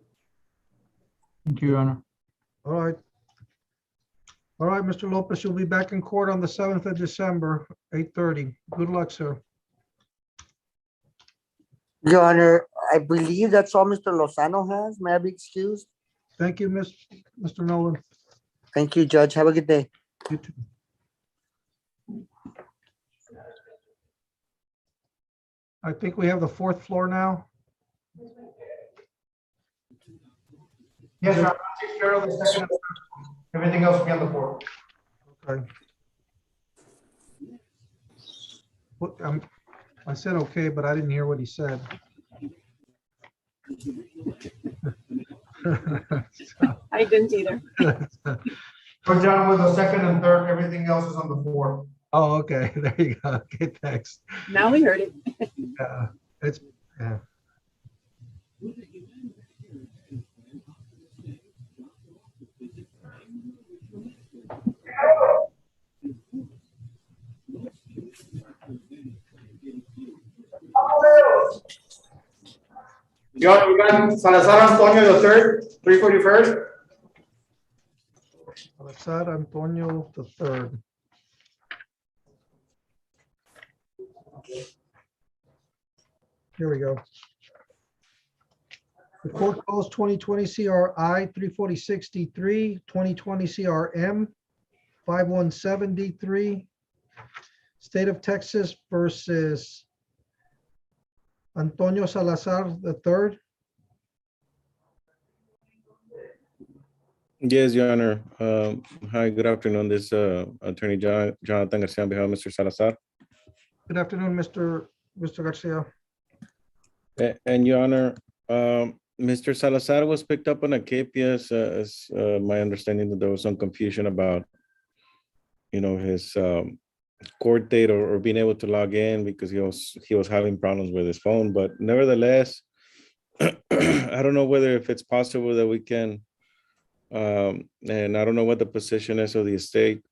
Thank you, Your Honor. All right. All right, Mr. Lopez, you'll be back in court on the 7th of December, 8:30. Good luck, sir. Your Honor, I believe that's all Mr. Lozano has. May I be excused? Thank you, Mr. Nolan. Thank you, Judge. Have a good day. You too. I think we have the fourth floor now. Yes, Your Honor, that takes care of the second and third. Everything else will be on the fourth. Okay. What, I said okay, but I didn't hear what he said. I didn't either. We're done with the second and third. Everything else is on the fourth. Oh, okay. There you go. Okay, thanks. Now we heard it. It's, yeah. Your Honor, we got Salazar Antonio the third, 341st. Salazar Antonio the third. Here we go. The court calls 2020 CRI 346 D3, 2020 CRM 517 D3, State of Texas versus Antonio Salazar III. Yes, Your Honor. Hi, good afternoon. This Attorney Jonathan Garcia on behalf of Mr. Salazar. Good afternoon, Mr. Garcia. And Your Honor, Mr. Salazar was picked up on a KPS, as my understanding that there was some confusion about, his court date or being able to log in because he was having problems with his phone. But nevertheless, I don't know whether if it's possible that we can, and I don't know what the position is of the state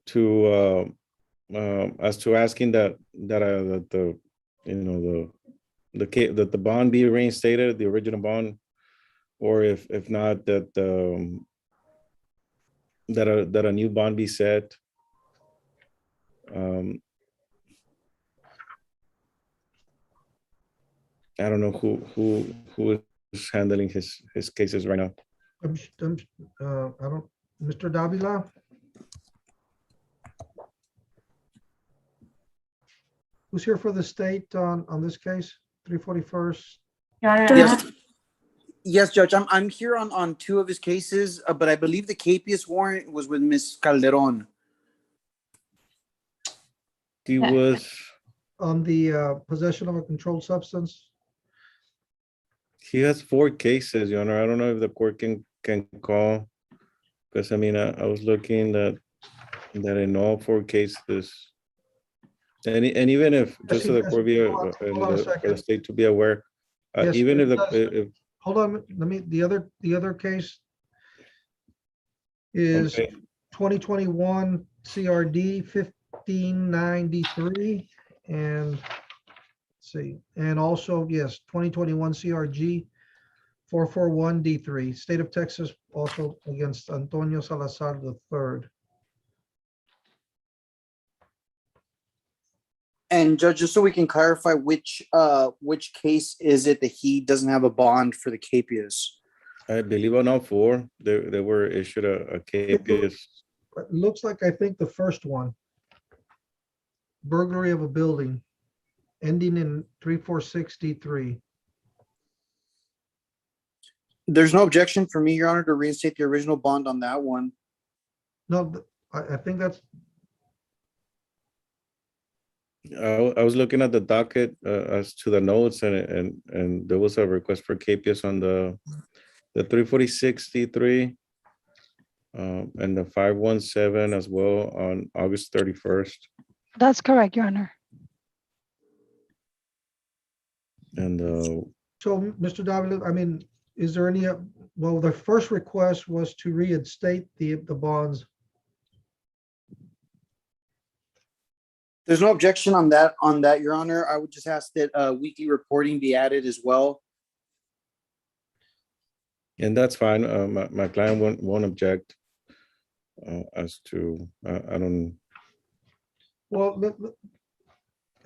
to as to asking that the bond be reinstated, the original bond, or if not that that a new bond be set. I don't know who is handling his cases right now. I don't, Mr. Davila. Who's here for the state on this case? 341st. Yes, yes, Judge. I'm here on two of his cases, but I believe the KPS warrant was with Ms. Calderon. He was on the possession of a controlled substance. He has 4 cases, Your Honor. I don't know if the court can call, because I mean I was looking that in all 4 cases, and even if just so the court be for the state to be aware, Yes, even if hold on, let me, the other case is okay. 2021 CRD 1593 and let's see, and also, yes, 2021 CRG 441 D3, State of Texas, also against Antonio Salazar III. And Judge, just so we can clarify, which case is it that he doesn't have a bond for the KPS? I believe on all 4, they were issued a KPS. It looks like, I think the first one, burglary of a building, ending in 346 D3. There's no objection for me, Your Honor, to reinstate the original bond on that one. No, I think that's, I was looking at the docket as to the notes, and there was a request for KPS on the 346 D3 and the 517 as well on August 31st. That's correct, Your Honor. And so, Mr. Davila, I mean, is there any, well, the first request was to reinstate the bonds. There's no objection on that, Your Honor. I would just ask that weekly reporting be added as well. And that's fine. My client won't object as to, I don't. Well,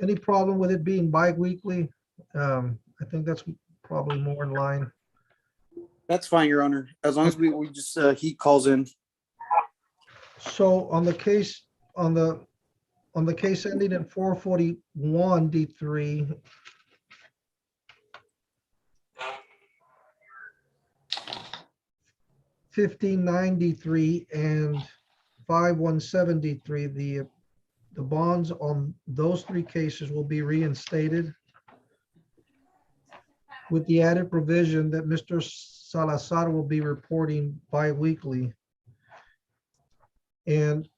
any problem with it being bi-weekly? I think that's probably more in line. That's fine, Your Honor. As long as we just, he calls in. So on the case, on the On the case ending in 441 D3, $15.93 and 517 D3, the bonds on those three cases will be reinstated with the added provision that Mr. Salazar will be reporting bi-weekly. And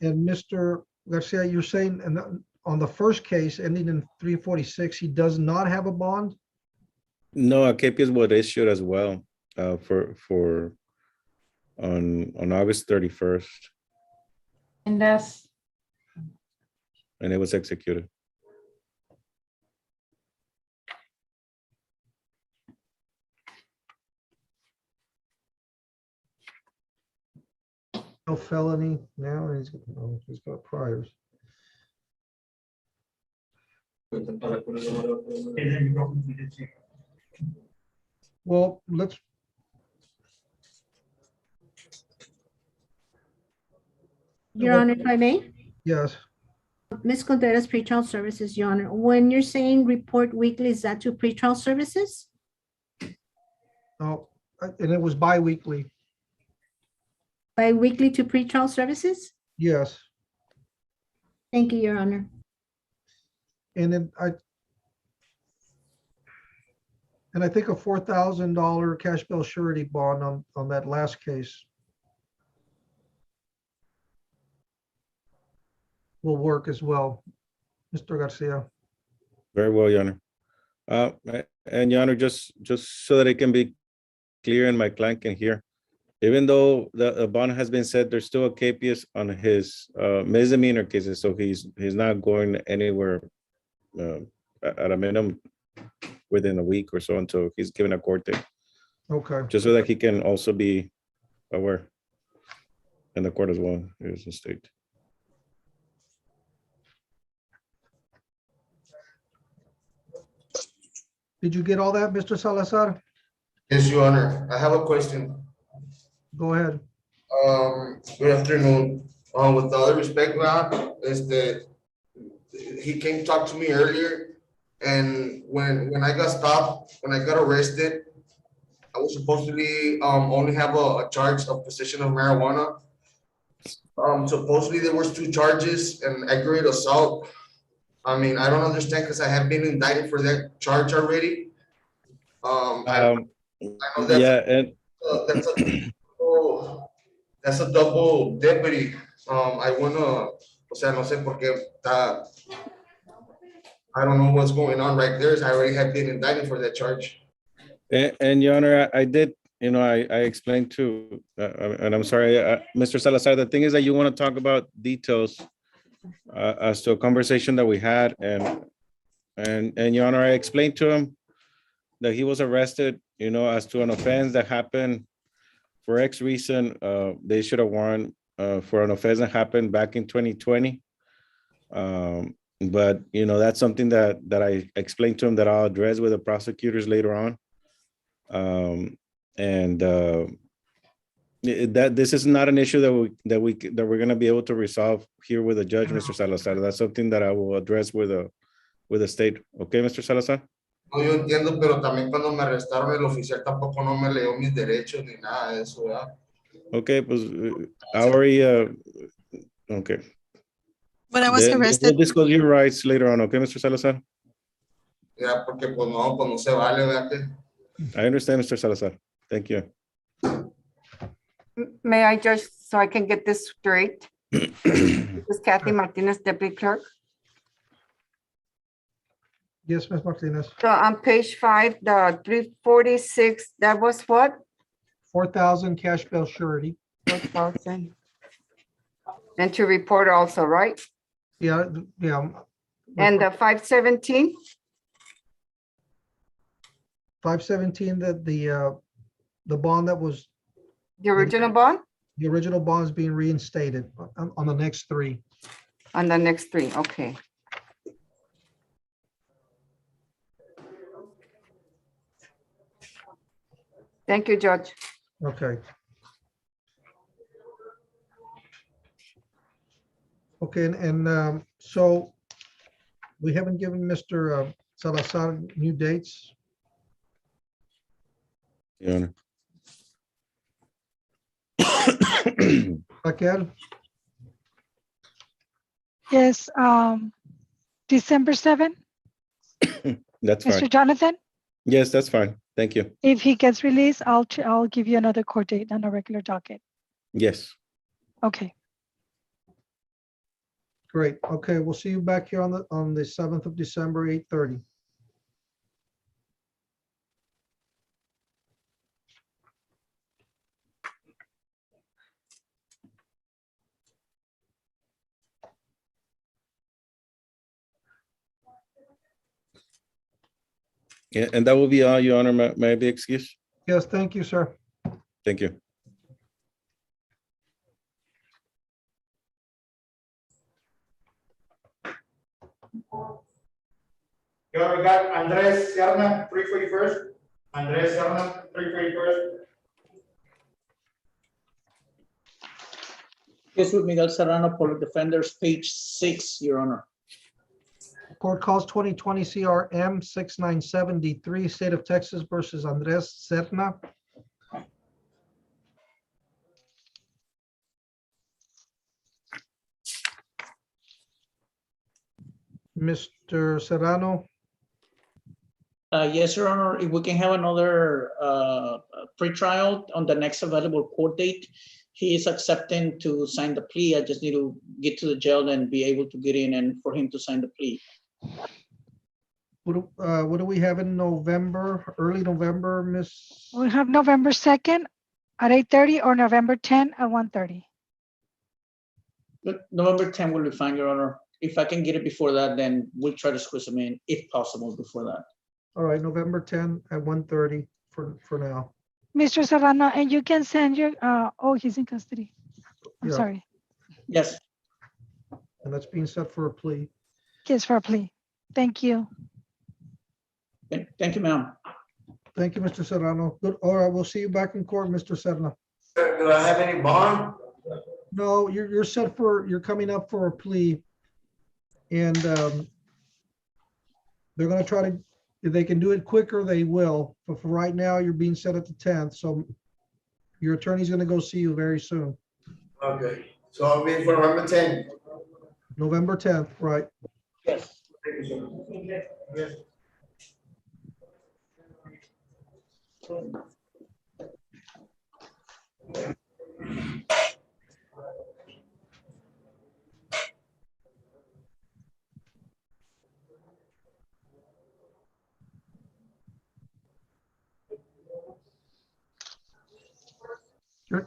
Mr. Garcia, you're saying, and on the first case ending in 346, he does not have a bond? No, a KPS was issued as well for on August 31st, And that's, and it was executed. No felony now, he's got priors. Well, let's. Your Honor, if I may? Yes, Ms. Contreras, pretrial services, Your Honor. When you're saying report weekly, is that to pretrial services? no, and it was bi-weekly, Bi-weekly to pretrial services? yes. Thank you, Your Honor. And then I think a $4,000 cash bail surety bond on that last case will work as well, Mr. Garcia. Very well, Your Honor. And Your Honor, just so that it can be clear and my client can hear, even though the bond has been set, there's still a KPS on his misdemeanor cases, so he's not going anywhere at a minimum within a week or so until he's given a court date, Okay, just so that he can also be aware in the court as well. Here's the state. did you get all that, Mr. Salazar? Yes, Your Honor. I have a question. Go ahead. Good afternoon. With all the respect, is that he came talk to me earlier, and when I got stopped, when I got arrested, I was supposed to be only have a charge of possession of marijuana. Supposedly there was 2 charges and aggravated assault. I mean, I don't understand because I have been indicted for that charge already. I know that's Yeah, and that's a double deputy. I wanna, o sea, no sé por qué está, I don't know what's going on right there. I already have been indicted for that charge. and Your Honor, I did, I explained to, and I'm sorry, Mr. Salazar, the thing is that you want to talk about details as to a conversation that we had, and Your Honor, I explained to him that he was arrested, as to an offense that happened for X reason. They issued a warrant for an offense that happened back in 2020. But that's something that I explained to him that I'll address with the prosecutors later on. And that this is not an issue that we're going to be able to resolve here with the judge, Mr. Salazar. That's something that I will address with the state. Okay, Mr. Salazar? No, yo entiendo, pero también cuando me arrestaron el oficial tampoco no me leyó mis derechos ni nada de eso, ¿verdad? Okay, pues I already, okay. When I was Then arrested, we'll discuss your rights later on, okay, Mr. Salazar? Ya, porque pues no se vale, ¿verdad? I understand, Mr. Salazar. Thank you. May I just, so I can get this straight? This is Kathy Martinez, Deputy Clerk. Yes, Ms. Martinez. So on page 5, the 346, that was what? 4,000 cash bail surety. 4,000. And to report also, right? Yeah. And the 517? 517, that the bond that was. The original bond? The original bond is being reinstated on the next 3. On the next 3, okay. Thank you, Judge. Okay. Okay, so we haven't given Mr. Salazar new dates. Your Honor. Raquel, Yes, December 7th, That's fine. Mr. Jonathan, Yes, that's fine. Thank you. if he gets released, I'll give you another court date on a regular docket. Yes. Okay. great. Okay, we'll see you back here on the 7th of December, 8:30. Yeah, and that will be all, Your Honor. May I be excused? Yes, thank you, sir. Thank you. You already got Andres Serna, 341st. Andres Serna, 341st. Jesus Miguel Serrano, Public Defenders, page 6, Your Honor. Court calls 2020 CRM 697D3, State of Texas versus Andres Serna. Mr. Serrano, Yes, Your Honor, if we can have another pretrial on the next available court date. He is accepting to sign the plea. I just need to get to the jail and be able to get in and for him to sign the plea. what do we have in November, early November, Miss? We have November 2nd at 8:30 or November 10 at 1:30. But November 10 will be fine, Your Honor. If I can get it before that, then we'll try to squeeze him in, if possible, before that. All right, November 10 at 1:30 for now. Mr. Serrano, and you can send your, oh, he's in custody. I'm Yeah. sorry. Yes. And that's being set for a plea. Yes, for a plea. Thank you. Thank you, ma'am. Thank you, Mr. Serrano. Good. All right, we'll see you back in court, Mr. Serna. Do I have any bond? No, you're set for, you're coming up for a plea. And they're gonna try to, if they can do it quicker, they will. But for right now, you're being set at the 10th, so your attorney's gonna go see you very soon. Okay, so I'll be for November 10. November 10th, right? Yes. Thank you, sir. Yes.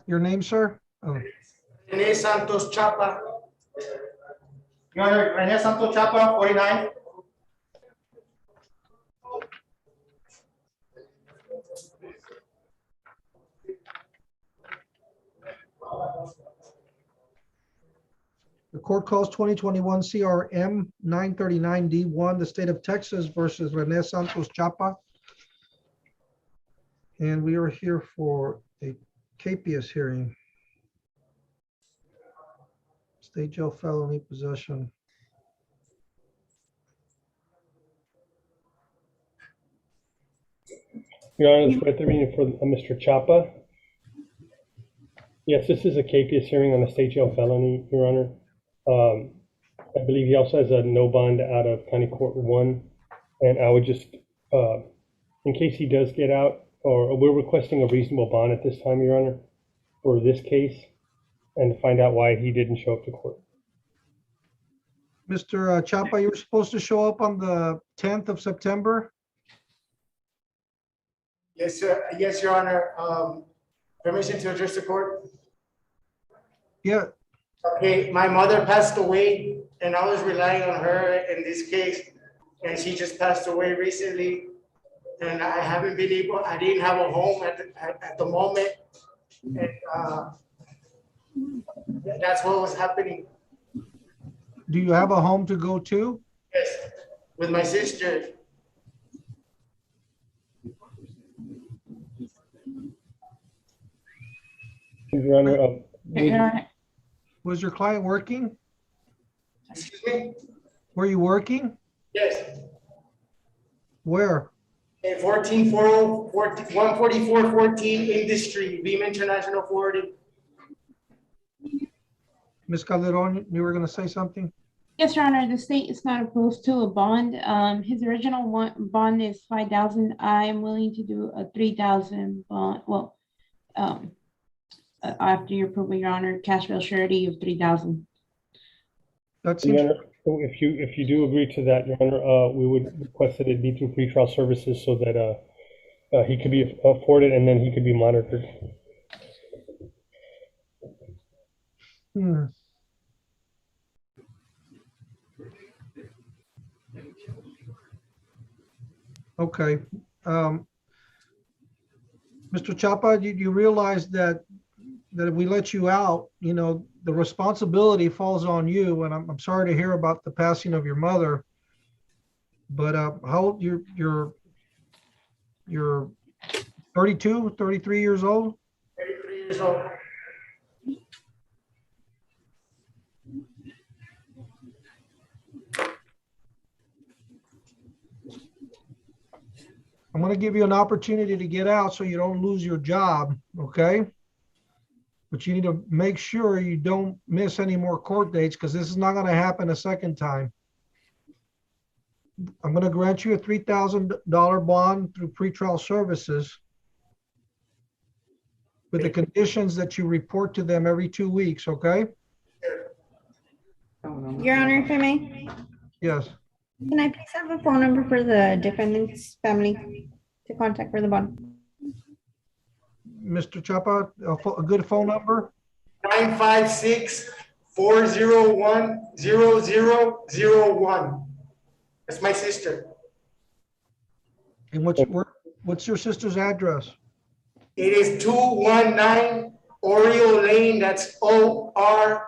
Your name, sir? Oh. Rene Santos Chapa. Your Honor, Rene Santos Chapa, 49. The court calls 2021 CRM 939D1, the state of Texas versus Rene Santos Chapa. And we are here for a capias hearing. State jail felony possession. Your Honor, it's worth the reading for Mr. Chapa. Yes, this is a capias hearing on a state jail felony, Your Honor. I believe he also has a no bond out of County Court 1. And I would just, in case he does get out, or we're requesting a reasonable bond at this time, Your Honor, for this case, and find out why he didn't show up to court. Mr. Chapa, you were supposed to show up on the 10th of September? Yes, sir. Yes, Your Honor. Permission to address the court? Yeah. Okay, my mother passed away and I was relying on her in this case. And she just passed away recently. And I haven't been able, I didn't have a home at the moment. And that's what was happening. Do you have a home to go to? Yes, with my sister. Your Honor, Was your client working? Were you working? Yes. Where? And 14414 Industry, Beam International Forwarding. Ms. Calderon, you were going to say something? Yes, Your Honor, the state is not opposed to a bond. His original bond is 5,000. I am willing to do a 3,000 bond. Well, after your approval, Your Honor, cash bail surety of 3,000. That's Your Honor, if you do agree to that, Your Honor, we would request that it be through pretrial services so that he could be afforded and then he could be monitored. Okay. Mr. Chapa, you realize that if we let you out, you know, the responsibility falls on you. And I'm sorry to hear about the passing of your mother. But how old you're 32, 33 years old? 33 years old. I'm going to give you an opportunity to get out so you don't lose your job, okay? But you need to make sure you don't miss any more court dates because this is not going to happen a second time. I'm going to grant you a $3,000 bond through pretrial services with the conditions that you report to them every 2 weeks, okay? Your Honor, if I may, Yes. can I please have a phone number for the defendant's family to contact for the bond? Mr. Chapa, a good phone number? 956-401-0001. That's my sister. And what's your sister's address? It is 219 Oriole Lane. That's ORIOLE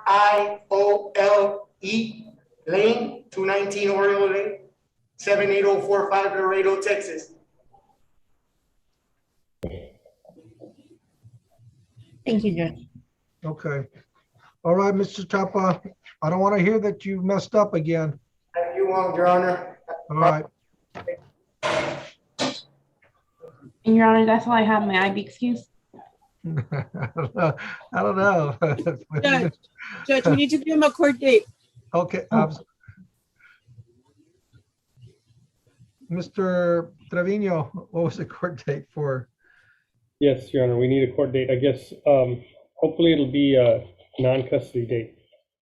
Lane, 219 Oriole Lane, 78045 Laredo, Texas. Thank you, Judge. Okay. All right, Mr. Chapa, I don't want to hear that you messed up again. You won't, Your Honor. All right. And Your Honor, that's all I have. May I be excused? I don't know. Judge, we need to give him a court date. Okay. Mr. Trevino, what was the court date for? Yes, Your Honor, we need a court date. I guess hopefully it'll be a non-custody date.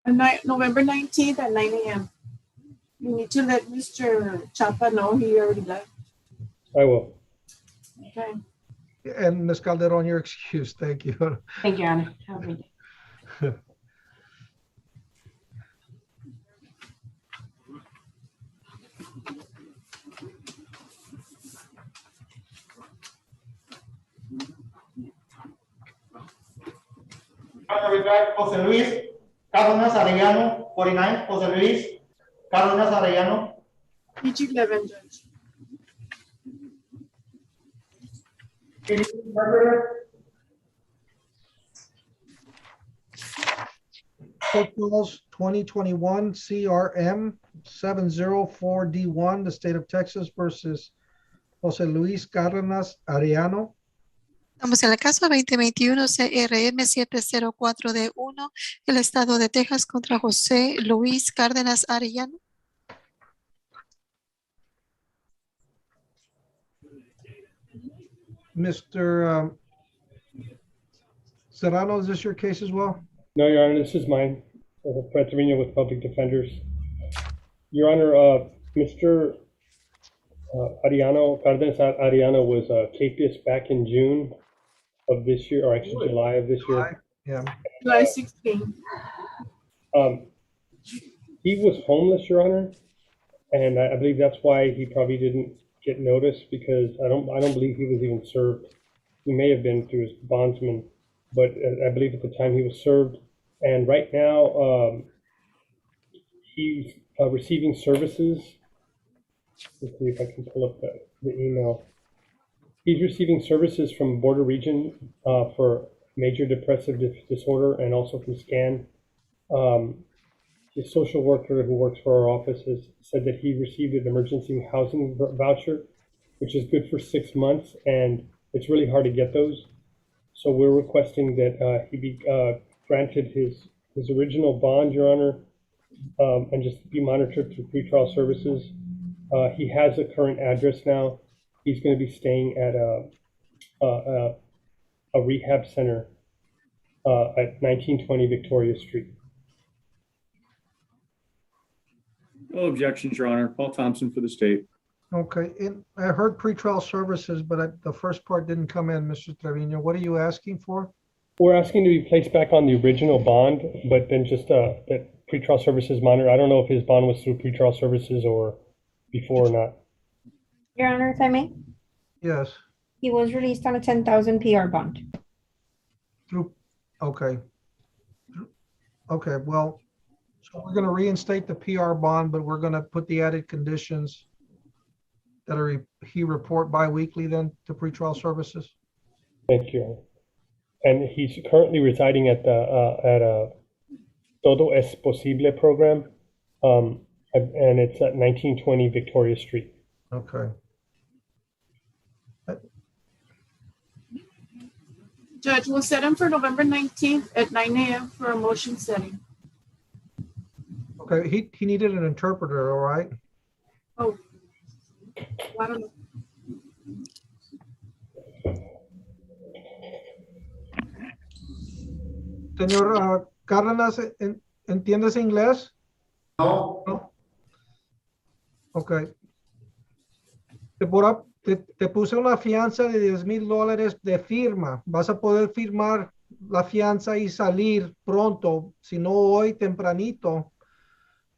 November 19th at 9 a.m. You need to let Mr. Chapa know he already left. I will. Okay. And Ms. Calderon, your excuse. Thank you. Thank you, Your Honor. Have a great day. We got Jose Luis Cárdenas Arellano, 49, Jose Luis Cárdenas Arellano. PG 11, Judge. Court calls 2021 CRM 704D1, the state of Texas versus Jose Luis Cárdenas Arellano. Estamos en el caso 2021 CRM 704D1, el estado de Texas contra José Luis Cárdenas Arellano. Mr. Serrano, is this your case as well? No, Your Honor, this is mine. Fred Trevino with Public Defenders. Your Honor, Mr. Cárdenas Arellano was capious back in June of this year, or actually July of this year. Yeah. July 16th. He was homeless, Your Honor, and I believe that's why he probably didn't get noticed, because I don't believe he was even served. He may have been through his bondsman, but I believe at the time he was served. And right now, he's receiving services. Let's see if I can pull up the email. He's receiving services from Border Region for major depressive disorder and also from SCAN. the social worker who works for our office has said that he received an emergency housing voucher, which is good for 6 months, and it's really hard to get those. So we're requesting that he be granted his original bond, Your Honor, and just be monitored through pretrial services. He has a current address now. He's going to be staying at a rehab center at 1920 Victoria Street. No objections, Your Honor. Paul Thompson for the state. Okay, and I heard pretrial services, but the first part didn't come in, Mr. Trevino. What are you asking for? We're asking to be placed back on the original bond, but then just that pretrial services monitor. I don't know if his bond was through pretrial services or before or not. Your Honor, if I may, Yes, he was released on a 10,000 PR bond. okay. Okay, well, so we're gonna reinstate the PR bond, but we're gonna put the added conditions that he report bi-weekly then to pretrial services? Thank you. And he's currently residing at a Todo Es Posible program, and it's at 1920 Victoria Street. Okay. Judge, we'll set him for November 19th at 9 a.m. for a motion setting. Okay, he needed an interpreter, all right? Oh, I don't know. Señor Cárdenas, ¿entiendes inglés? No. No. Ok. Te puse una fianza de $10,000 de firma. Vas a poder firmar la fianza y salir pronto, si no hoy, tempranito.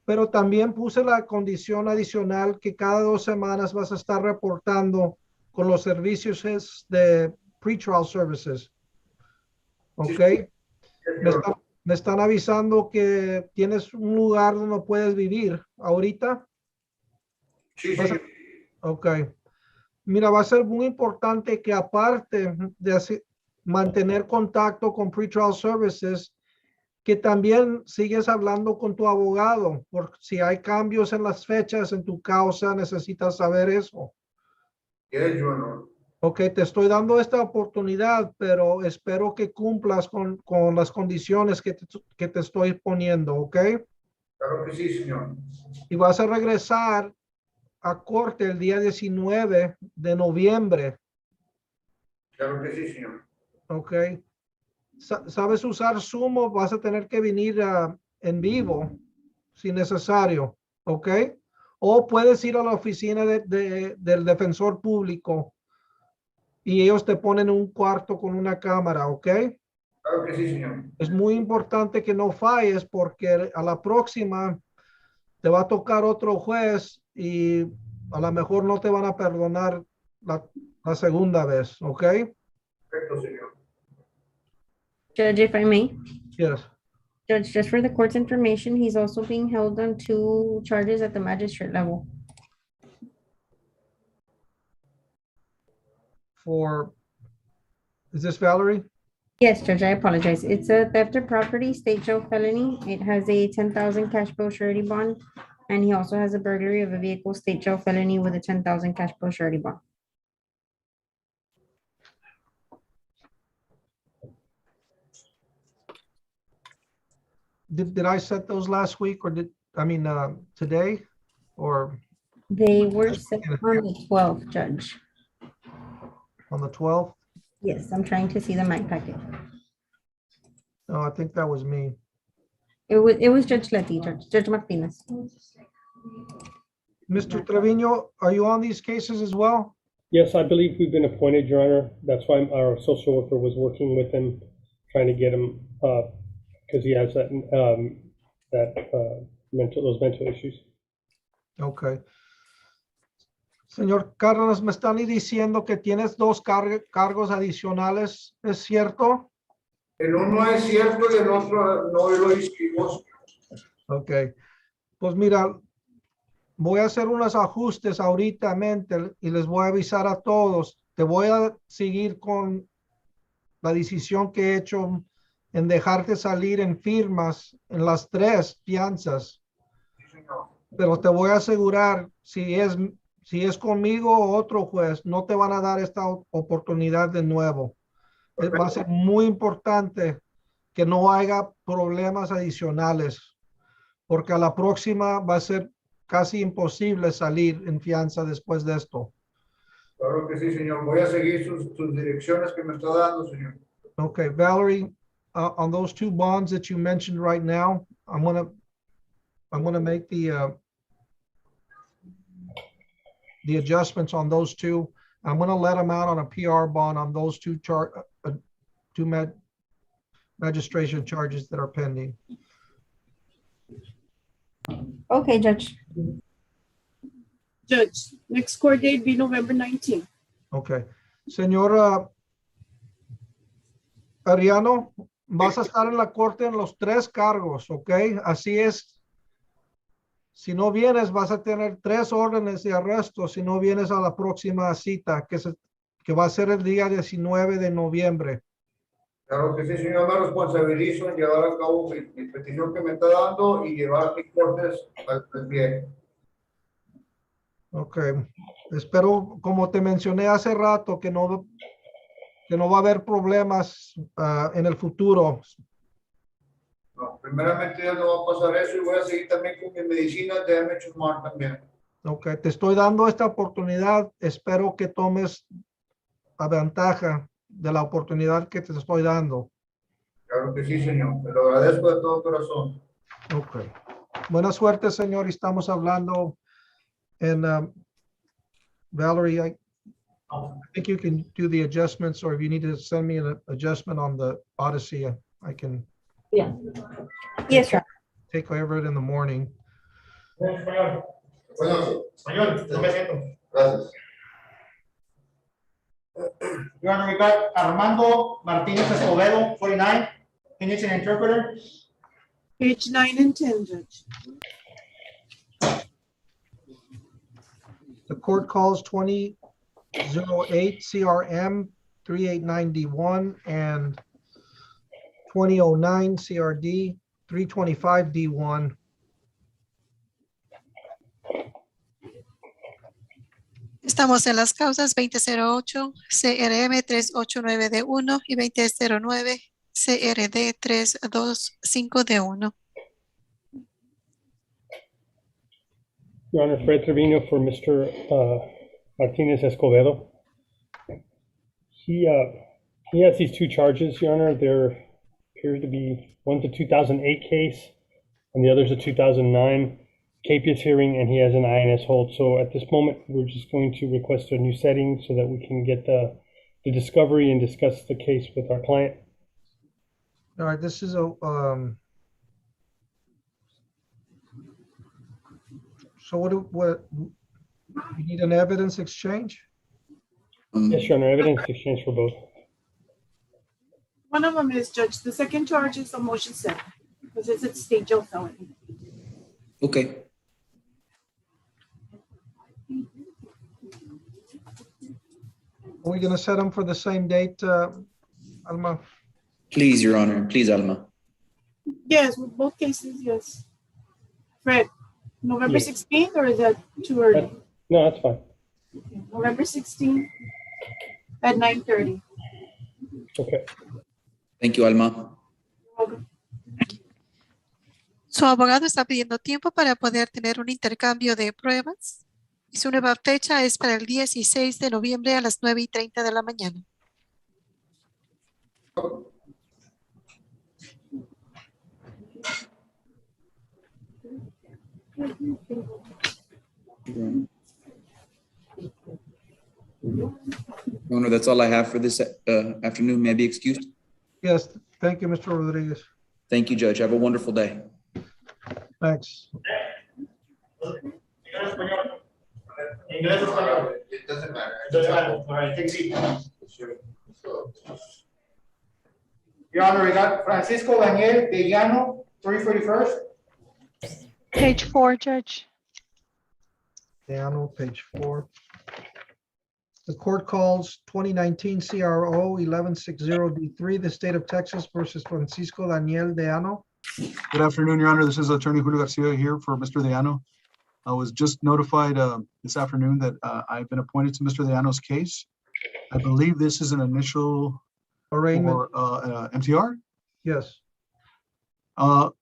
Pero también puse la condición adicional que cada 2 semanas vas a estar reportando con los servicios de pretrial services. ¿Ok? Me están avisando que tienes un lugar donde puedes vivir ahorita. Sí, sí. Ok. Mira, va a ser muy importante que aparte de mantener contacto con pretrial services, que también sigues hablando con tu abogado, porque si hay cambios en las fechas en tu causa, necesitas saber eso. Yes, Your Honor. Ok, te estoy dando esta oportunidad, pero espero que cumplas con las condiciones que te estoy poniendo, ¿ok? Claro que sí, señor. Y vas a regresar a corte el día 19 de noviembre. Claro que sí, señor. Ok. ¿Sabes usar Zoom o vas a tener que venir en vivo si necesario? Ok. O puedes ir a la oficina del defensor público y ellos te ponen un cuarto con una cámara, ¿ok? Claro que sí, señor. Es muy importante que no falles porque a la próxima te va a tocar otro juez y a lo mejor no te van a perdonar la segunda vez, ¿ok? Perfecto, señor. Judge, if I may. Yes. Judge, just for the court's information, he's also being held on 2 charges at the magistrate level. Is this Valerie? Yes, Judge, I apologize. It's a theft of property, state jail felony. It has a 10,000 cash bill surety bond. And he also has a burglary of a vehicle, state jail felony with a 10,000 cash bill surety bond. Did I set those last week or today or? They were set on the 12th, Judge. On the 12th? Yes, I'm trying to see the mic packet. No, I think that was me. It was Judge Letty, Judge Martinez. Mr. Trevino, are you on these cases as well? Yes, I believe we've been appointed, Your Honor. That's why our social worker was working with him, trying to get him, because he has those mental issues. Okay. Señor Cárdenas, me están diciendo que tienes 2 cargos adicionales, ¿es cierto? El uno es cierto y el otro no lo hicimos. Ok. Pues mira, voy a hacer unos ajustes ahorita y les voy a avisar a todos. Te voy a seguir con la decisión que he hecho en dejarte salir en firmas en las 3 fianzas. Pero te voy a asegurar, si es conmigo o otro juez, no te van a dar esta oportunidad de nuevo. Va a ser muy importante que no haya problemas adicionales, porque a la próxima va a ser casi imposible salir en fianza después de esto. Claro que sí, señor. Voy a seguir sus direcciones que me está dando, señor. Okay, Valerie, on those 2 bonds that you mentioned right now, I'm gonna make the adjustments on those 2. I'm gonna let them out on a PR bond on those 2 magistration charges that are pending. Okay, Judge. Judge, next court date be November 19th. Okay. Señora Ariano, vas a estar en la corte en los 3 cargos, ¿ok? Así es. Si no vienes, vas a tener 3 órdenes de arresto si no vienes a la próxima cita, que va a ser el día 19 de noviembre. Claro que sí, señor. Me responsabilizo en llevar a cabo mi petición que me está dando y llevar mis cortes al pie. Ok. Espero, como te mencioné hace rato, que no va a haber problemas en el futuro. No, primeramente ya no va a pasar eso y voy a seguir también con mis medicinas de MHMR también. Ok, te estoy dando esta oportunidad. Espero que tomes la ventaja de la oportunidad que te estoy dando. Claro que sí, señor. Te lo agradezco de todo corazón. Ok. Buena suerte, señor. Y estamos hablando en Valerie, I think you can do the adjustments, or if you need to send me an adjustment on the Odyssey, I can. Yeah. Yes, sir. Take care of it in the morning. Español. Español, no me siento. Gracias. Your Honor, we got Armando Martinez Escobedo, 49. He needs an interpreter. Page 9 and 10, Judge. The court calls 2008 CRM 389D1 and 2009 CRD 325D1. Estamos en las causas 2008 CRM 389D1 y 2009 CRD 325D1. Your Honor, Fred Trevino for Mr. Martinez Escobedo. He has these 2 charges, Your Honor. There appears to be one's a 2008 case and the other's a 2009 capious hearing, and he has an INS hold. So at this moment, we're just going to request a new setting so that we can get the discovery and discuss the case with our client. All right, this is a so what you need an evidence exchange? Yes, Your Honor, evidence exchange for both. One of them is, Judge, the second charge is a motion set because it's a state jail felony. Okay. Are we going to set them for the same date, Alma? Please, Your Honor. Please, Alma. Yes, with both cases, yes. Fred, November Yes. 16th, or is that too early? No, that's fine. Okay, November 16th at 9:30. Okay. Thank you, Alma. Su abogado está pidiendo tiempo para poder tener un intercambio de pruebas y su nueva fecha es para el 16 de noviembre a las 9:30 de la mañana. Your Honor, that's all I have for this afternoon. May I be excused? Yes, thank you, Mr. Rodriguez. Thank you, Judge. Have a wonderful day. Thanks. Inglés, español. It doesn't matter. Doesn't matter. All right, take a seat. Your Honor, we got Francisco Daniel de Llano, 341st. Page 4, Judge. Piano, page 4. The court calls 2019 CRO 1160D3, the state of Texas versus Francisco Daniel Deano. Good afternoon, Your Honor. This is Attorney Julio Garcia here for Mr. Deano. I was just notified this afternoon that I've been appointed to Mr. Deano's case. I believe this is an initial arraignment for MTR. Yes.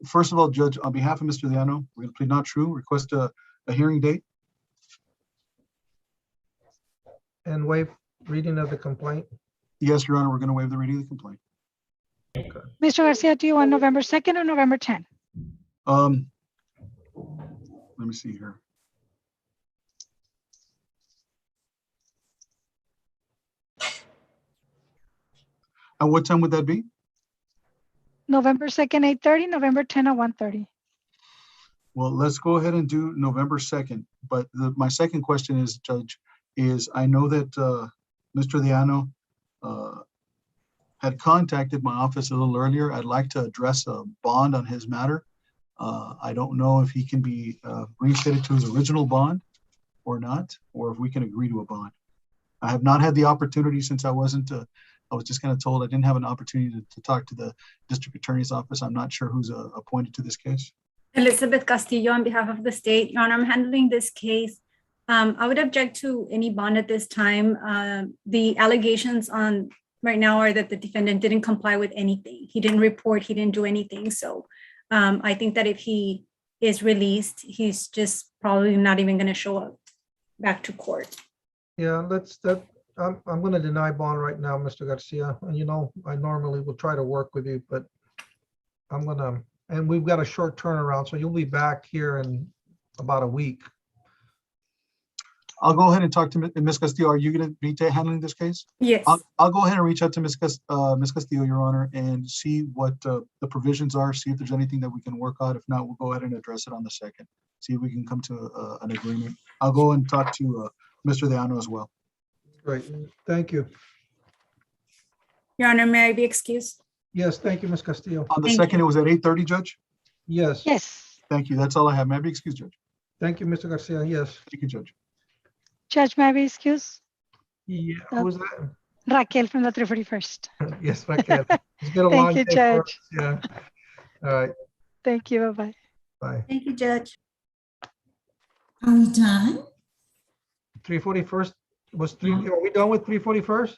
First of all, Judge, on behalf of Mr. Deano, we're going to plead not true, request a hearing date. And waive reading of the complaint. Yes, Your Honor, we're going to waive the reading of the complaint. Mr. Garcia, do you want November 2nd or November 10? Let me see here. At what time would that be? November 2nd, 8:30, November 10 at 1:30. Well, let's go ahead and do November 2nd. But my second question is, Judge, is I know that Mr. Deano had contacted my office a little earlier. I'd like to address a bond on his matter. I don't know if he can be reinstated to his original bond or not, or if we can agree to a bond. I have not had the opportunity since I was just kind of told I didn't have an opportunity to talk to the district attorney's office. I'm not sure who's appointed to this case. Elizabeth Castillo on behalf of the state. Your Honor, I'm handling this case. I would object to any bond at this time. The allegations on right now are that the defendant didn't comply with anything. He didn't report, he didn't do anything. So I think that if he is released, he's just probably not even going to show up back to court. Yeah, I'm going to deny bond right now, Mr. Garcia. And I normally will try to work with you, but and we've got a short turnaround, so you'll be back here in about a week. I'll go ahead and talk to Ms. Castillo. Are you going to be handling this case? Yes. I'll go ahead and reach out to Ms. Castillo, Your Honor, and see what the provisions are, see if there's anything that we can work out. If not, we'll go ahead and address it on the 2nd. See if we can come to an agreement. I'll go and talk to Mr. Deano as well. Great. Thank you. Your Honor, may I be excused? Yes, thank you, Ms. Castillo. On the 2nd, it was at 8:30, Judge? Yes. Yes. Thank you. That's all I have. May I be excused, Judge? Thank you, Mr. Garcia. Yes. Thank you, Judge. Judge, may I be excused? Yeah, who's that? Raquel from the 341st. Yes, Raquel. It's been a long Thank you, day for us. Judge. Yeah. All right. Thank you. Bye-bye. Bye. Thank you, Judge. Are we done? 341st was three. Are we done with 341st?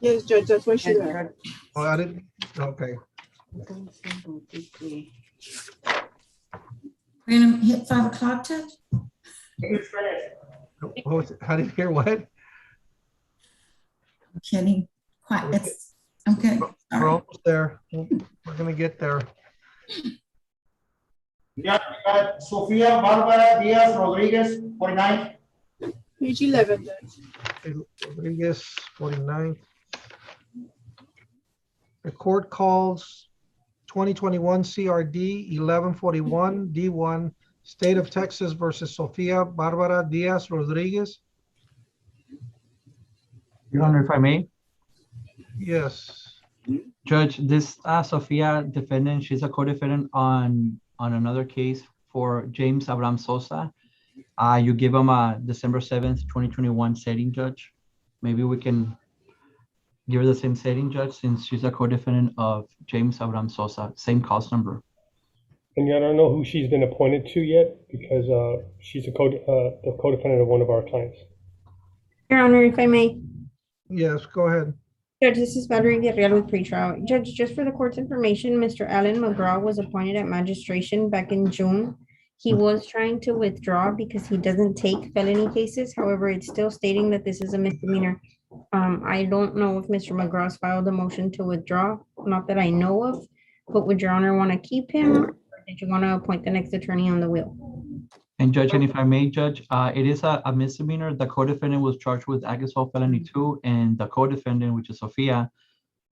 Yes, Judge, that's why she's there. Oh, I didn't. Okay. We're gonna hit 5 o'clock, Judge? How did you hear what? I'm kidding. Quiet. I'm good. We're almost there. We're gonna get there. Yeah, Sofia Barbara Diaz Rodriguez, 49. Page 11, Judge. Rodriguez, 49. The court calls 2021 CRD 1141 D1, State of Texas versus Sofia Barbara Diaz Rodriguez. Your Honor, if I may. Yes. Judge, this Sofia defendant, she's a co-defendant on another case for James Abraham Sosa. You give him a December 7th, 2021 setting, Judge. Maybe we can give her the same setting, Judge, since she's a co-defendant of James Abraham Sosa, same cause number. And I don't know who she's been appointed to yet because she's the co-defendant of one of our clients. Your Honor, if I may. Yes, go ahead. Judge, this is Valerie Guerrero with pretrial. Judge, just for the court's information, Mr. Alan McGraw was appointed at magistration back in June. He was trying to withdraw because he doesn't take felony cases. However, it's still stating that this is a misdemeanor. I don't know if Mr. McGraw's filed a motion to withdraw, not that I know of, but would Your Honor want to keep him? Or did you want to appoint the next attorney on the wheel? And Judge, and if I may, Judge, it is a misdemeanor. The co-defendant was charged with assault felony 2, and the co-defendant, which is Sofia,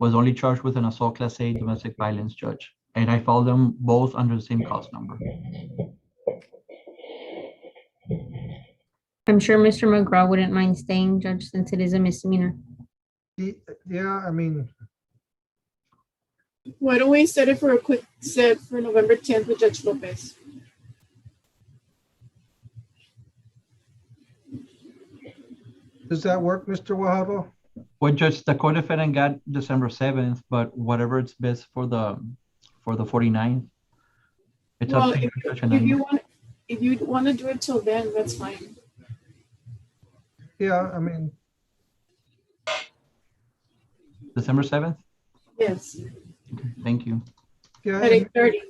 was only charged with an assault class A domestic violence, Judge. And I filed them both under the same cause number. I'm sure Mr. McGraw wouldn't mind staying, Judge, since it is a misdemeanor. Yeah, I mean. Why don't we set it for a quick set for November 10th with Judge Lopez? Does that work, Mr. Wahaba? Well, Judge, the co-defendant got December 7th, but whatever it's best for the 49th. It's Well, up to you, if Judge Hernandez. you want to do it till then, that's fine. Yeah, I mean, December 7th? Yes, Thank you. yeah. at 8:30.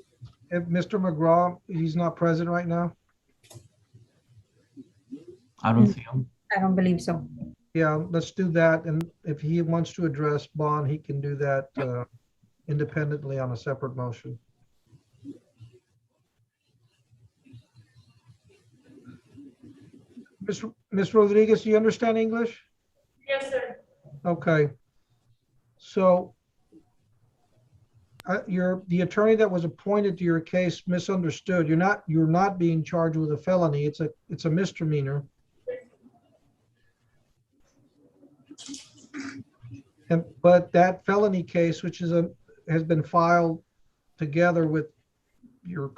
If Mr. McGraw, he's not present right now. I don't see him. I don't believe so. Yeah, let's do that. And if he wants to address bond, he can do that independently on a separate motion. Ms. Rodriguez, do you understand English? Yes, sir. Okay. So the attorney that was appointed to your case misunderstood. You're not being charged with a felony. It's a misdemeanor. But that felony case, which has been filed together with your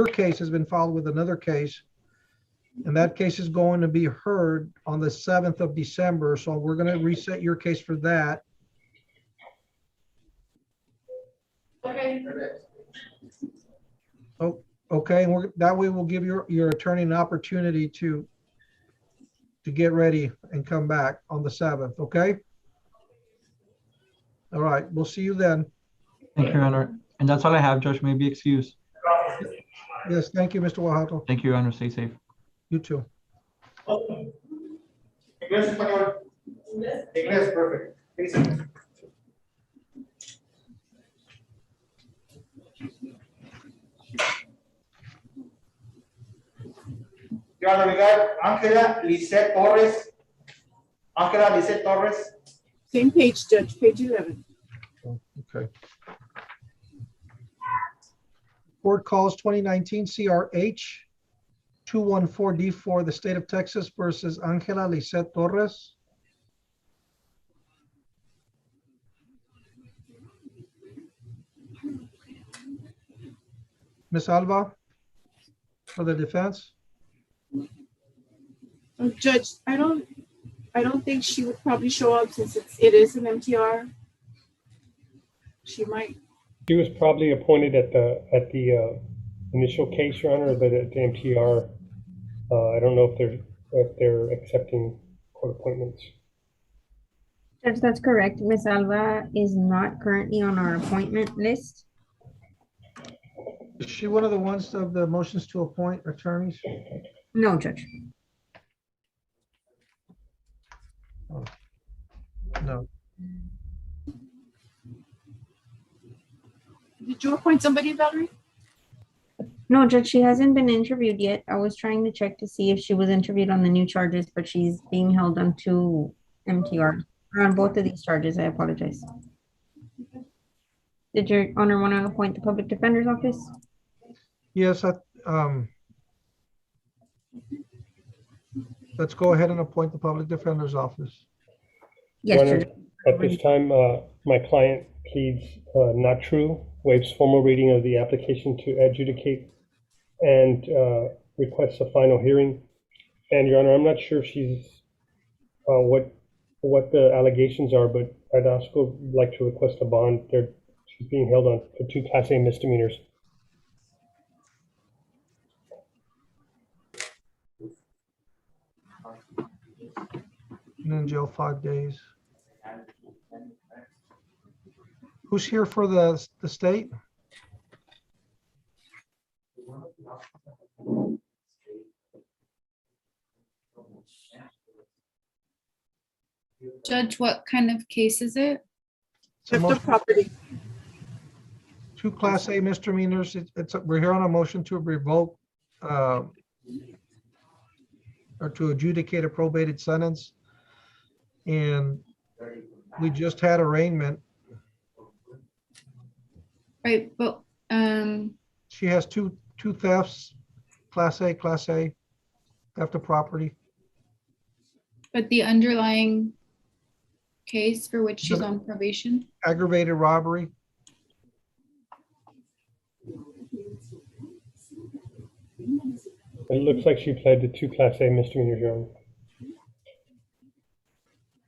case has been filed with another case, and that case is going to be heard on the 7th of December. So we're going to reset your case for that. Okay. Oh, okay, and that way we'll give your attorney an opportunity to get ready and come back on the 7th. Okay. All right, we'll see you then. Thank you, Your Honor. And that's all I have, Judge. May be excused. Yes, thank you, Mr. Oaxaca. Thank you, Your Honor. Stay safe. You too. Inglés, español. Inglés, perfect. Your Honor, we got Angela Lisette Torres. Angela Lisette Torres. Same page, Judge, page 11. Okay. Court calls 2019 CRH 214D4, the state of Texas versus Angela Lisette Torres. Ms. Alba, for the defense. Judge, I don't think she would probably show up since it is an MTR. She might. She was probably appointed at the initial case, Your Honor, but at the MTR, I don't know if they're accepting court appointments. Judge, that's correct. Ms. Alva is not currently on our appointment list. Is she one of the ones of the motions to appoint attorneys? No, Judge. Oh, no. Did you appoint somebody, Valerie? No, Judge, she hasn't been interviewed yet. I was trying to check to see if she was interviewed on the new charges, but she's being held on 2 MTR. On both of these charges, I apologize. Did Your Honor want to appoint the public defender's office? Yes, let's go ahead and appoint the public defender's office. Yes, Your Honor, Judge. at this time, my client pleads not true, waives formal reading of the application to adjudicate, and requests a final hearing. And Your Honor, I'm not sure if she's what the allegations are, but I'd also like to request a bond. She's being held on for 2 Class A misdemeanors. And in jail 5 days. Who's here for the state? Judge, what kind of case is it? Theft of property. 2 Class A misdemeanors. We're here on a motion to revoke or to adjudicate a probated sentence. And we just had arraignment. Right, but She has two thefts, Class A, theft of property. but the underlying case for which she's on probation? Aggravated robbery. It looks like she pled to 2 Class A misdemeanors, Your Honor.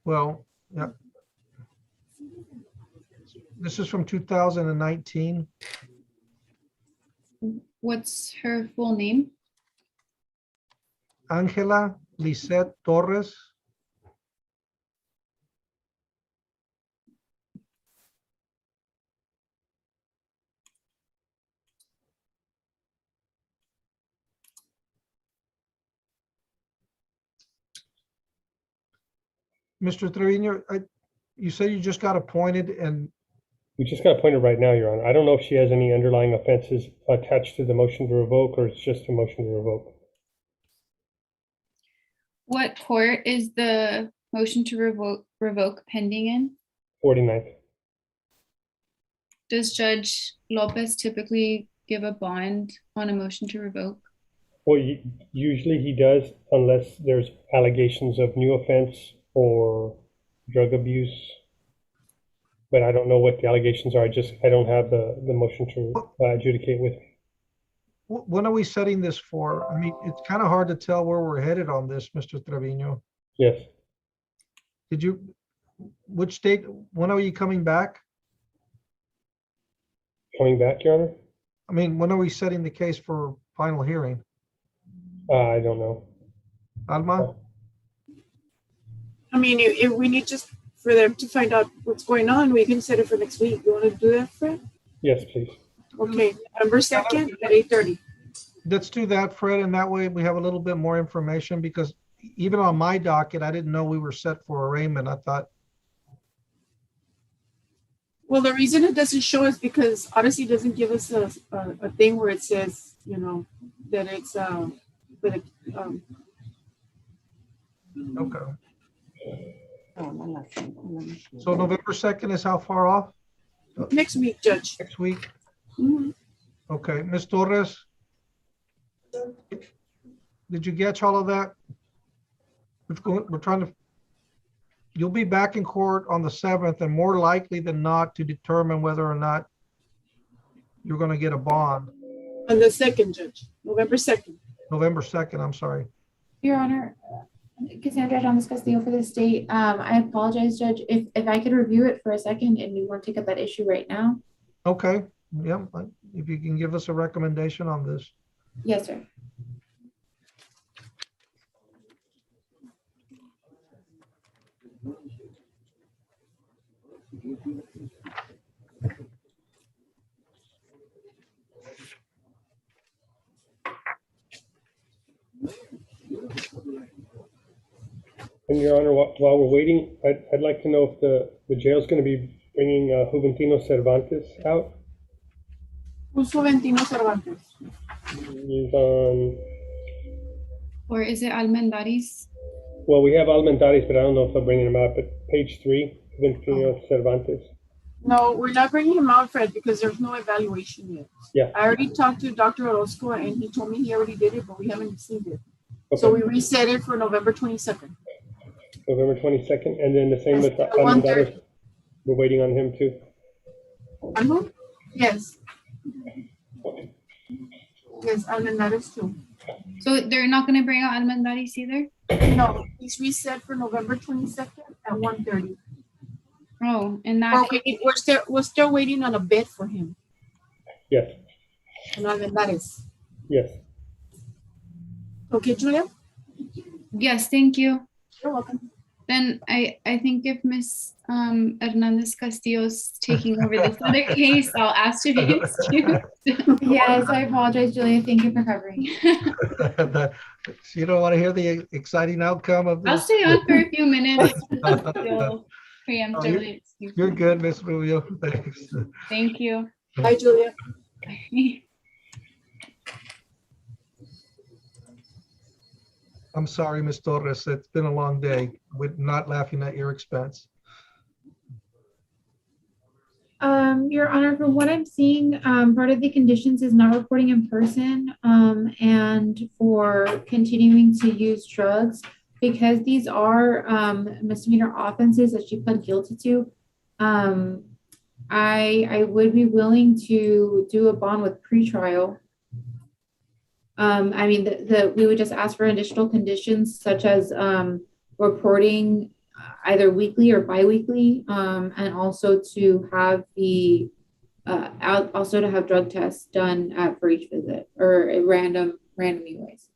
Well, yeah. This is from 2019. What's her full name? Angela Lisette Torres. Mr. Trevino, you said you just got appointed and We just got appointed right now, Your Honor. I don't know if she has any underlying offenses attached to the motion to revoke, or it's just a motion to revoke. What court is the motion to revoke pending in? 49th. Does Judge Lopez typically give a bond on a motion to revoke? Well, usually he does, unless there's allegations of new offense or drug abuse. But I don't know what the allegations are. I don't have the motion to adjudicate with me. when are we setting this for? I mean, it's kind of hard to tell where we're headed on this, Mr. Trevino. Yes. Which date, when are you coming back? Coming back, Your Honor? I mean, when are we setting the case for final hearing? I don't know. Alma? I mean, if we need just for them to find out what's going on, we can set it for next week. You want to do that, Fred? Yes, please. Okay, November 2nd at 8:30. Let's do that, Fred, and that way we have a little bit more information, because even on my docket, I didn't know we were set for arraignment. I thought, Well, the reason it doesn't show is because Odyssey doesn't give us a thing where it says, you know, that it's okay. So November 2nd is how far off? Next week, Judge. Next week? Mhm. Okay, Ms. Torres? Did you catch all of that? We're trying to, you'll be back in court on the 7th, and more likely than not to determine whether or not you're going to get a bond. On the 2nd, Judge, November 2nd. November 2nd, I'm sorry. Your Honor, Cassandra Thomas Castillo for the state. I apologize, Judge, if I could review it for a second and we want to take up that issue right now. Okay, yeah, if you can give us a recommendation on this. Yes, sir. And Your Honor, while we're waiting, I'd like to know if the jail's going to be bringing Juventino Cervantes out. Who's Juventino Cervantes? He's on, Or is it Almendaris? well, we have Almendaris, but I don't know if they're bringing him out, but page 3, Juventino Cervantes. No, we're not bringing him out, Fred, because there's no evaluation yet. Yeah. I already talked to Dr. Orozco and he told me he already did it, but we haven't received it. Okay. So we reset it for November 22nd. November 22nd, and then the same with Yes, Almendaris. We're waiting on him too. On who? Yes. Yes, Almendares too. So they're not going to bring out Almendaris either? No, he's reset for November 22nd at 1:30. Oh, and that Well, we're still waiting on a bid for him. Yes. And Almendares. Yes. Okay, Julia? Yes, thank you. You're welcome. Then I think if Ms. Hernandez Castillo's taking over this other case, I'll ask to be excused. Yes, I apologize, Julia. Thank you for covering. You don't want to hear the exciting outcome of this? I'll stay on for a few minutes. Still preemptively excuse You're me. good, Ms. Rubio. Thanks. Thank you. Bye, Julia. I'm sorry, Ms. Torres. It's been a long day. We're not laughing at your expense. Your Honor, from what I'm seeing, part of the conditions is not reporting in person, and for continuing to use drugs, because these are misdemeanor offenses that she pled guilty to. I would be willing to do a bond with pretrial. I mean, we would just ask for additional conditions such as reporting either weekly or biweekly, and also to have the also to have drug tests done for each visit or randomly ways.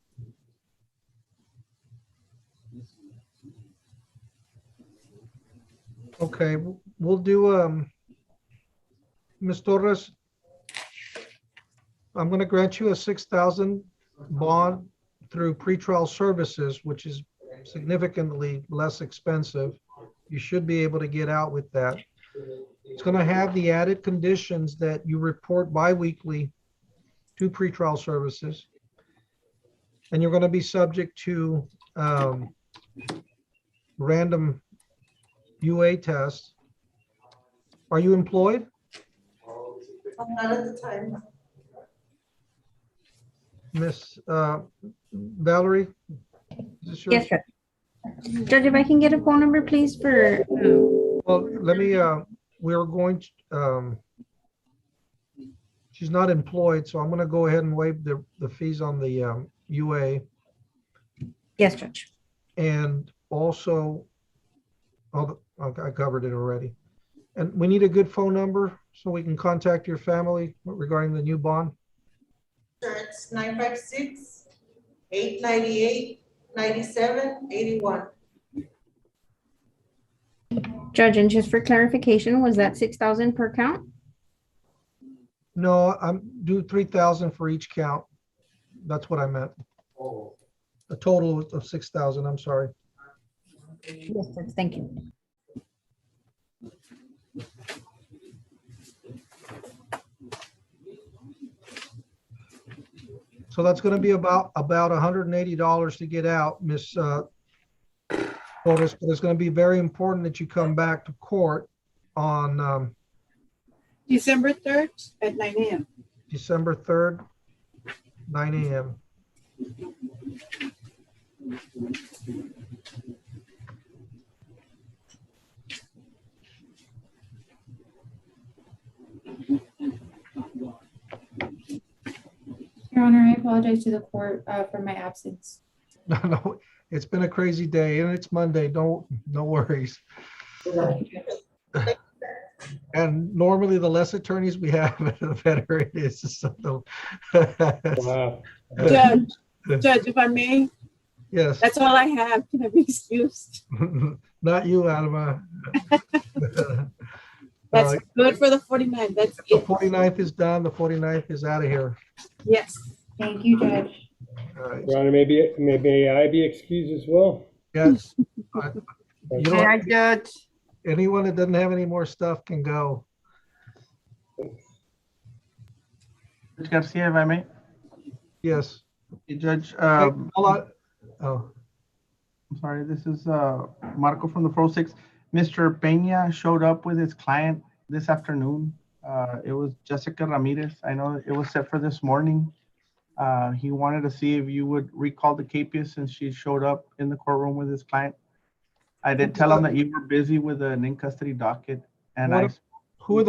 Okay, we'll do, Ms. Torres, I'm going to grant you a 6,000 bond through pretrial services, which is significantly less expensive. You should be able to get out with that. It's going to have the added conditions that you report biweekly to pretrial services. And you're going to be subject to random UA tests. Are you employed? Not at the time. Miss Valerie? Is this your- Yes, Judge. Judge, if I can get a phone number, please, for. Well, let me, we're going to, she's not employed, so I'm going to go ahead and waive the fees on the UA. Yes, Judge. And also, I covered it already. And we need a good phone number so we can contact your family regarding the new bond. Sure, it's 956-898-9781. Judge, and just for clarification, was that 6,000 per count? No, I'm do 3,000 for each count. That's what I meant. A total of 6,000, I'm sorry. Yes, Judge, thank you. So that's going to be about $180 to get out, Miss Torres. But it's going to be very important that you come back to court on December 3rd at 9 a.m. December 3rd, 9 a.m. Your Honor, I apologize to the court for my absence. No, it's been a crazy day and it's Monday. No worries. And normally the less attorneys we have, the better it is. So, Wow. Judge, if I may, yes. that's all I have. Can I be excused? Not you, Alma. That's good for the 49. That's The it. 49th is done. The 49th is out of here. Yes. Thank you, Judge. All right. Your Honor, maybe I be excused as well? Yes. You May I don't, judge? anyone that doesn't have any more stuff can go. Judge Garcia, if I may? Yes. Judge, Hold on. Oh, I'm sorry, this is Marco from the Pro 6. Mr. Peña showed up with his client this afternoon. It was Jessica Ramirez. I know it was set for this morning. He wanted to see if you would recall the capias since she showed up in the courtroom with his client. I did tell him that you were busy with an in-custody docket. And who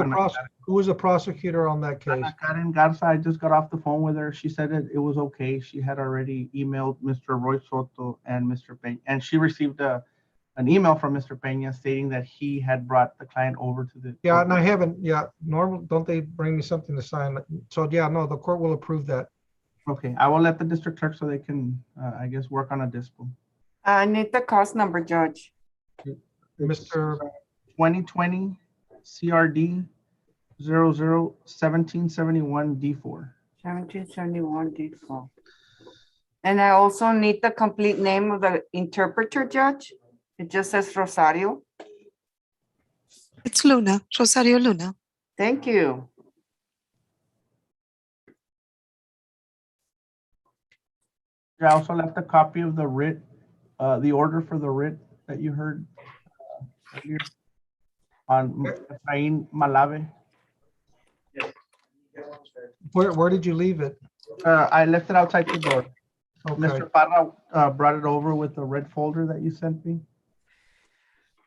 was the prosecutor on that case? Karen Garza, I just got off the phone with her. She said it was okay. She had already emailed Mr. Roy Soto and Mr. Peña, and she received an email from Mr. Peña stating that he had brought the client over to the. Yeah, and I haven't, normal, don't they bring me something to sign? So yeah, no, the court will approve that. Okay, I will let the district clerk so they can, I guess, work on a dispo. I need the cost number, Judge. Mr. 2020 CRD 001771 D4. 1771 D4. And I also need the complete name of the interpreter, Judge. It just says Rosario. It's Luna, Rosario Luna. Thank you. I also left a copy of the writ, the order for the writ that you heard earlier on Efrain Malave. Where did you leave it? I left it outside the door. Okay. Mr. Parra brought it over with the red folder that you sent me.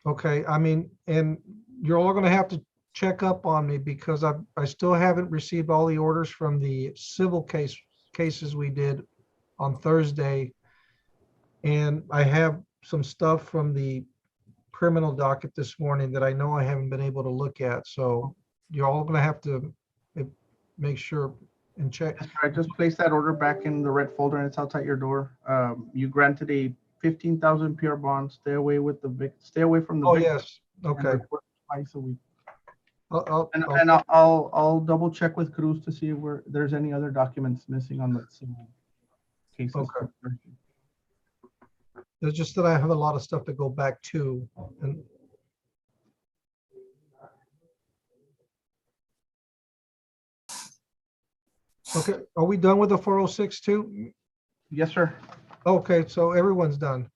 Okay, I mean, and you're all gonna have to check up on me because I still haven't received all the orders from the civil cases we did on Thursday. And I have some stuff from the criminal docket this morning that I know I haven't been able to look at, so you're all gonna have to make sure and check. I just placed that order back in the red folder and it's outside your door. You granted a 15,000 PR bond. Stay away stay away from the. Oh, victim yes, and okay. report twice a week. I'll- I'll double check with Cruz to see if there's any other documents missing on the civil cases. Okay. It's just that I have a lot of stuff to go back to, and okay, are we done with the 406 too? Yes, sir. Okay, so everyone's done.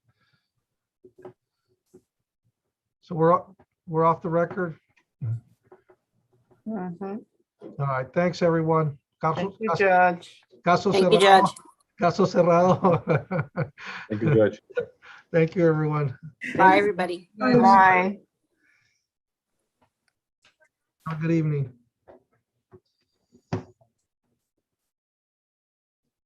So we're off the record. Mhm. All right, thanks, everyone. Thank you, Judge. Caso Thank you, cerrado. Judge. Caso cerrado. Thank you, Judge. Thank you, everyone. Bye, everybody. Bye. Have a good evening.